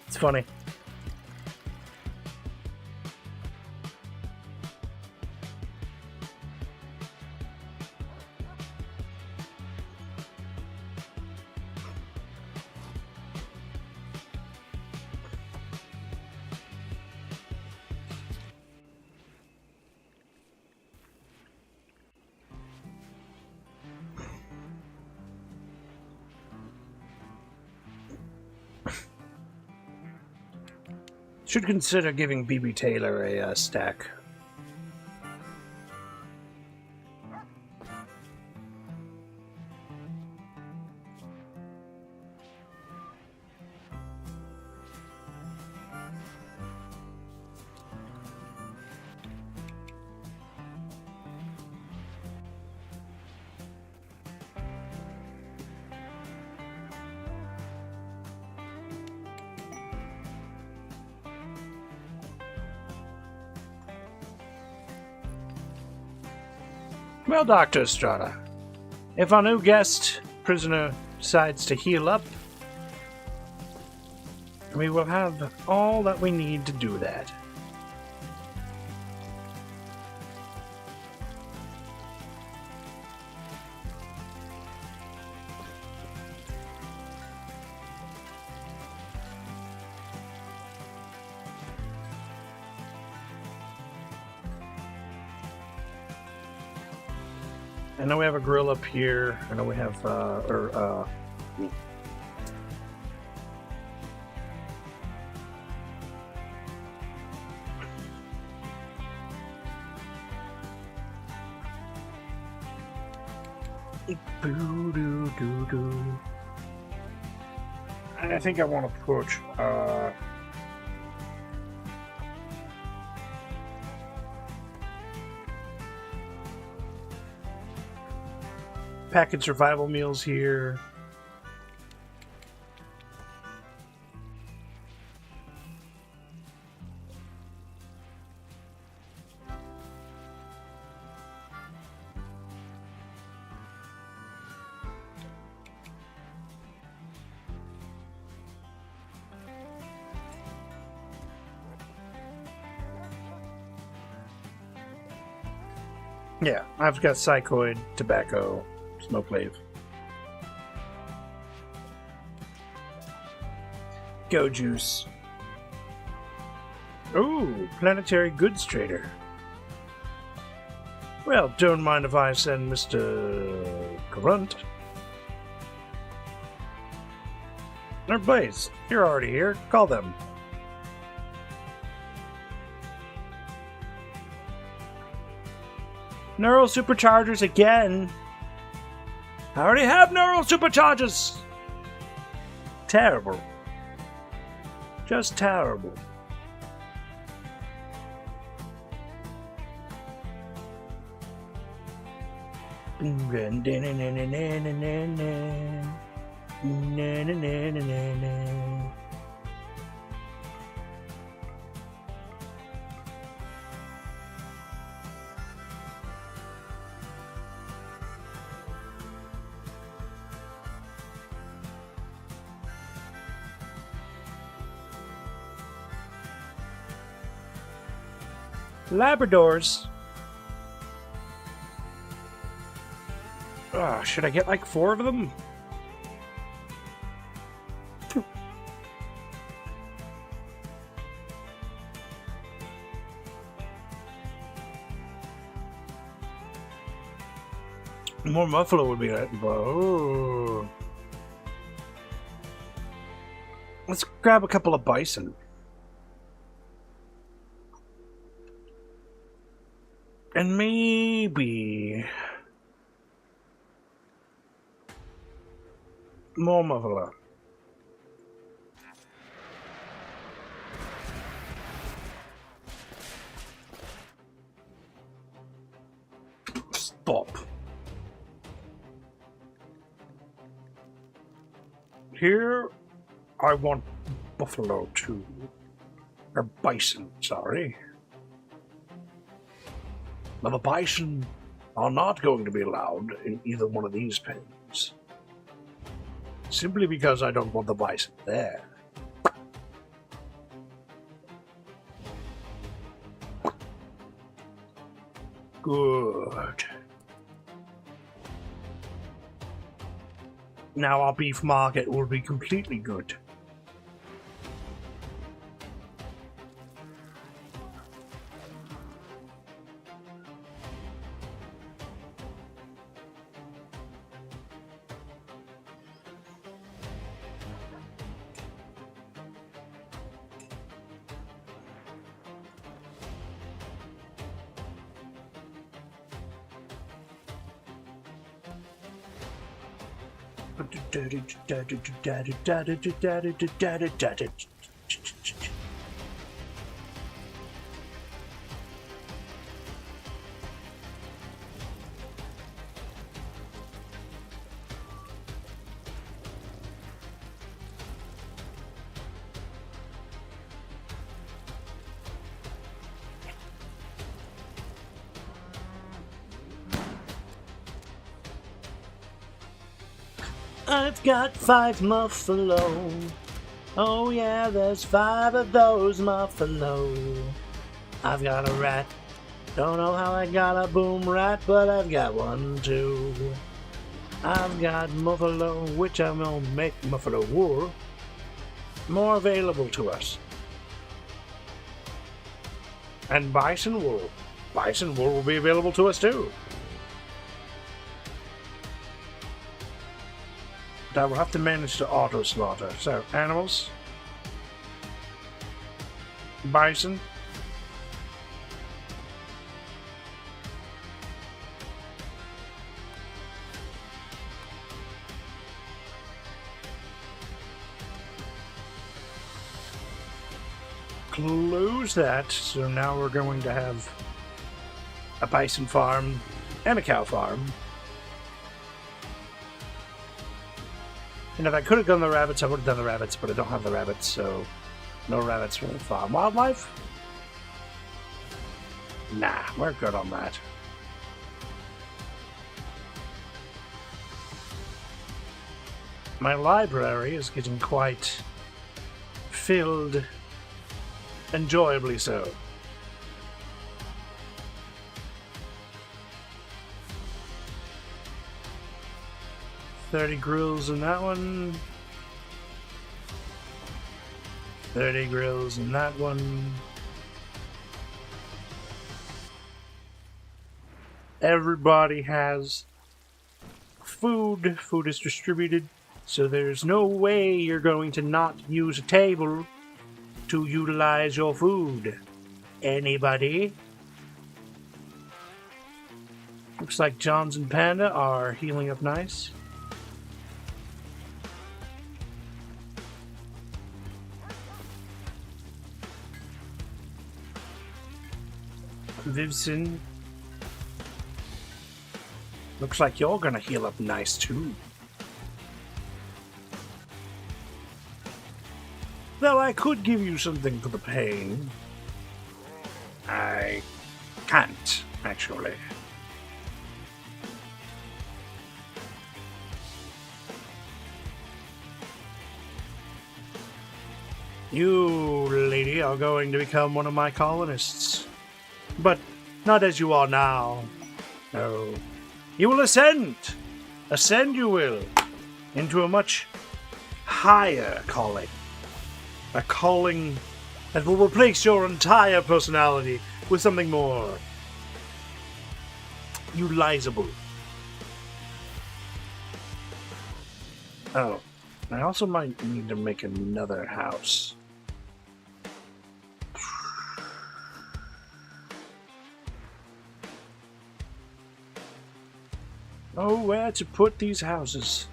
S1: It's funny. Should consider giving BB Taylor a stack. Well, Dr. Estrada, if our new guest prisoner decides to heal up, we will have all that we need to do that. I know we have a grill up here. I know we have, I think I want to put, packaged survival meals here. Yeah, I've got psychoid, tobacco, smoke wave. Go juice. Ooh, planetary goods trader. Well, don't mind if I send Mr. Grunt. Or Blaze, you're already here. Call them. Neural superchargers again. I already have neural superchargers. Terrible. Just terrible. Labradors. Should I get like 4 of them? More muffalo would be right. Whoa. Let's grab a couple of bison. And maybe more muffalo. Stop. Here, I want buffalo too. Or bison, sorry. Now, the bison are not going to be allowed in either one of these pens. Simply because I don't want the bison there. Good. Now our beef market will be completely good. I've got 5 muffalo. Oh yeah, there's 5 of those muffalo. I've got a rat. Don't know how I got a boom rat, but I've got one too. I've got muffalo, which I'm gonna make muffalo wool more available to us. And bison wool. Bison wool will be available to us too. But I will have to manage to auto-slaughter. So, animals. Bison. Close that. So now we're going to have a bison farm and a cow farm. And if I could have done the rabbits, I would have done the rabbits, but I don't have the rabbits, so no rabbits for the farm. Wildlife? Nah, we're good on that. My library is getting quite filled, enjoyably so. $30 grills in that one. 30 grills in that one. Everybody has food. Food is distributed, so there's no way you're going to not use a table to utilize your food. Anybody? Looks like Johns and Panda are healing up nice. Vivson. Looks like you're gonna heal up nice too. Though I could give you something for the pain. I can't, actually. You, lady, are going to become one of my colonists. But not as you are now. No. You will ascend! Ascend you will, into a much higher calling. A calling that will replace your entire personality with something more utilizable. Oh, I also might need to make another house. Oh, where to put these houses?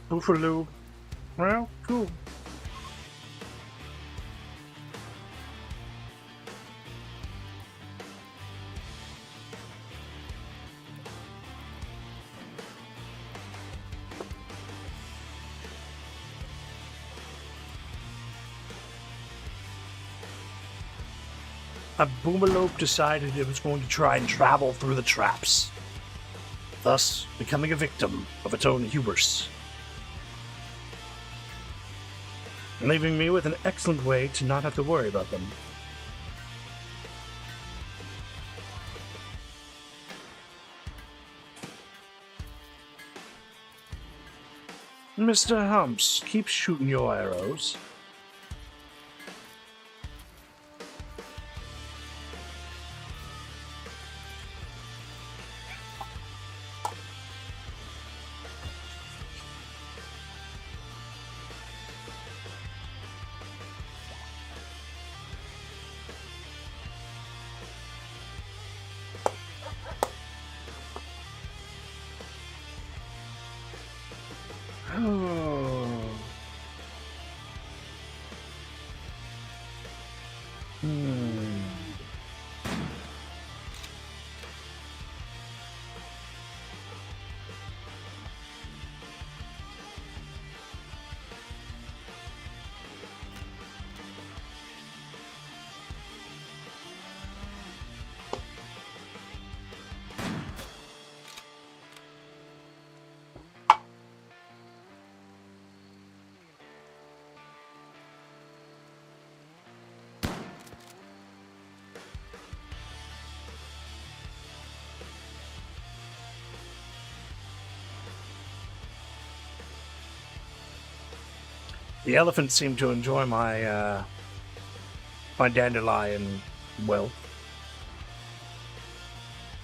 S1: Buffalo. Well, cool. A boomalope decided it was going to try and travel through the traps, thus becoming a victim of its own hubris, leaving me with an excellent way to not have to worry about them. Mr. Humps, keep shooting your arrows. The elephants seem to enjoy my my dandelion wealth.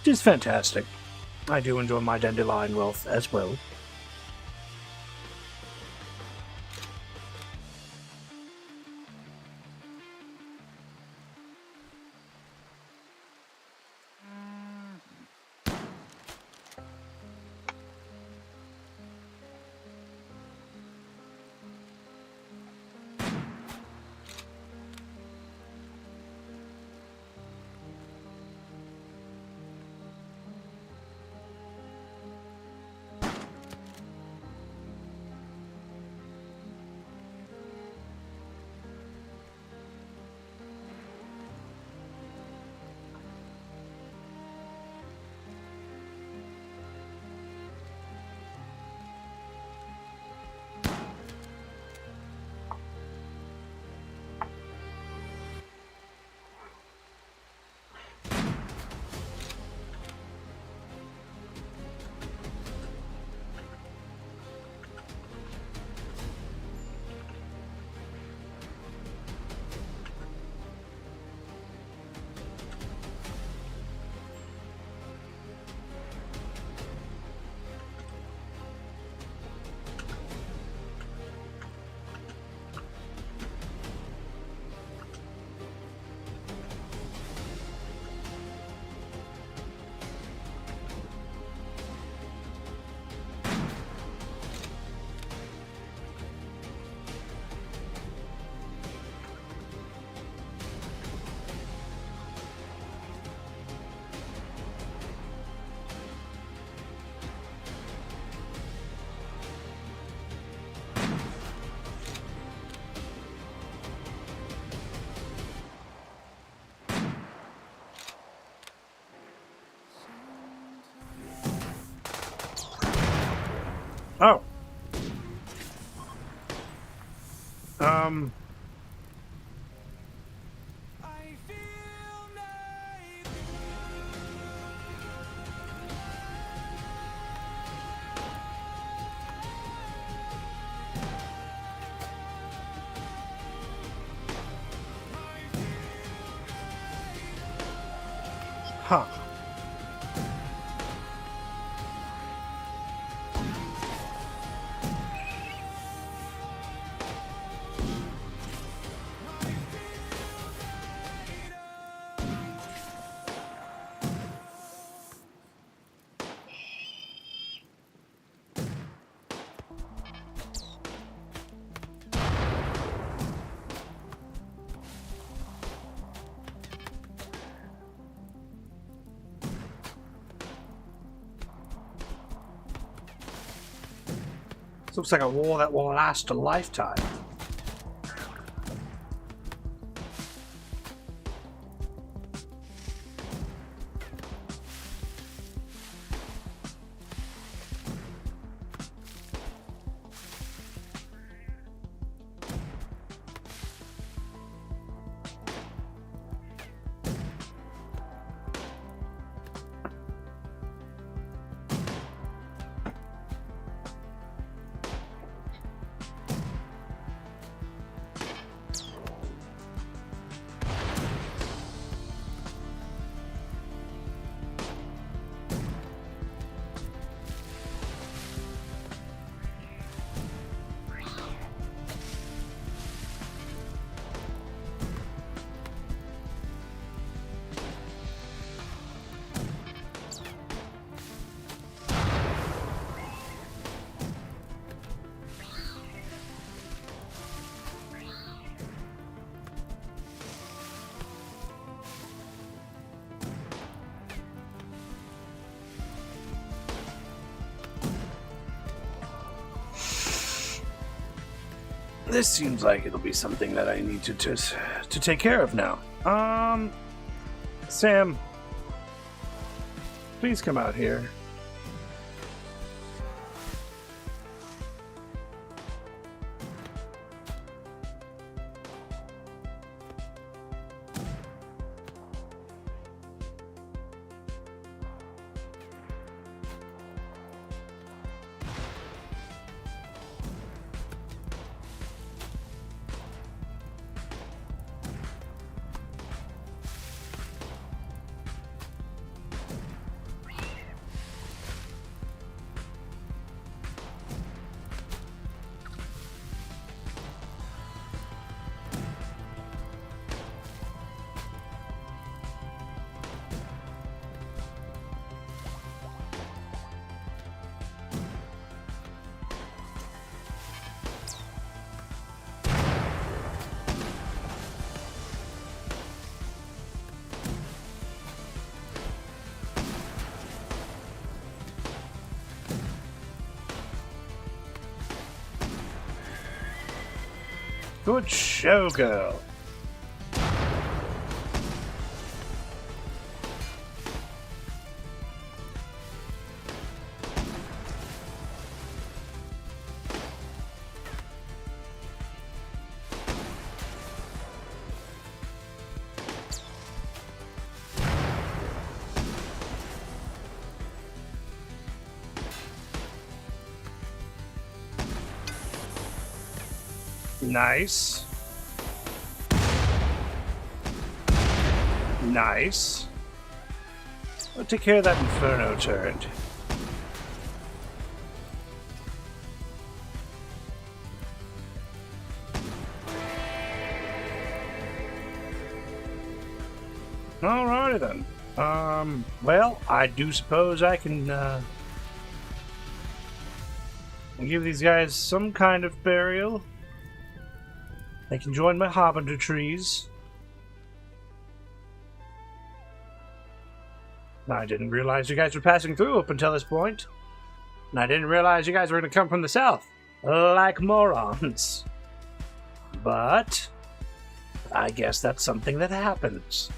S1: which is fantastic. I do enjoy my dandelion wealth as well. Oh. Huh. This looks like a war that will last a lifetime. This seems like it'll be something that I need to take care of now. Sam, please come out here. Good show, girl. Nice. Nice. I'll take care of that Inferno turret. Alrighty then. Well, I do suppose I can, give these guys some kind of burial. They can join my Harbinger trees. I didn't realize you guys were passing through up until this point. And I didn't realize you guys were going to come from the south. Like morons. But I guess that's something that happens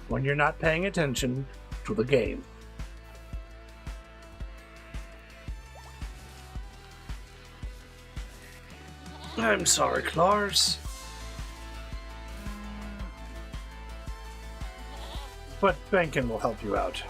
S1: when you're not paying attention to the game. I'm sorry, Clars. But Bankin will help you out.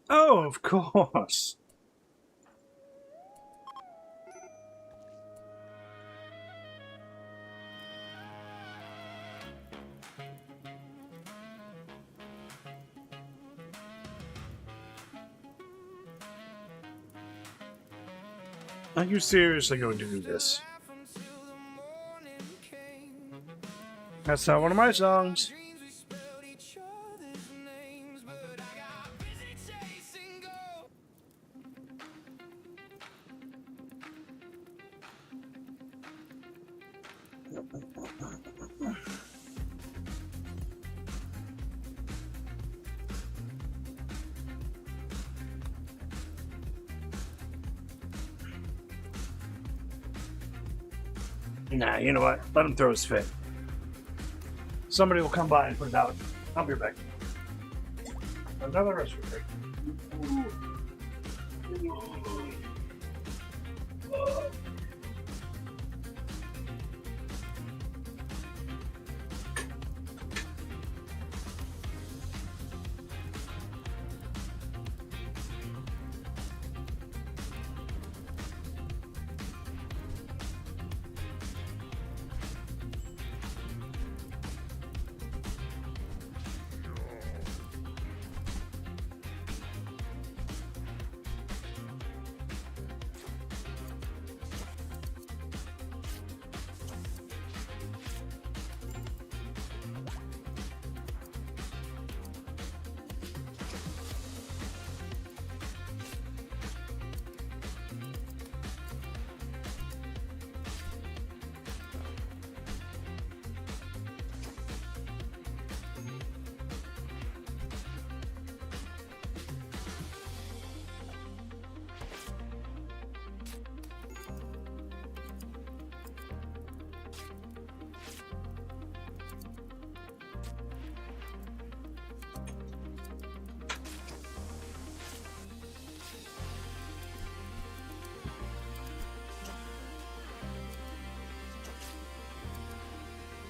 S1: Oh, of course. Are you seriously going to do this? That's not one of my songs. Nah, you know what? Let him throw his fit. Somebody will come by and put it out. I'll be right back. Another respirator.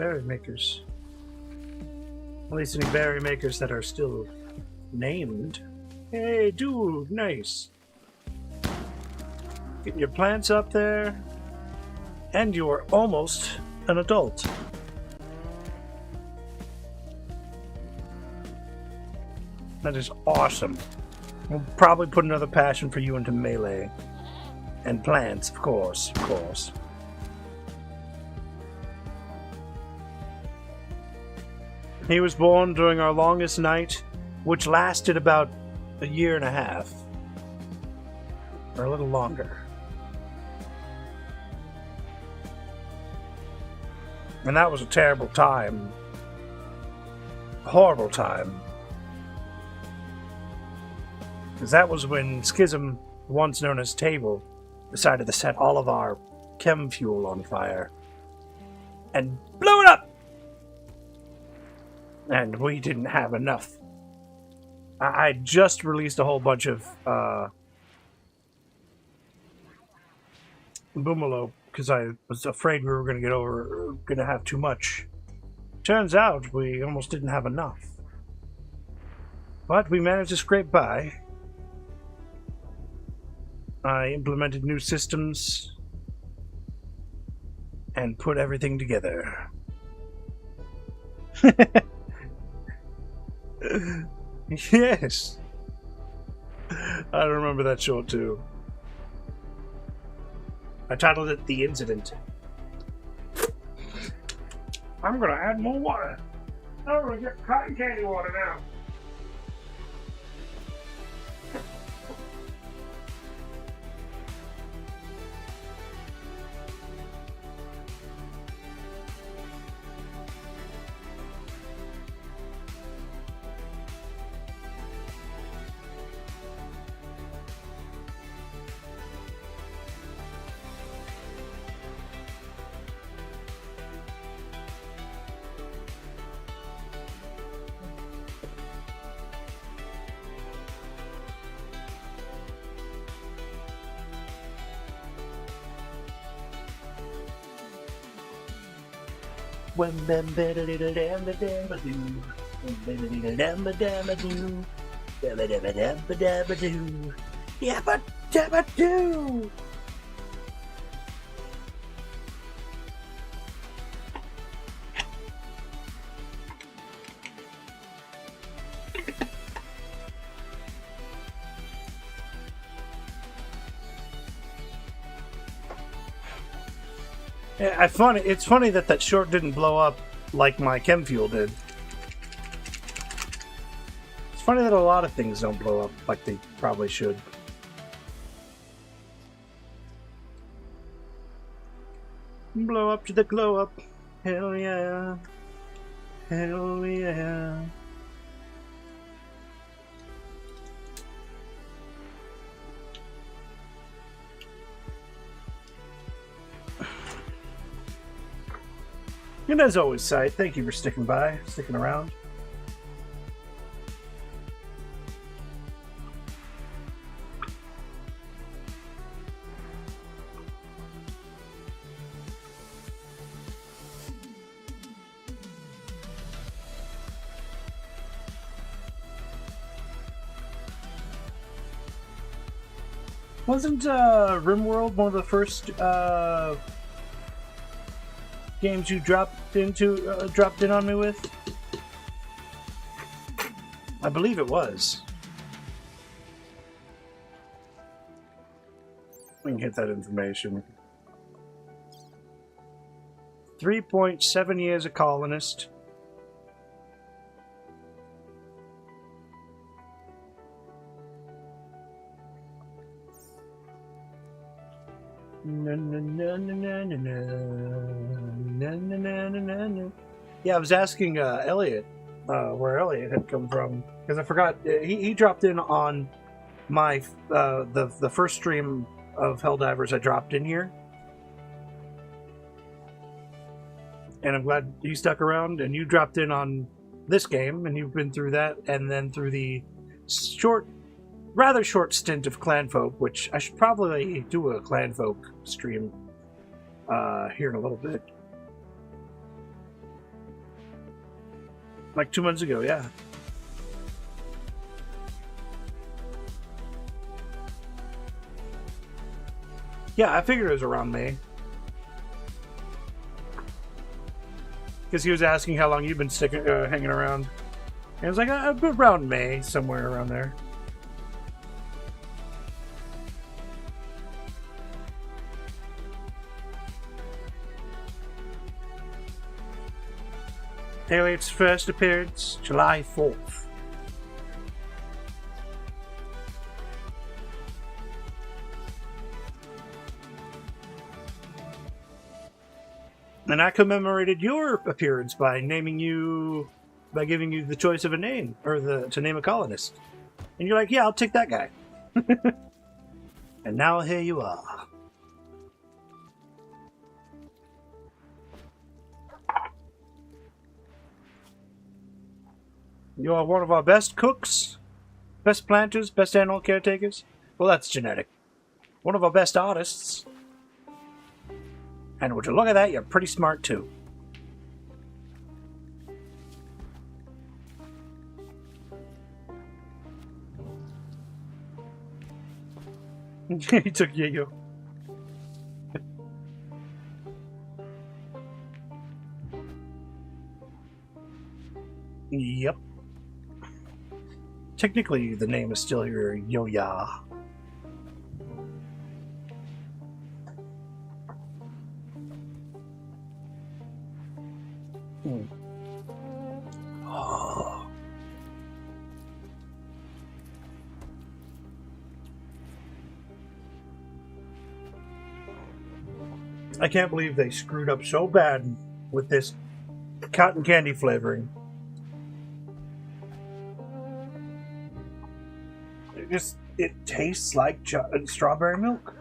S1: berry makers. At least any berry makers that are still named. Hey, dude, nice. Getting your plants up there. And you are almost an adult. That is awesome. We'll probably put another passion for you into melee. And plants, of course, of course. He was born during our longest night, which lasted about a year and a half. Or a little longer. And that was a terrible time. A horrible time. Because that was when Schism, once known as Table, decided to set all of our chem fuel on fire. And blew it up! And we didn't have enough. I just released a whole bunch of Boomalo because I was afraid we were going to have too much. Turns out we almost didn't have enough. But we managed to scrape by. I implemented new systems and put everything together. Yes. I remember that short too. I titled it The Incident. I'm gonna add more water. I'm gonna get cotton candy water now. When bam bada little dam ba dam ba doo, bada little dam ba dam ba doo, dabba dabba dabba dabba doo, yabba dabba doo. Yeah, it's funny that short didn't blow up like my chem fuel did. It's funny that a lot of things don't blow up like they probably should. Blow up to the glow up. Hell yeah. Hell yeah. And as always, Sight, thank you for sticking around. Wasn't Rimworld one of the first games you dropped in on me with? I believe it was. We can get that information. 3.7 years a colonist. Yeah, I was asking Elliot where Elliot had come from because I forgot he dropped in on my the first stream of Helldivers I dropped in here, and I'm glad you stuck around and you dropped in on this game and you've been through that and then through the rather short stint of Clanfolk, which I should probably do a Clanfolk stream here in a little bit. Like 2 months ago, yeah. Yeah, I figured it was around May. Because he was asking how long you've been hanging around. And I was like, around May, somewhere around there. Alien's first appearance, July 4th. And I commemorated your appearance by giving you the choice of a name, or to name a colonist. And you're like, yeah, I'll take that guy. And now here you are. You are one of our best cooks, best planters, best animal caretakers. Well, that's genetic. One of our best artists. And would you look at that, you're pretty smart too. He took Yayo. Yep. Technically, the name is still your Yo-Ya. Oh. I can't believe they screwed up so bad with this cotton candy flavoring. It tastes like strawberry milk.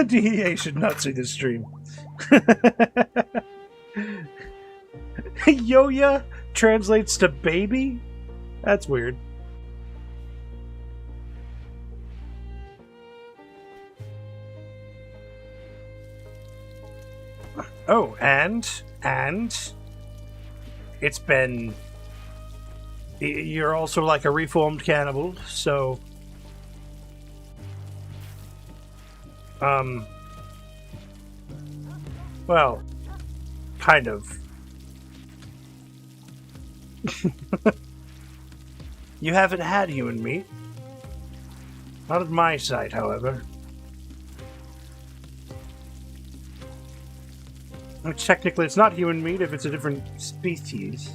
S1: DEA should not see this stream. Yo-ya translates to baby? That's weird. Oh, and it's been... You're also like a reformed cannibal, so... Well, kind of. You haven't had human meat. Not at my site, however. Which technically it's not human meat if it's a different species.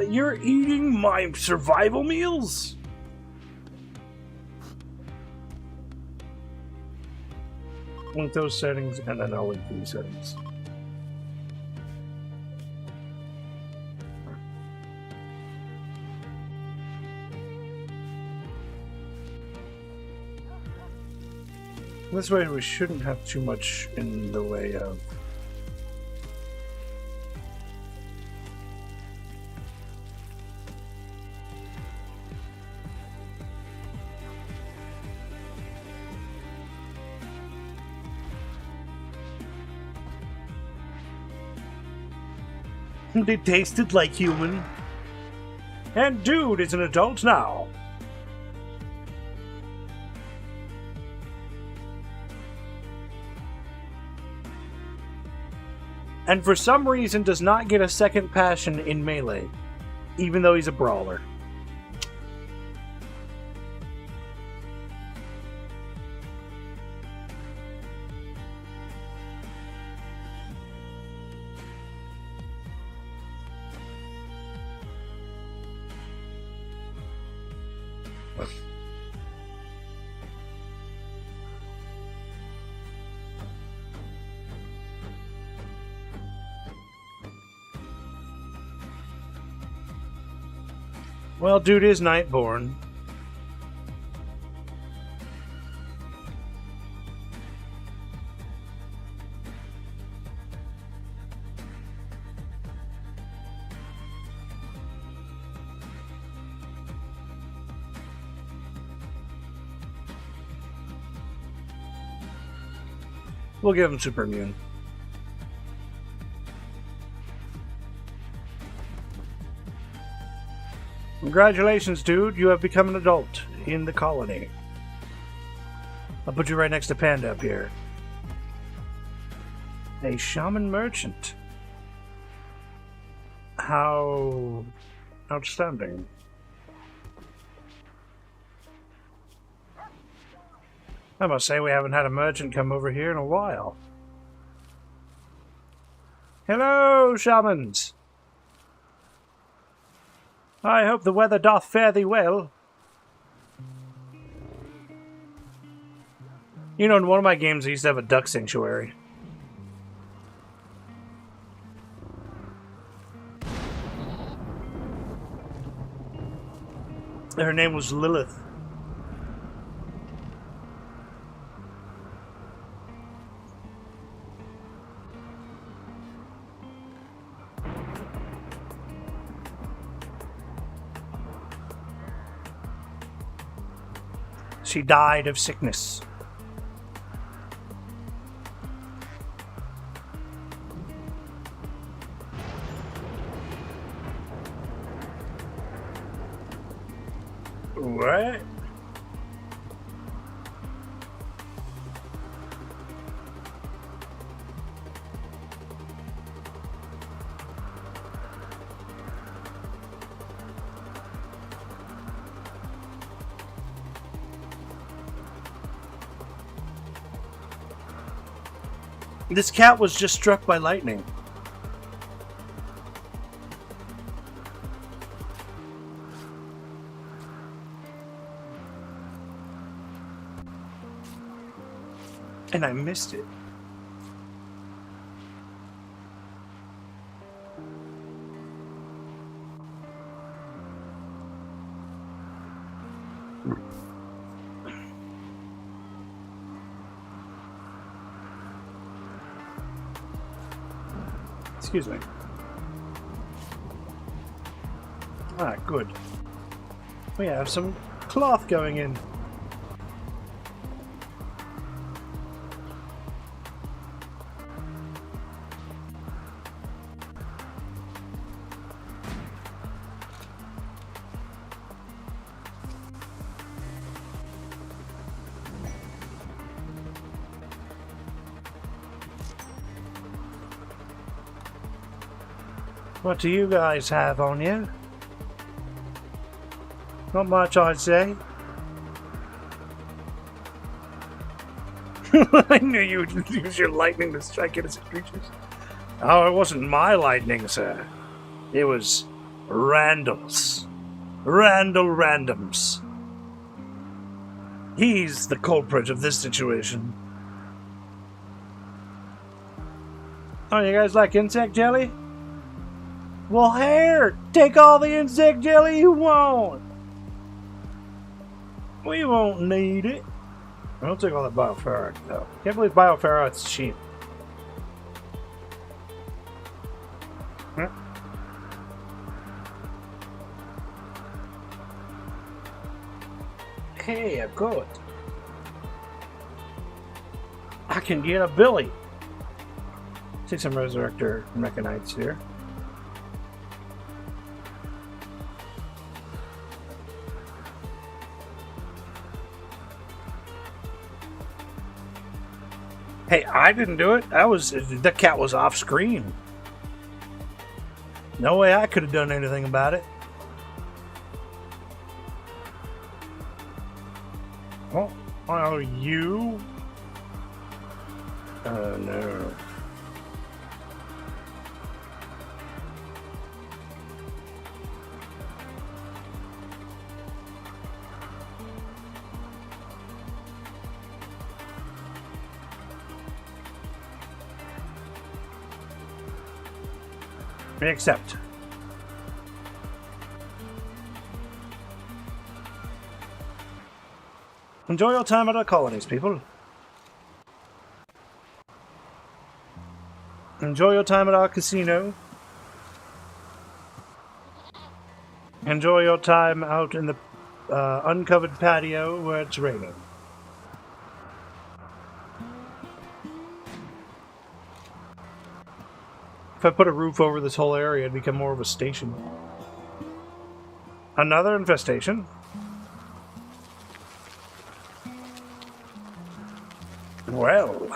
S1: You're eating my survival meals? Link those settings, and then I'll link these settings. This way we shouldn't have too much in the way of... They tasted like human. And dude is an adult now. And for some reason does not get a second passion in melee, even though he's a brawler. Well, dude is Nightborn. We'll give him super immune. Congratulations, dude. You have become an adult in the colony. I'll put you right next to Panda up here. A shaman merchant. How outstanding. I must say we haven't had a merchant come over here in a while. Hello, shamans. I hope the weather doth fare thee well. You know, in one of my games I used to have a duck sanctuary. Her name was Lilith. She died of sickness. What? This cat was just struck by lightning. And I missed it. Excuse me. Ah, good. We have some cloth going in. What do you guys have on you? Not much, I'd say. I knew you would use your lightning to strike innocent creatures. Oh, it wasn't my lightning, sir. It was Randall's. Randall Random's. He's the culprit of this situation. Oh, you guys like insect jelly? Well, here, take all the insect jelly you want. We won't need it. I'll take all that bioferrite, though. Can't believe bioferrite's cheap. Huh? Hey, I've got it. I can get a Billy. Take some Resurrector Mechanites here. Hey, I didn't do it. The cat was off screen. No way I could have done anything about it. Oh, are you? Oh no. We accept. Enjoy your time at our colonies, people. Enjoy your time at our casino. Enjoy your time out in the uncovered patio where it's raining. If I put a roof over this whole area, it'd become more of a station. Another infestation. Well.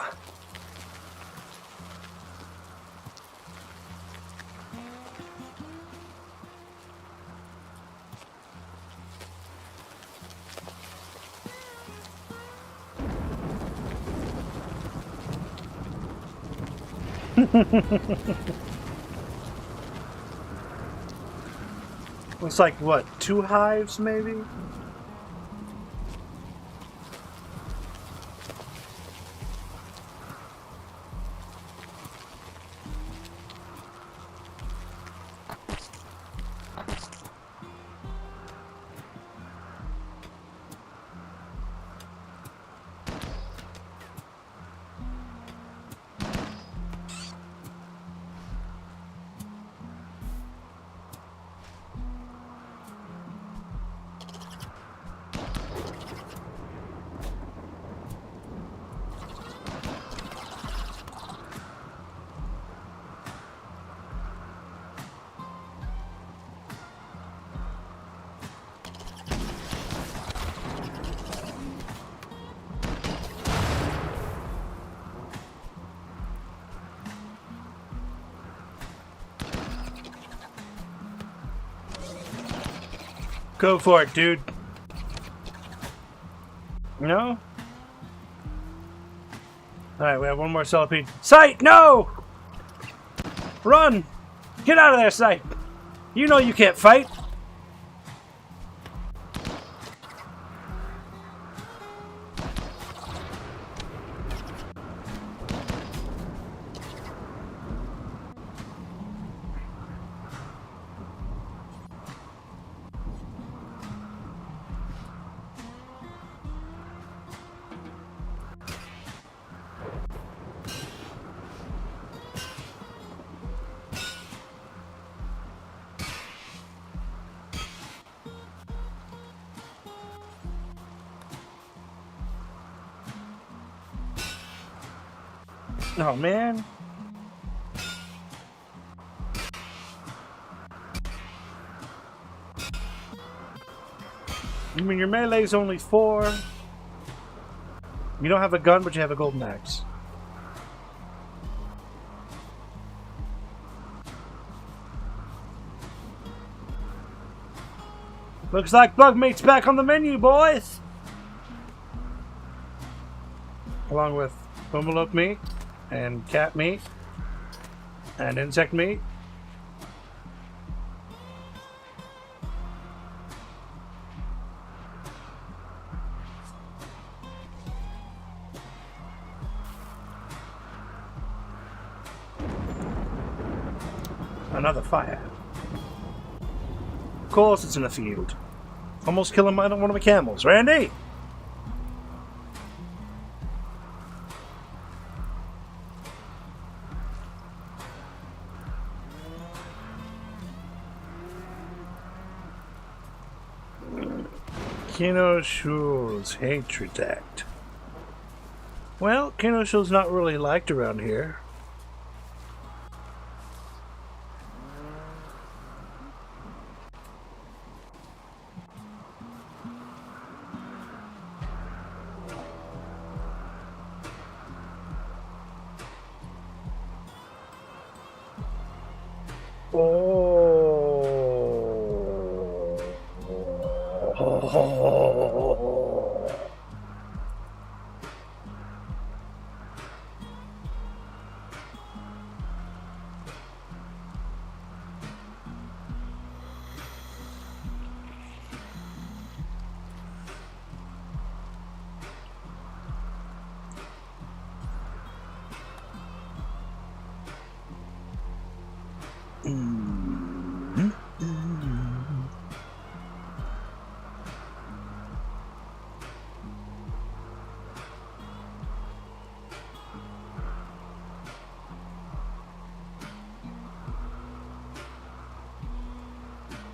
S1: Looks like, what, 2 hives, maybe? Go for it, dude. No? Alright, we have one more centipede. Sight, no! Run! Get out of there, Sight! You know you can't fight! Oh, man. I mean, your melee's only 4. You don't have a gun, but you have a golden axe. Looks like bug meat's back on the menu, boys! Along with bumblebee meat, and cat meat, and insect meat. Another fire. Of course it's in a field. Almost killing one of my camels. Randy! Kinoshul's hatred act. Well, Kinoshul's not really liked around here.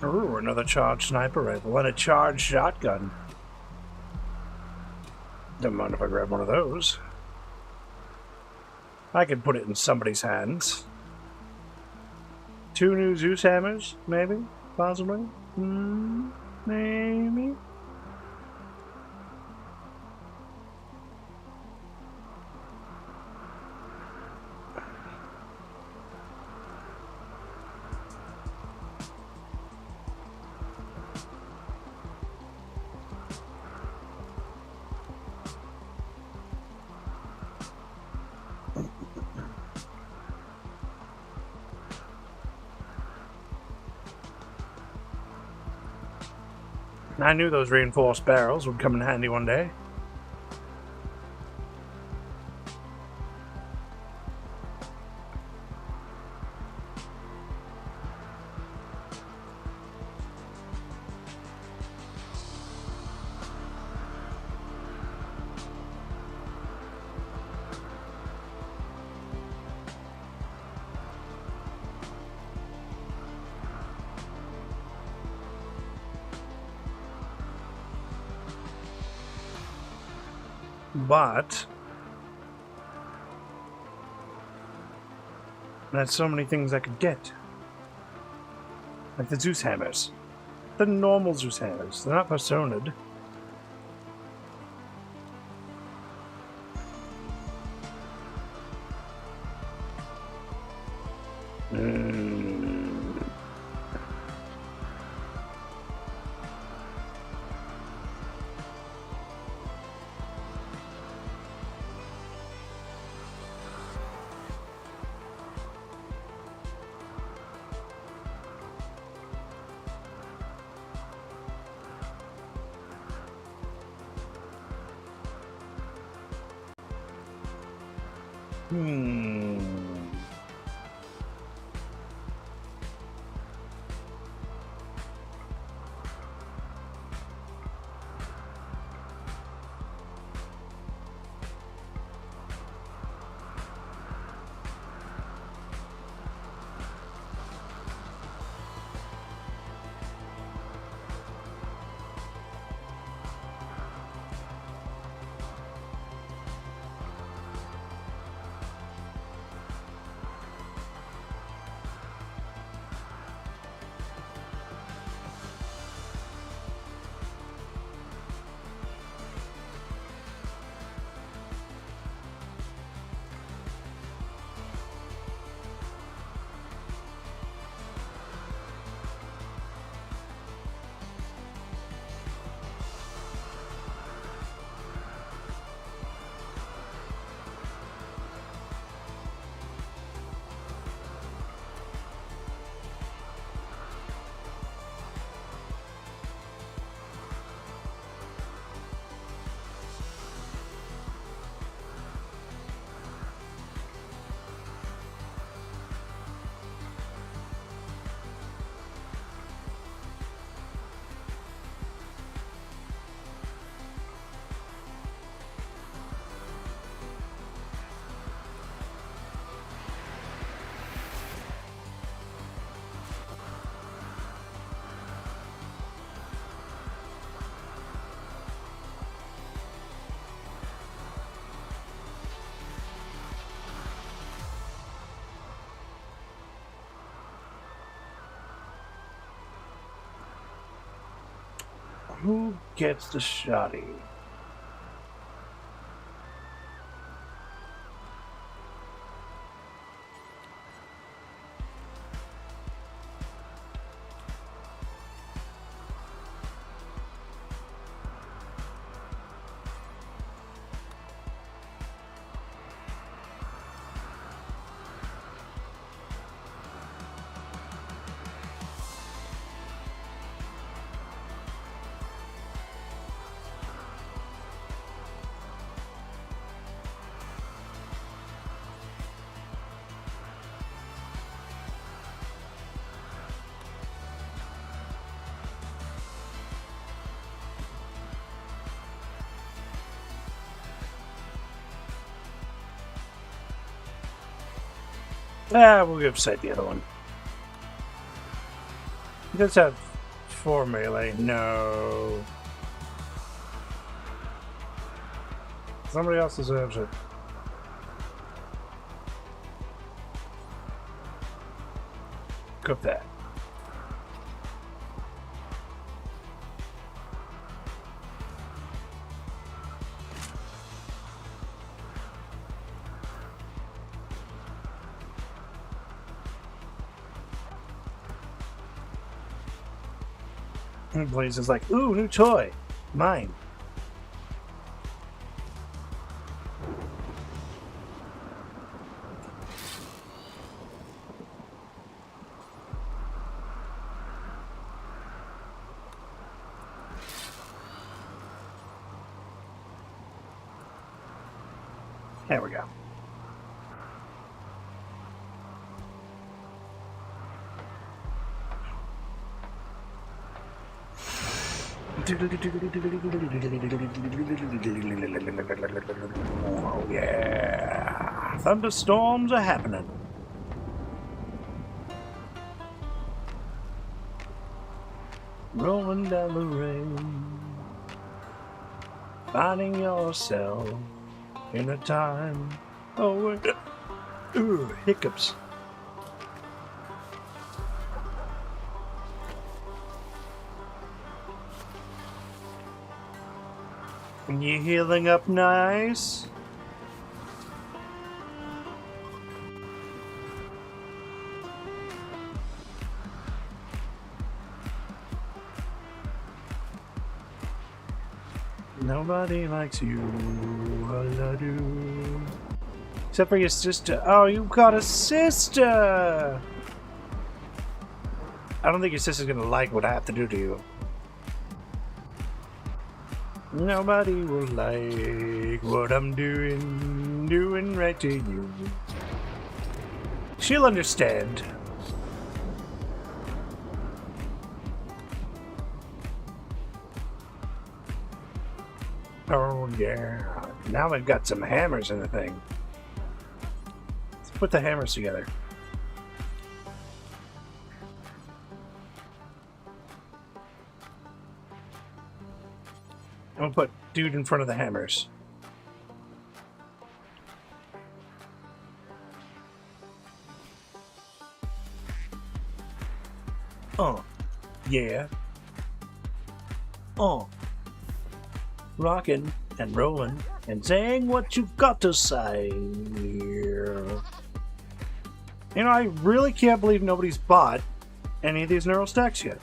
S1: Ooh, another charged sniper rifle and a charged shotgun. Don't mind if I grab one of those. I can put it in somebody's hands. 2 new Zeus hammers, maybe? Possibly? Maybe? I knew those reinforced barrels would come in handy one day. But there's so many things I could get. Like the Zeus hammers. The normal Zeus hammers. They're not personaed. Who gets the shoddy? We'll give Sight the other one. He does have 4 melee. No. Somebody else deserves it. cook that. And Blaze is like, ooh, new toy. Mine. There we go. Oh yeah. Thunderstorms are happening. Rolling down the rain. Finding yourself in a time. Oh, hiccups. You healing up nice? Nobody likes you, all I do. Except for your sister. Oh, you got a sister! I don't think your sister's gonna like what I have to do to you. Nobody will like what I'm doing right to you. She'll understand. Oh yeah. Now we've got some hammers in the thing. Let's put the hammers together. I'm gonna put dude in front of the hammers. Oh, yeah. Oh. Rocking and rolling and saying what you've got to say. You know, I really can't believe nobody's bought any of these neural stacks yet.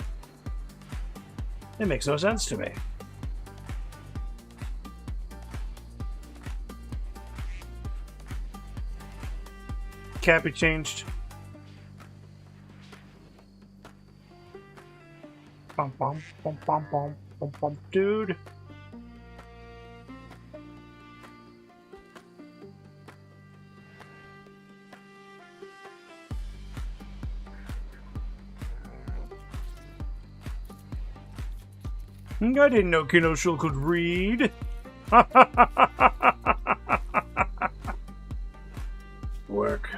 S1: It makes no sense to me. Can't be changed. Bum, bum, bum, bum, bum, bum, bum. Dude. I didn't know Kinoshul could read. Work.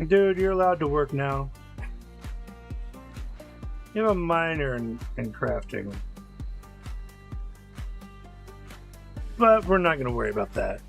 S1: Dude, you're allowed to work now. You have a minor in crafting. But we're not going to worry about that.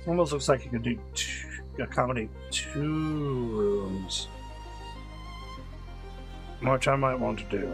S1: Almost looks like you could do accommodate 2 rooms, which I might want to do.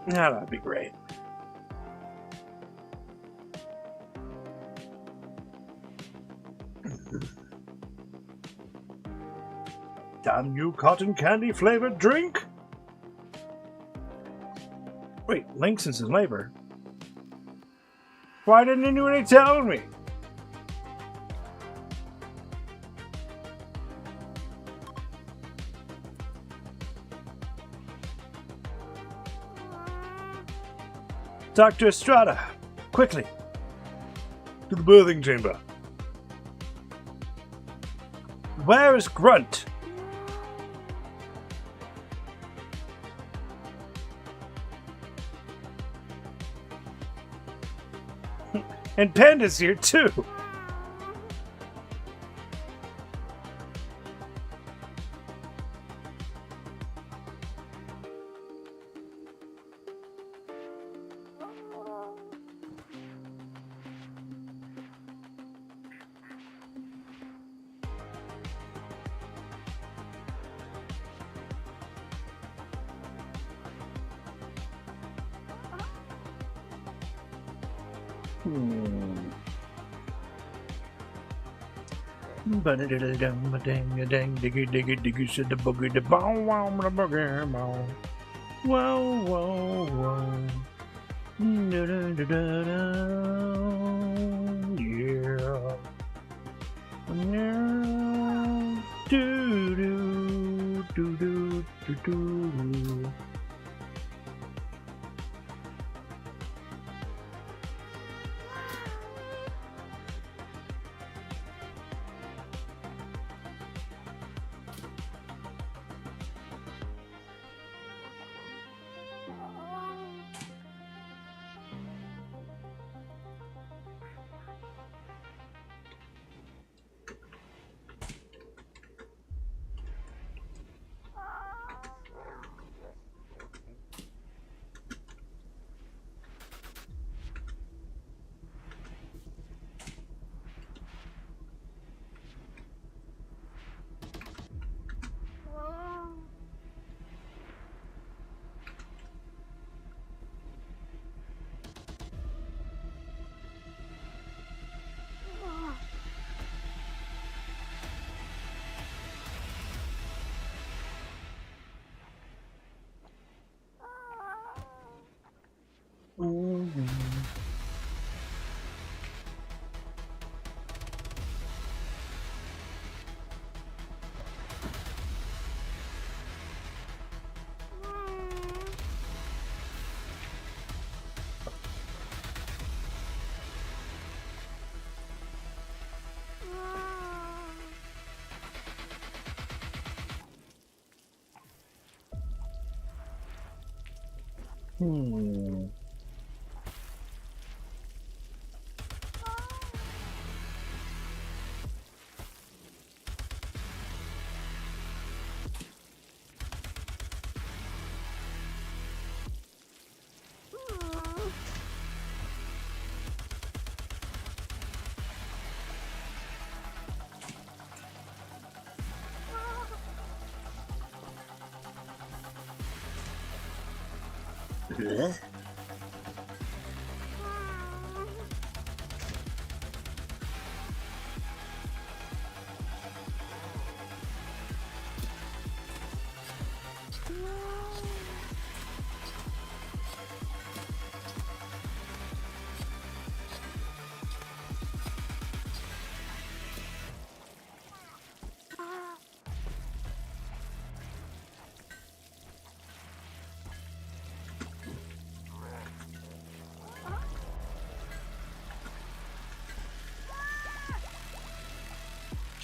S1: Yeah, that'd be great. Damn you, cotton candy flavored drink! Wait, Linkson's in labor. Why didn't anybody tell me? Dr. Estrada, quickly! To the birthing chamber. Where is Grunt? And Panda's here too!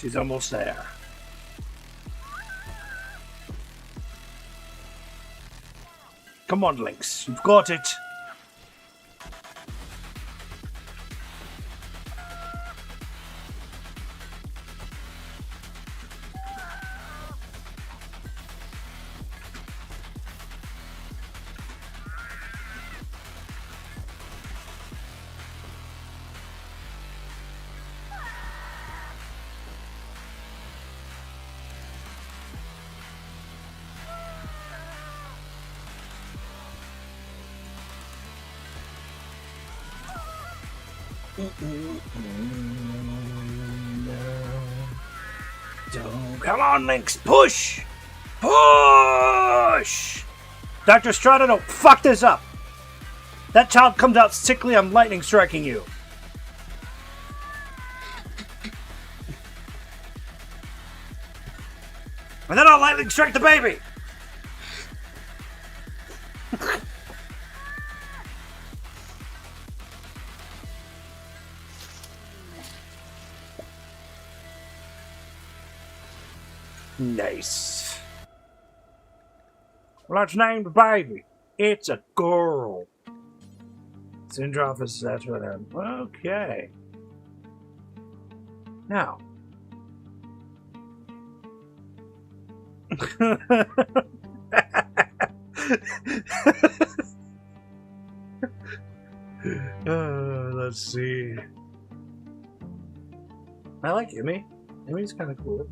S1: She's almost there. Come on, Lynx. You've got it. Come on, Lynx, push! Push! Dr. Strata, don't fuck this up! That child comes out sickly, I'm lightning striking you. And then I'll lightning strike the baby! Nice. Well, let's name the baby. It's a girl. Syndrophis, that's what I'm. Okay. Now. Let's see. I like Emmy. Emmy's kind of cool.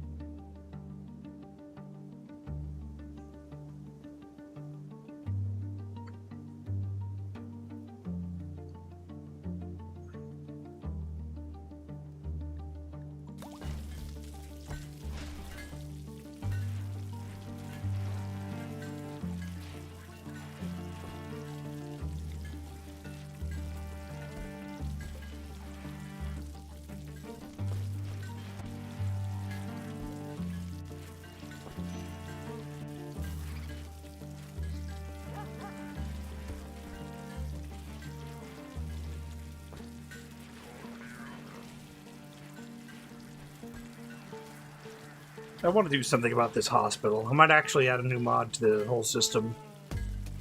S1: I want to do something about this hospital. I might actually add a new mod to the whole system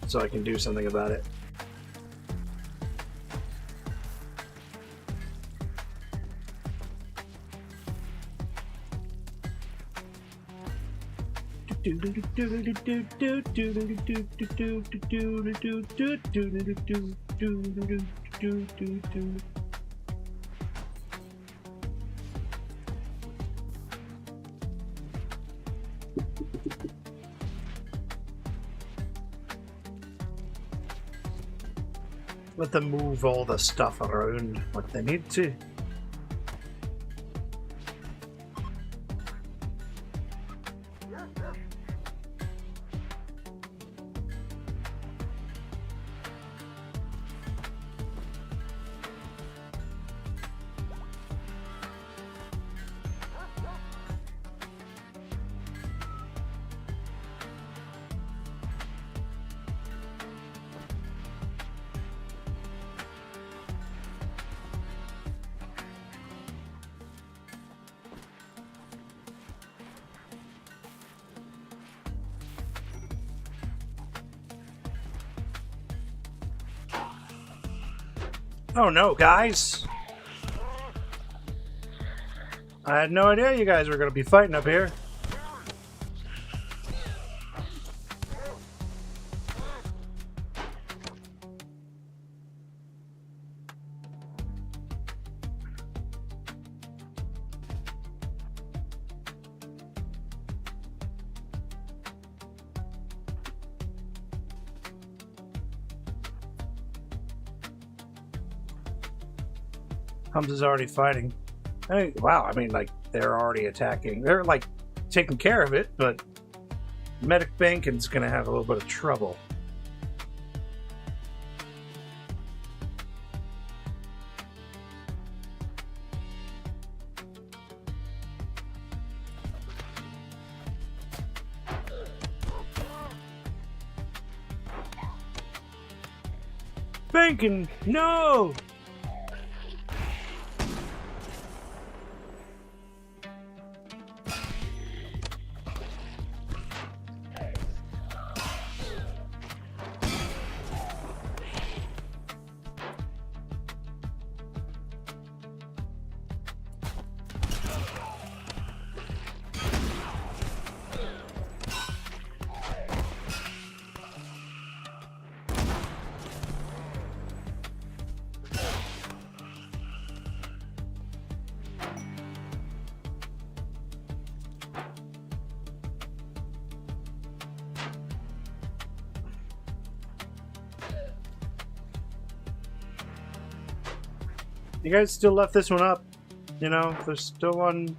S1: so I can do something about it. Let them move all the stuff around like they need to. Oh no, guys! I had no idea you guys were going to be fighting up here. Hums is already fighting. Hey, wow, I mean, like, they're already attacking. They're, like, taking care of it, but Medic Bankin's gonna have a little bit of trouble. Bankin, no! You guys still left this one up. You know, there's still one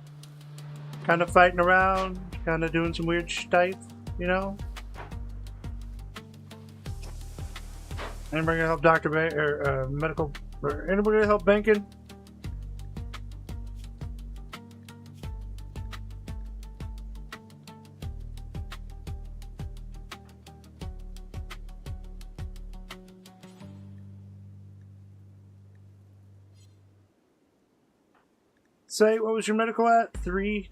S1: kind of fighting around, kind of doing some weird stuff, you know? Anybody gonna help Dr. Medical, or anybody gonna help Bankin? Say, what was your medical at? 3?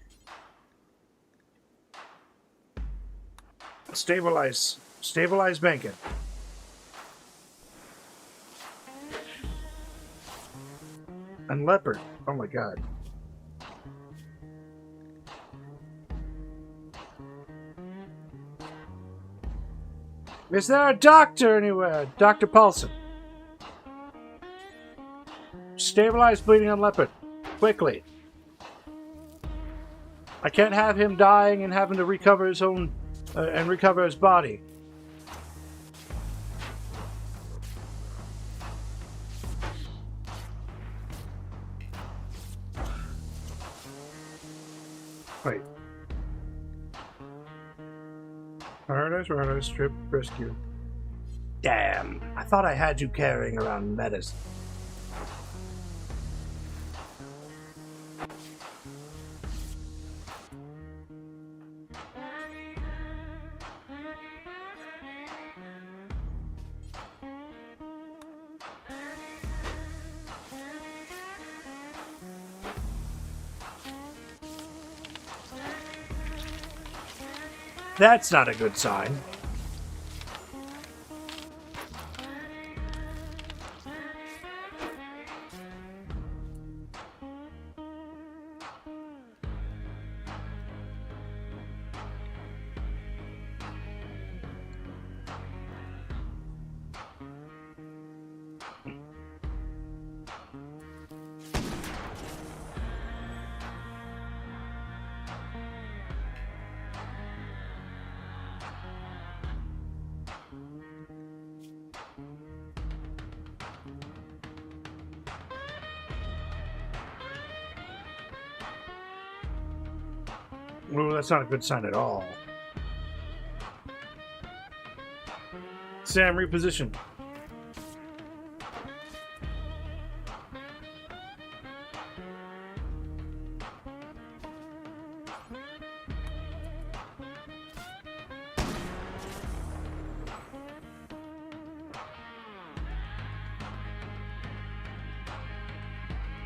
S1: Stabilize Bankin. And leopard. Oh my god. Is there a doctor anywhere? Dr. Paulson. Stabilize bleeding on leopard. Quickly. I can't have him dying and having to recover his own and recover his body. Wait. Paradise, strip, rescue. Damn, I thought I had you carrying around medicine. That's not a good sign. Well, that's not a good sign at all. Sam, reposition.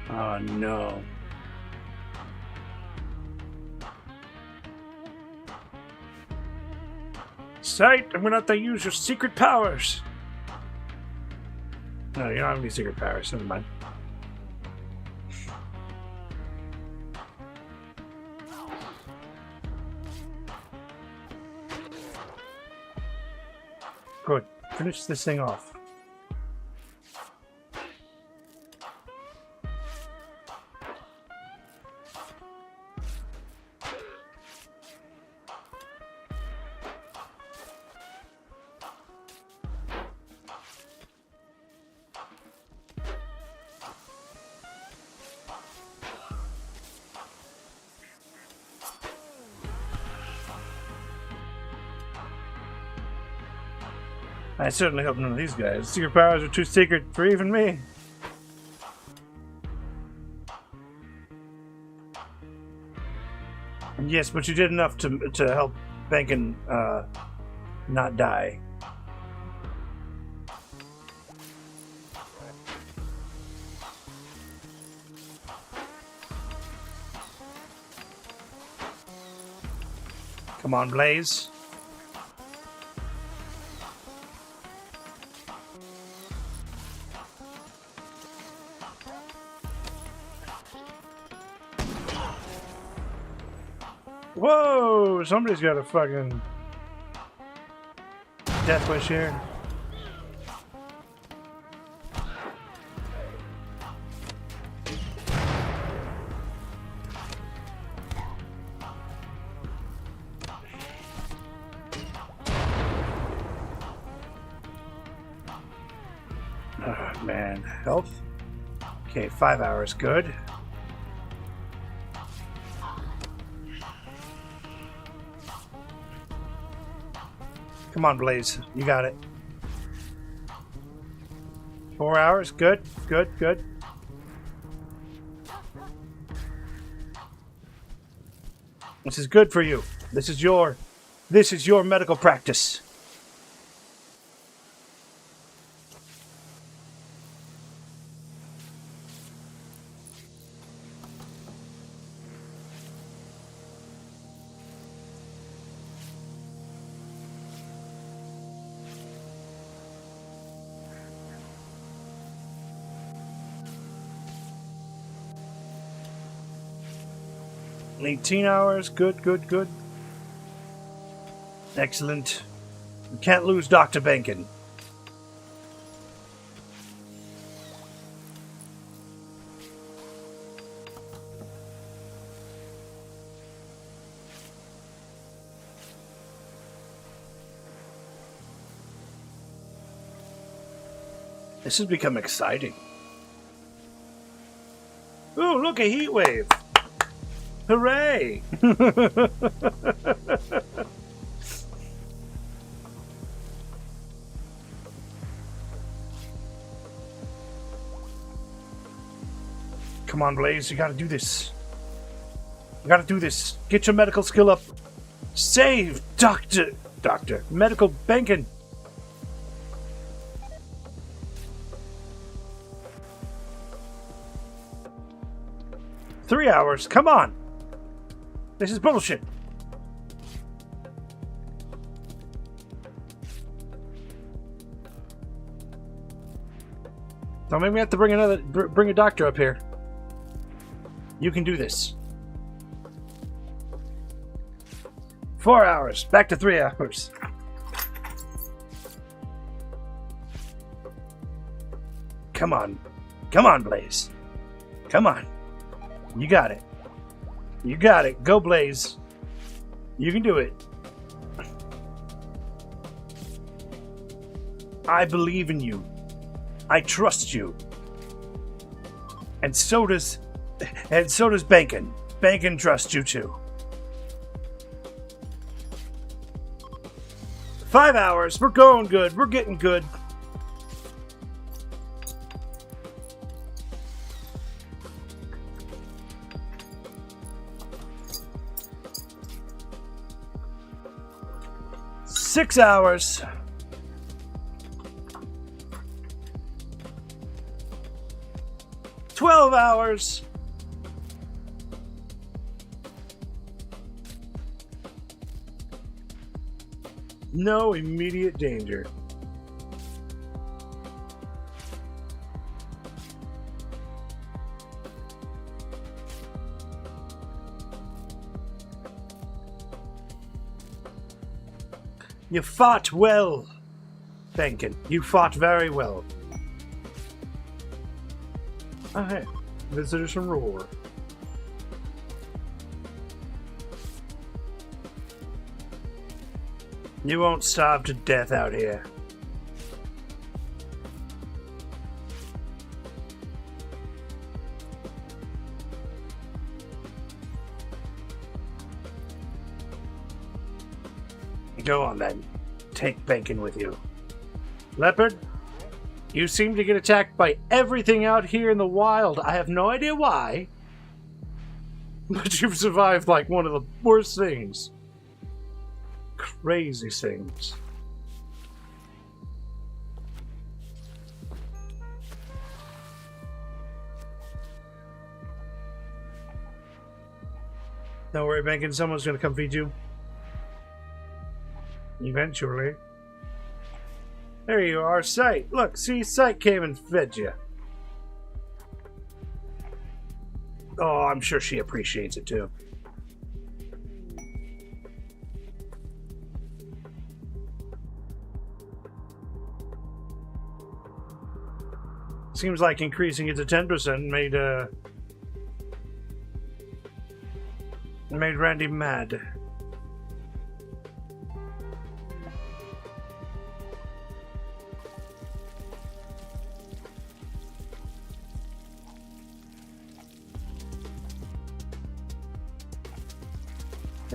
S1: Oh no. Sight, I'm gonna have to use your secret powers. No, you don't have any secret powers, never mind. Good. Finish this thing off. I certainly hope none of these guys' secret powers are too secret for even me. Yes, but you did enough to help Bankin not die. Come on, Blaze. Whoa! Somebody's got a fucking death wish here. Oh, man. Health? Okay, 5 hours, good. Come on, Blaze. You got it. 4 hours, good, good, good. This is good for you. This is your medical practice. $18 hours, good, good, good. Excellent. We can't lose Dr. Benkin. This has become exciting. Oh, look, a heat wave. Hooray! Come on, Blaze, you gotta do this. You gotta do this. Get your medical skill up. Save Doctor Medical Benkin. $3 hours, come on. This is bullshit. Don't make me have to bring a doctor up here. You can do this. 4 hours, back to 3 hours. Come on. Come on, Blaze. Come on. You got it. You got it. Go, Blaze. You can do it. I believe in you. I trust you. And so does Benkin. Benkin trusts you too. 5 hours. We're going good. We're getting good. $6 hours. $12 hours. No immediate danger. You fought well, Benkin. You fought very well. Oh, hey. Visitors from Roar. You won't starve to death out here. Go on then. Take Benkin with you. Leopard, you seem to get attacked by everything out here in the wild. I have no idea why. But you've survived like one of the worst things. Crazy things. Don't worry, Benkin. Someone's going to come feed you. Eventually. There you are, Sight. Look, see, Sight came and fed you. Oh, I'm sure she appreciates it too. Seems like increasing it to 10% made Randy mad.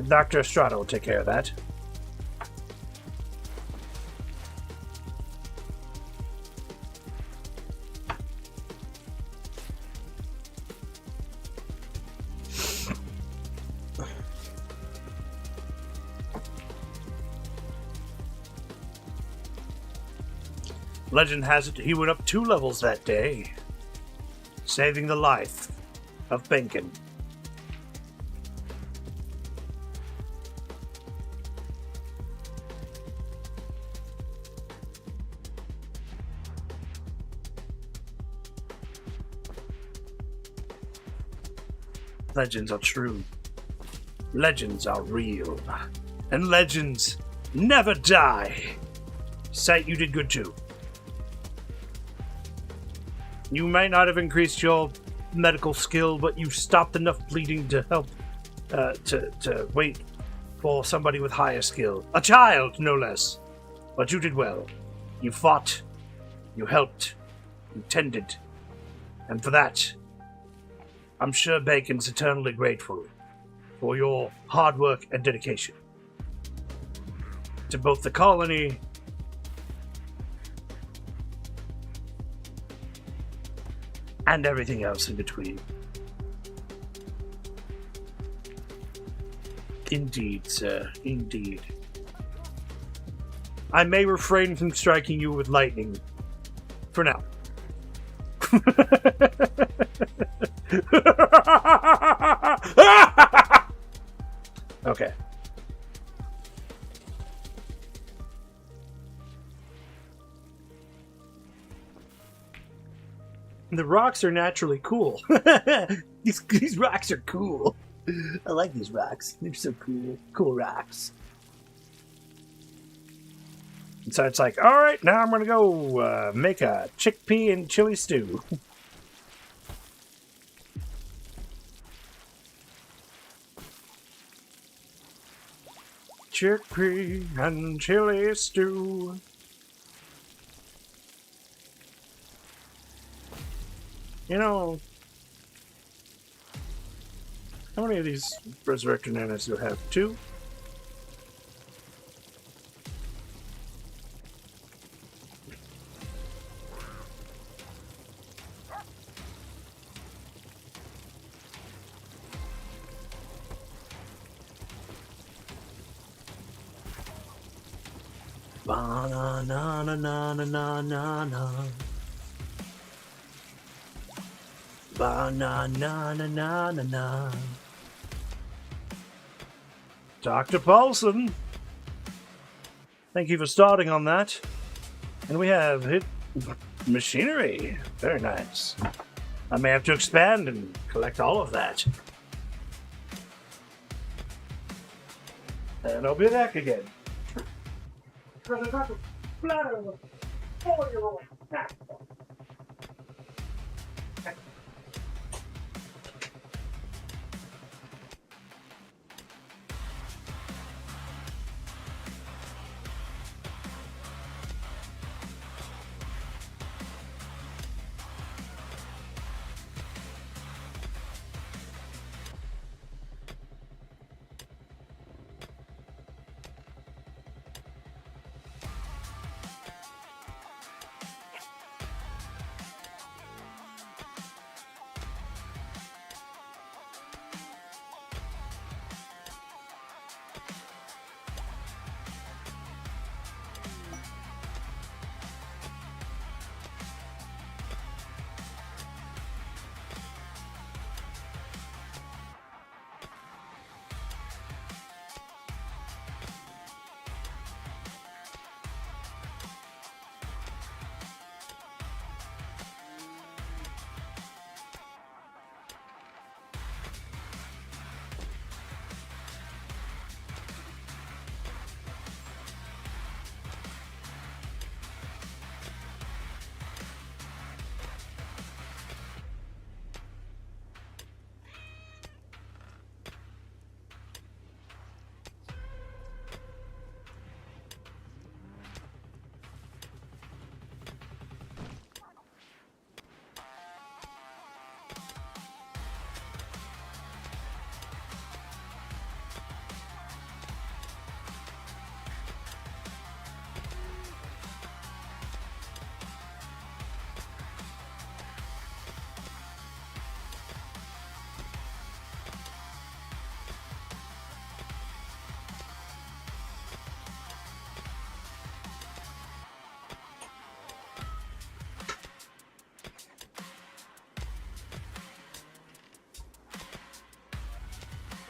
S1: Dr. Estrada will take care of that. Legend has it he went up 2 levels that day, saving the life of Bacon. Legends are true. Legends are real. And legends never die. Sight, you did good too. You might not have increased your medical skill, but you stopped enough bleeding to help to wait for somebody with higher skill. A child, no less. But you did well. You fought, you helped, you tended. And for that, I'm sure Bacon's eternally grateful for your hard work and dedication to both the colony and everything else in between. Indeed, sir, indeed. I may refrain from striking you with lightning. For now. Okay. The rocks are naturally cool. These rocks are cool. I like these rocks. They're so cool. Cool rocks. And so it's like, all right, now I'm going to go make a chickpea and chili stew. Chickpea and chili stew. You know, how many of these resurrected nanas do I have? 2? Ba-na-na-na-na-na-na-na. Ba-na-na-na-na-na-na. Dr. Paulson, thank you for starting on that. And we have hit machinery. Very nice. I may have to expand and collect all of that. And I'll be back again.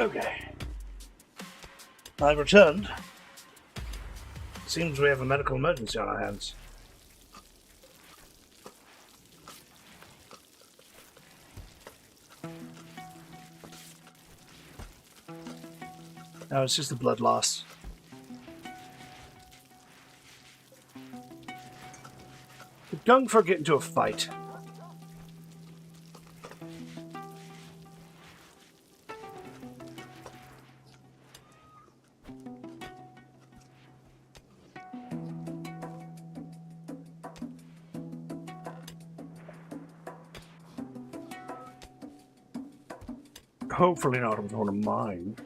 S1: Okay. I've returned. Seems we have a medical emergency on our hands. No, it's just a blood loss. Did Gunfer get into a fight? Hopefully not with one of mine.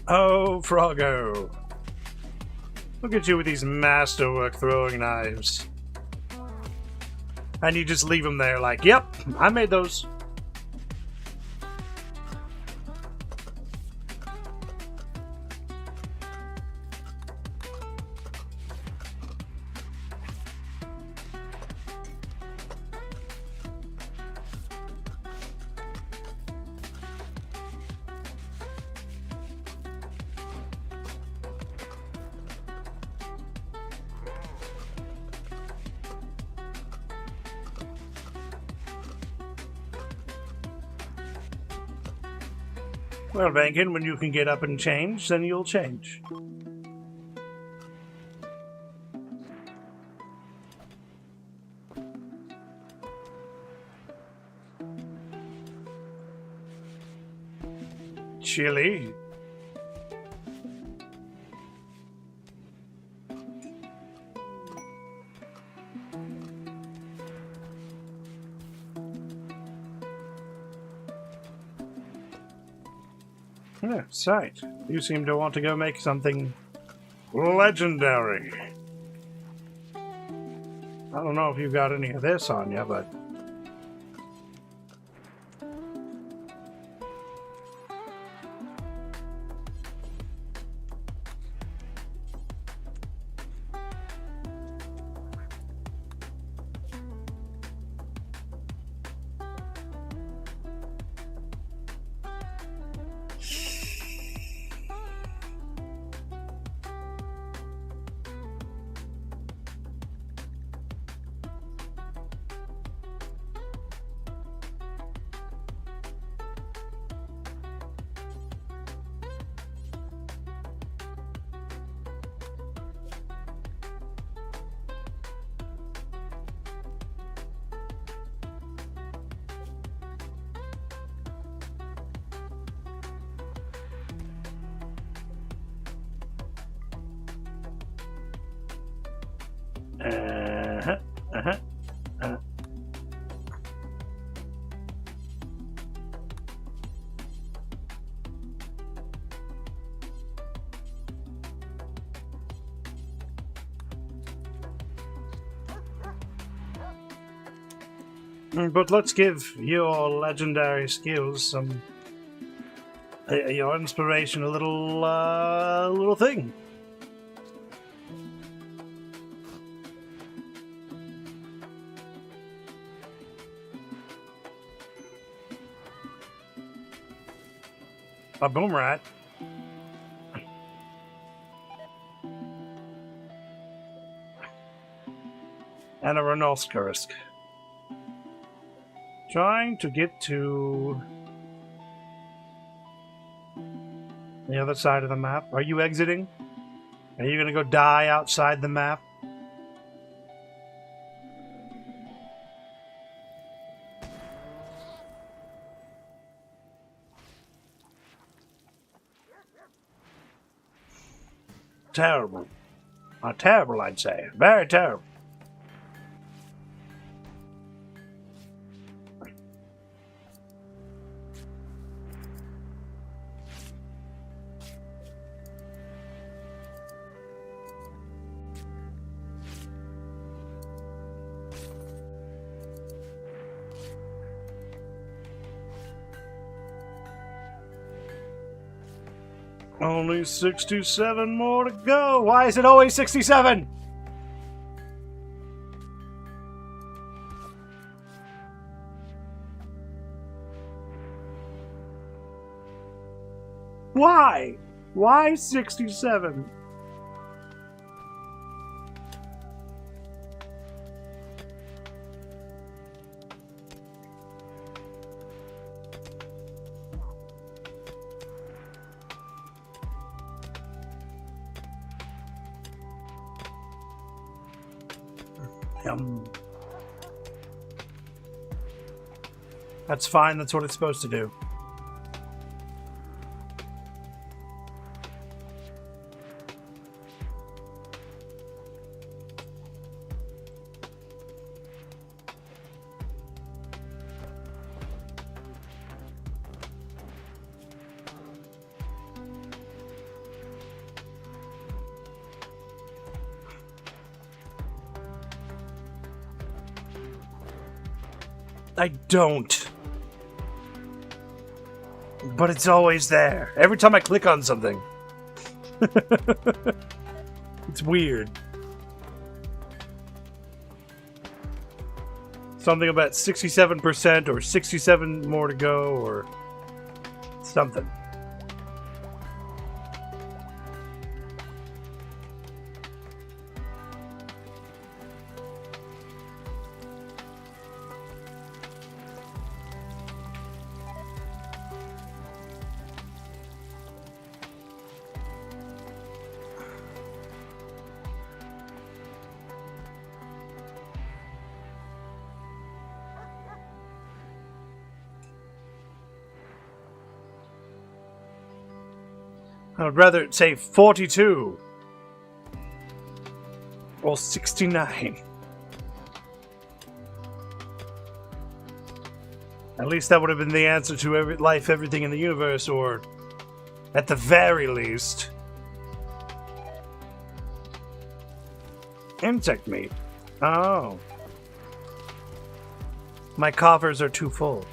S1: Oh, Froggo! Look at you with these masterwork throwing knives. And you just leave them there like, yep, I made those. Well, Vankin, when you can get up and change, then you'll change. Chili. Yeah, sight. You seem to want to go make something legendary. I don't know if you've got any of this on you, but... But let's give your legendary skills some... your inspiration a little thing. A boom rat. And a rhinoceros. Trying to get to the other side of the map. Are you exiting? Are you gonna go die outside the map? Terrible. Terrible, I'd say. Very terrible. Only 67 more to go. Why is it always 67? Why? Why 67? That's fine, that's what it's supposed to do. I don't. But it's always there. Every time I click on something. It's weird. Something about 67% or 67 more to go or something. I would rather say 42 or 69. At least that would have been the answer to everything in the universe, or at the very least, insect meat. Oh. My coffers are too full.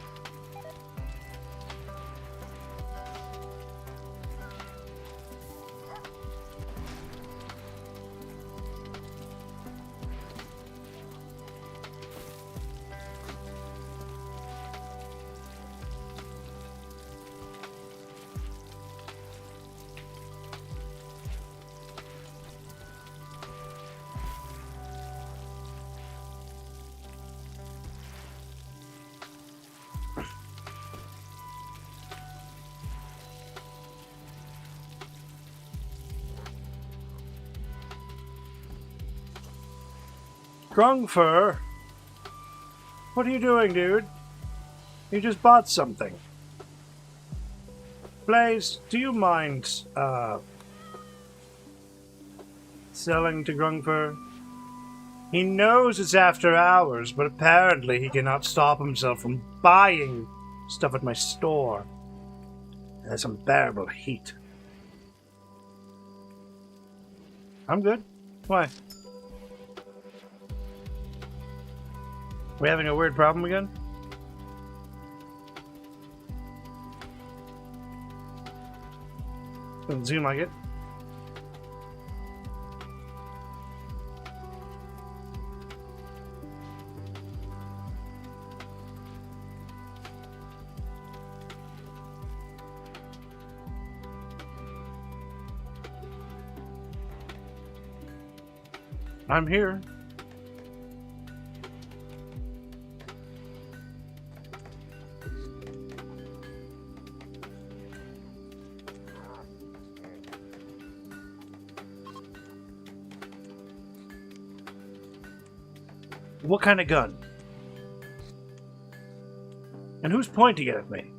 S1: Clanker, what are you doing, dude? You just bought something. Blaze, do you mind, selling to Clanker? He knows it's after hours, but apparently he cannot stop himself from buying stuff at my store. There's unbearable heat. I'm good. Why? We having a weird problem again? Doesn't seem like it. I'm here. What kind of gun? And who's pointing it at me?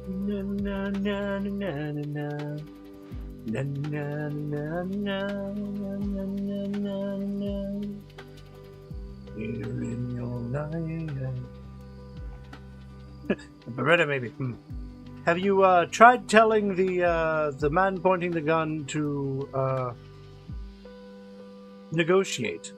S1: Na na na na na na. Na na na na na na na na. Here in your life, Beretta, maybe. Have you tried telling the man pointing the gun to negotiate?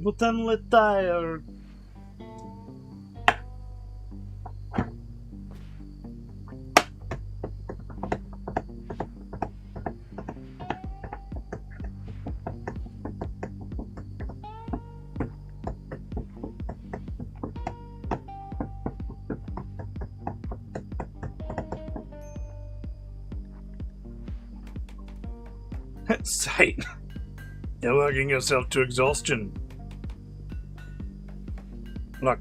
S1: Button le tire. Sight. You're working yourself to exhaustion. Look,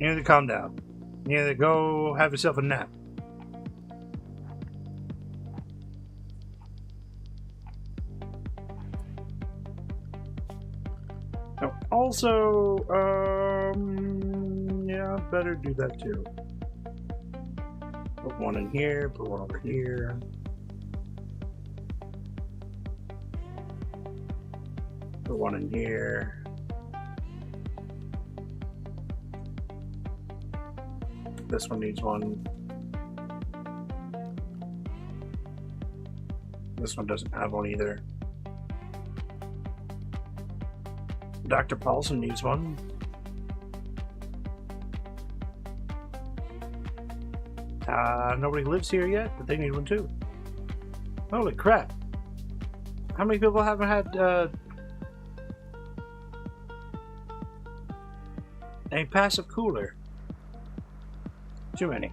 S1: you need to calm down. You need to go have yourself a nap. Oh, also, yeah, better do that too. Put one in here, put one over here. Put one in here. This one needs one. This one doesn't have one either. Dr. Paulson needs one. Nobody lives here yet, but they need one too. Holy crap. How many people haven't had a passive cooler? Too many.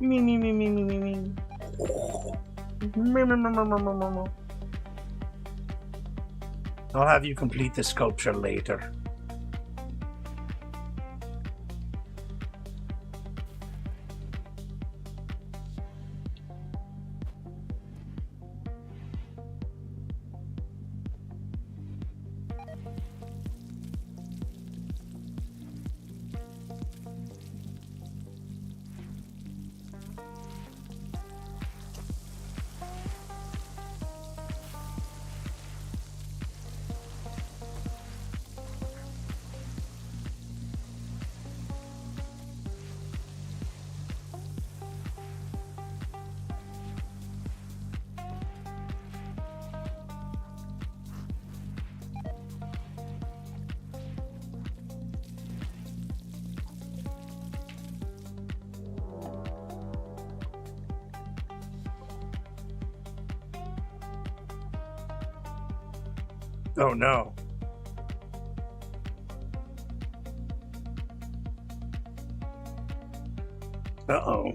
S1: Me. I'll have you complete the sculpture later. Oh no. Uh-oh.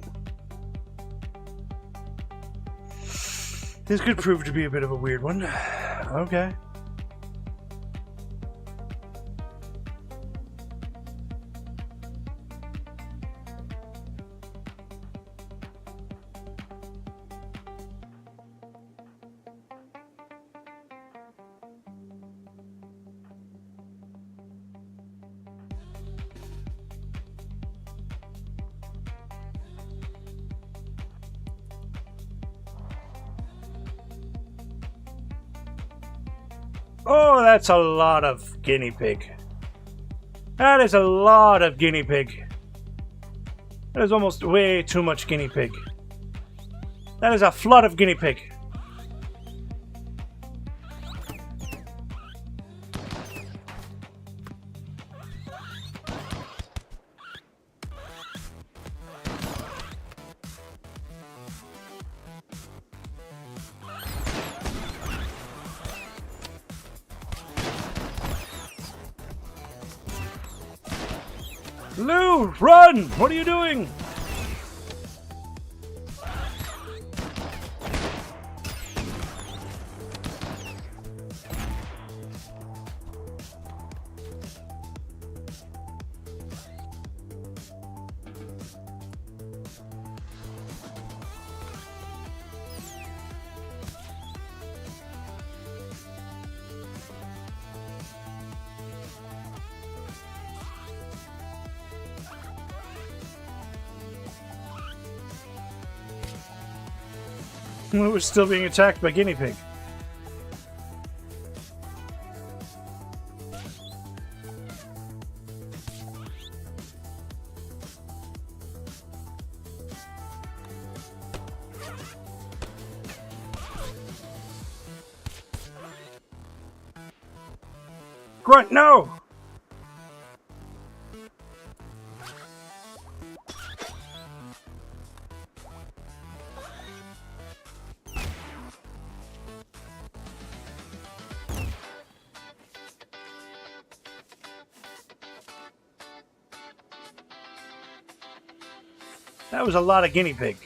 S1: This could prove to be a bit of a weird one. Okay. Oh, that's a lot of guinea pig. That is a lot of guinea pig. That is almost way too much guinea pig. That is a flood of guinea pig. Lou, run! What are you doing? We're still being attacked by guinea pig. Grunt, no! That was a lot of guinea pig.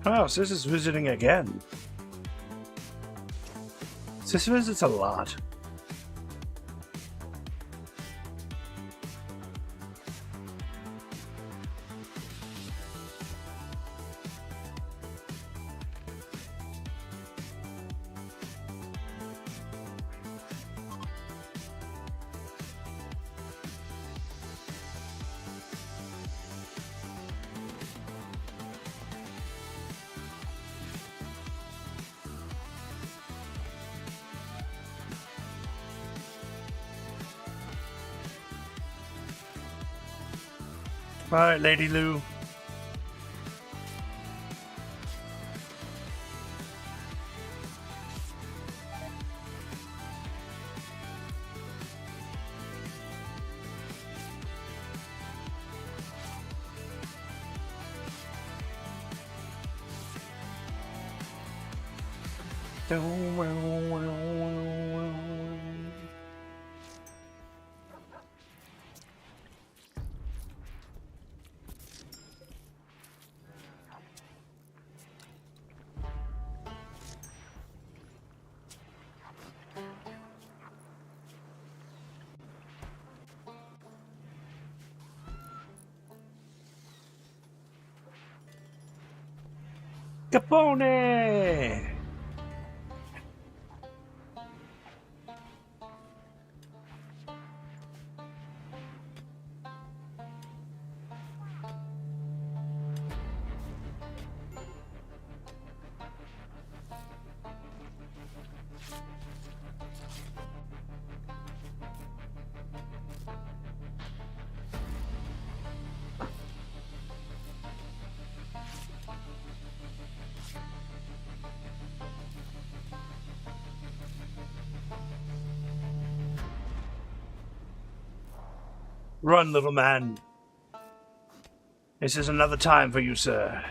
S1: Oh, Sis is visiting again. Sis visits a lot. Alright, Lady Lou. Capone! Run, little man. This is another time for you, sir.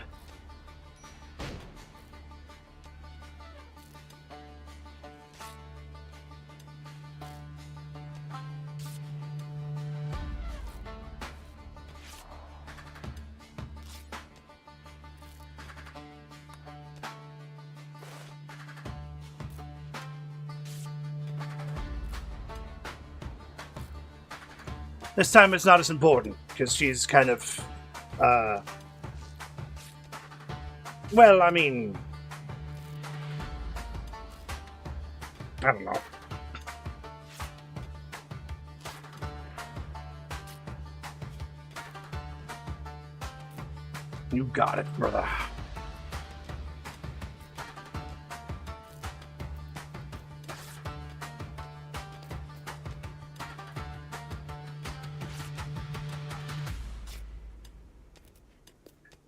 S1: This time it's not as important, because she's kind of, well, I mean, I don't know. You got it, brother.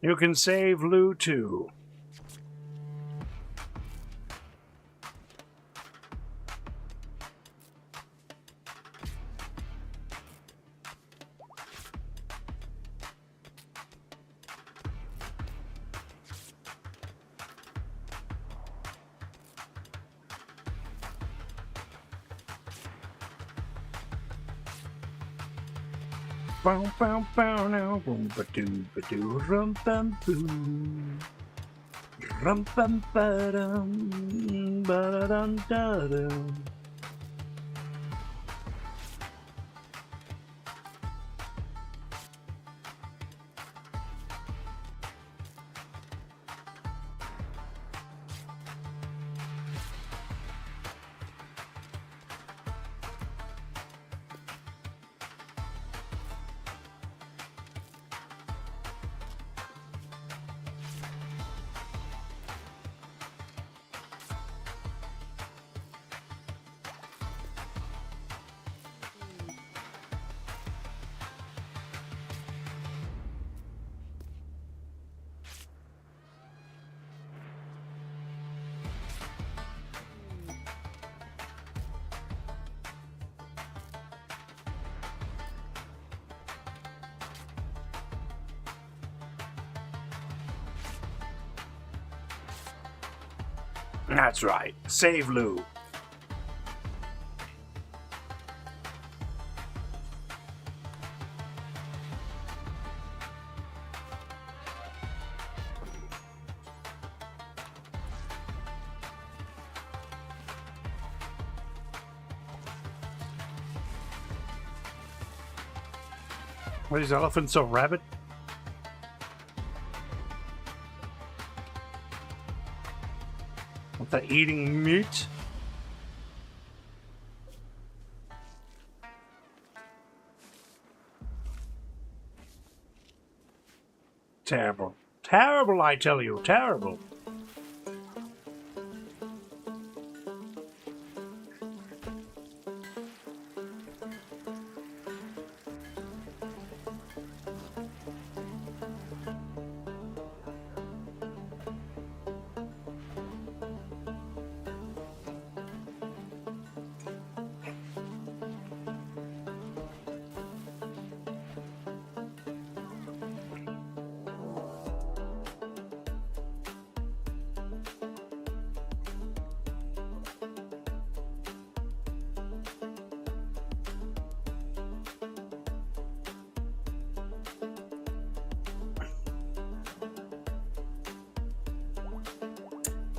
S1: You can save Lou too. Bow bow bow now, boom ba doo ba doo, rum bum boo, rum bum ba dum ba dum da dum. That's right. Save Lou. Are these elephants so rabid? What, they're eating meat? Terrible. Terrible, I tell you. Terrible.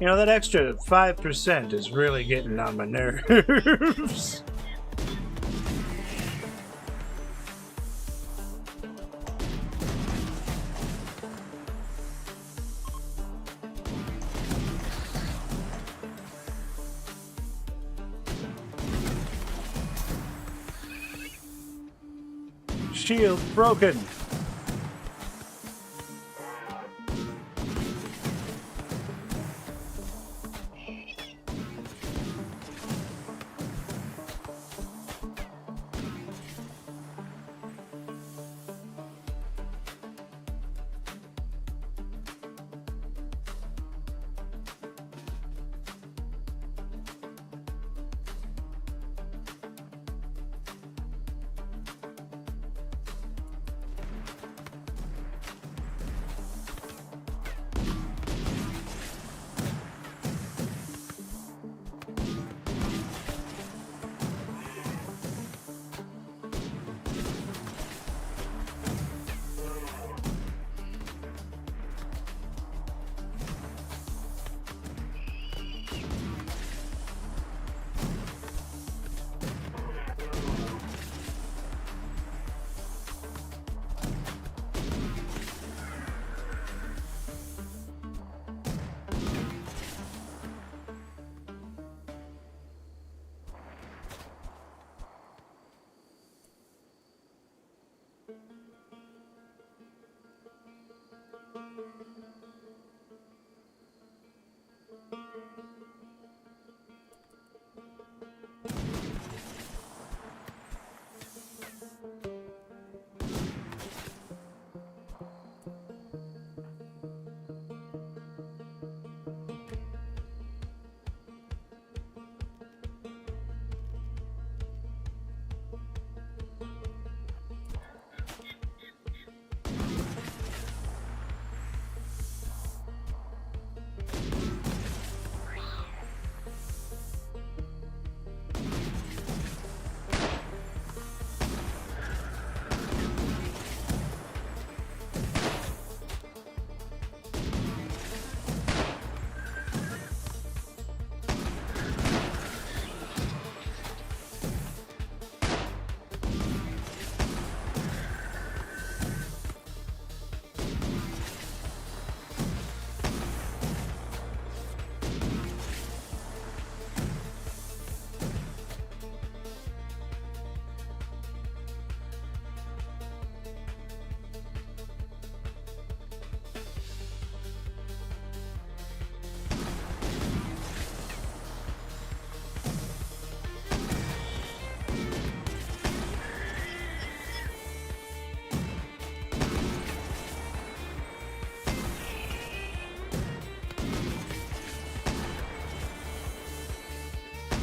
S1: You know, that extra 5% is really getting on my nerves. Shield broken.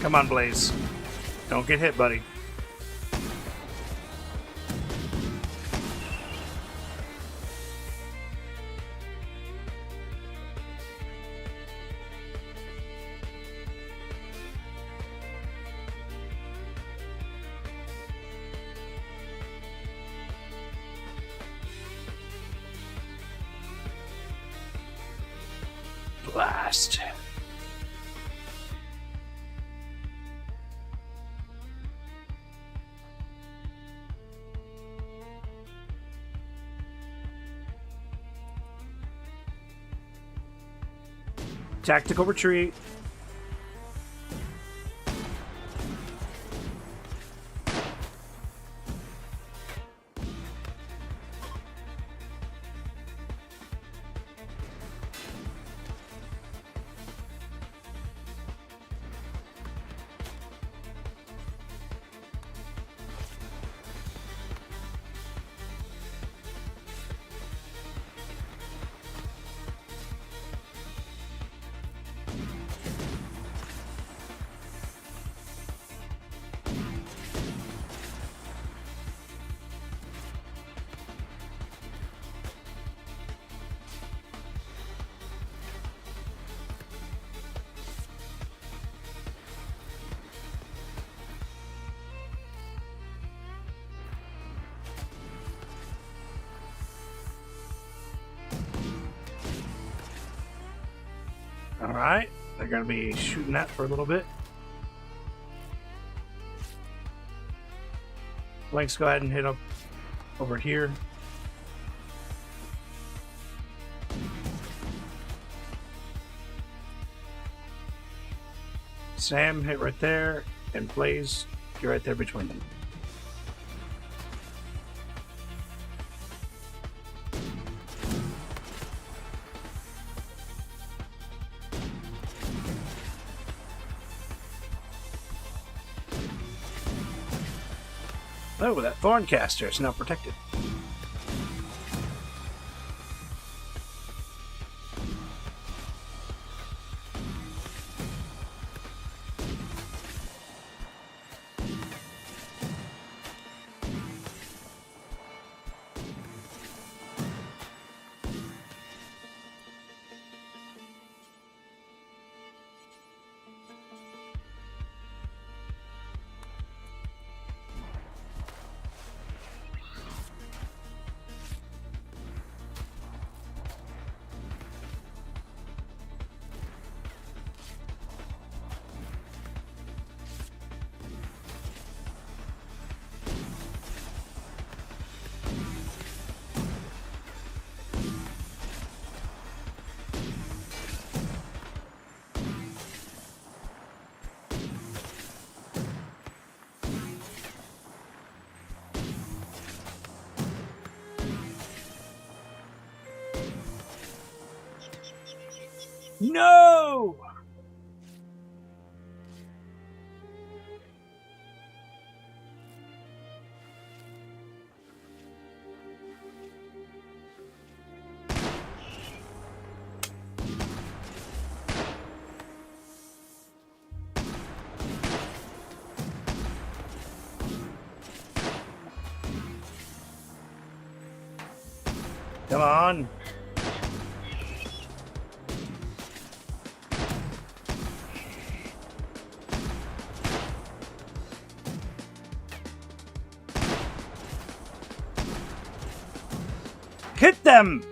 S1: Come on, Blaze. Don't get hit, buddy. Blast. Tactical retreat. Alright, they're going to be shooting that for a little bit. Blanks, go ahead and hit up over here. Sam, hit right there. And Blaze, you're right there between them. Oh, that Thorncaster is now protected. No! Come on. Hit them!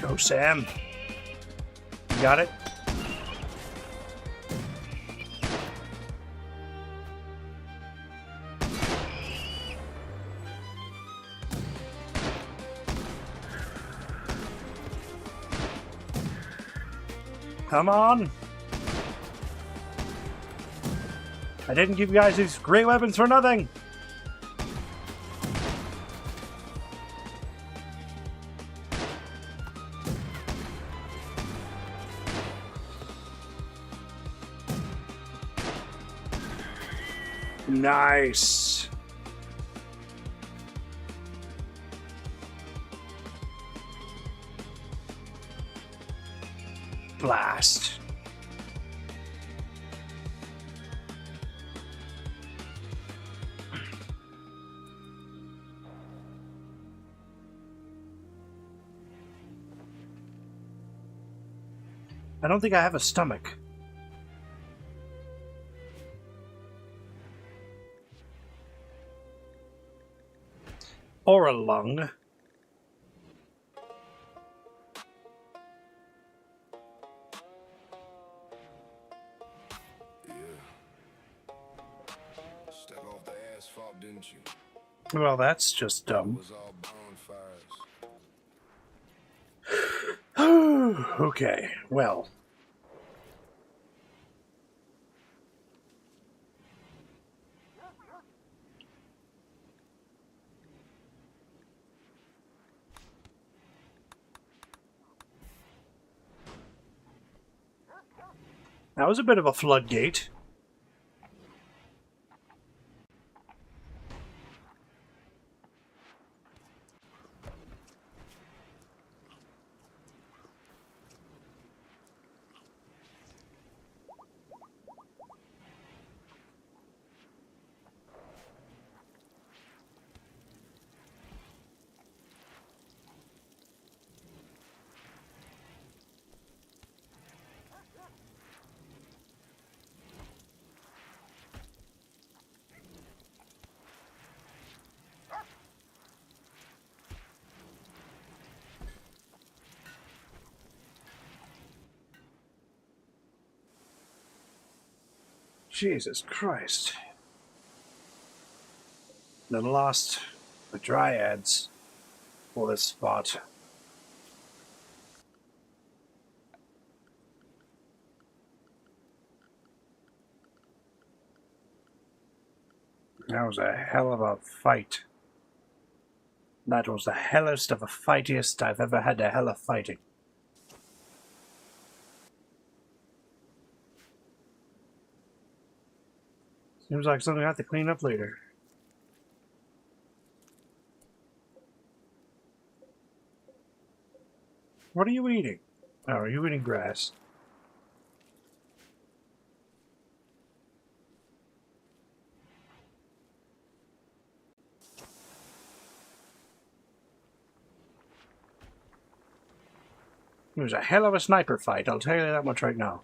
S1: Go, Sam. You got it? Come on! I didn't give you guys these great weapons for nothing! Nice! Blast. I don't think I have a stomach. Or a lung.
S2: Step off the asphalt, didn't you?
S1: Well, that's just dumb.
S2: It was all bonfires.
S1: Okay, well. That was a bit of a floodgate. Jesus Christ. Then lost the dryads for this spot. That was a hell of a fight. That was the hellest of the fightiest I've ever had a hell of fighting. Seems like something I have to clean up later. What are you eating? Oh, are you eating grass? It was a hell of a sniper fight, I'll tell you that much right now.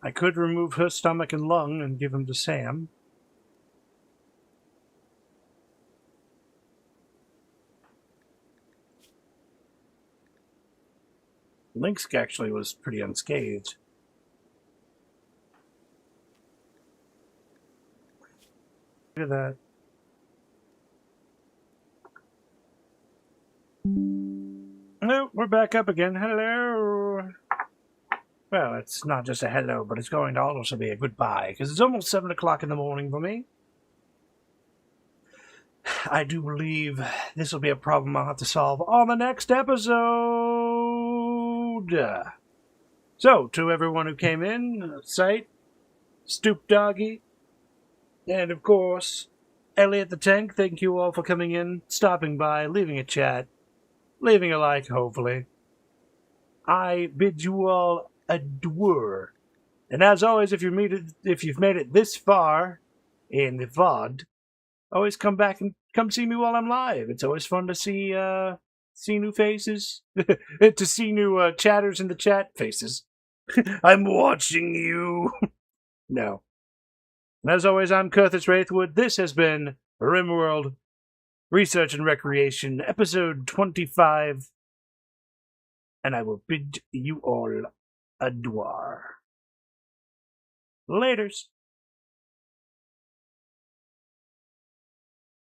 S1: I could remove her stomach and lung and give them to Sam. Lynx actually was pretty Look at that. No, we're back up again. Hello. Well, it's not just a hello, but it's going to also be a goodbye, because it's almost 7 o'clock in the morning for me. I do believe this will be a problem I'll have to solve on the next episode. So, to everyone who came in, Sight, Stoop Doggy, and of course, Elliot the Tank, thank you all for coming in, stopping by, leaving a chat, leaving a like, hopefully. I bid you all adieu. And as always, if you've made it this far in the VOD, always come back and come see me while I'm live. It's always fun to see new faces, to see new chatters in the chat faces. I'm watching you. No. And as always, I'm Curtis Wraithwood. This has been Rimworld Research and Recreation, episode 25. And I will bid you all adieu. Laters.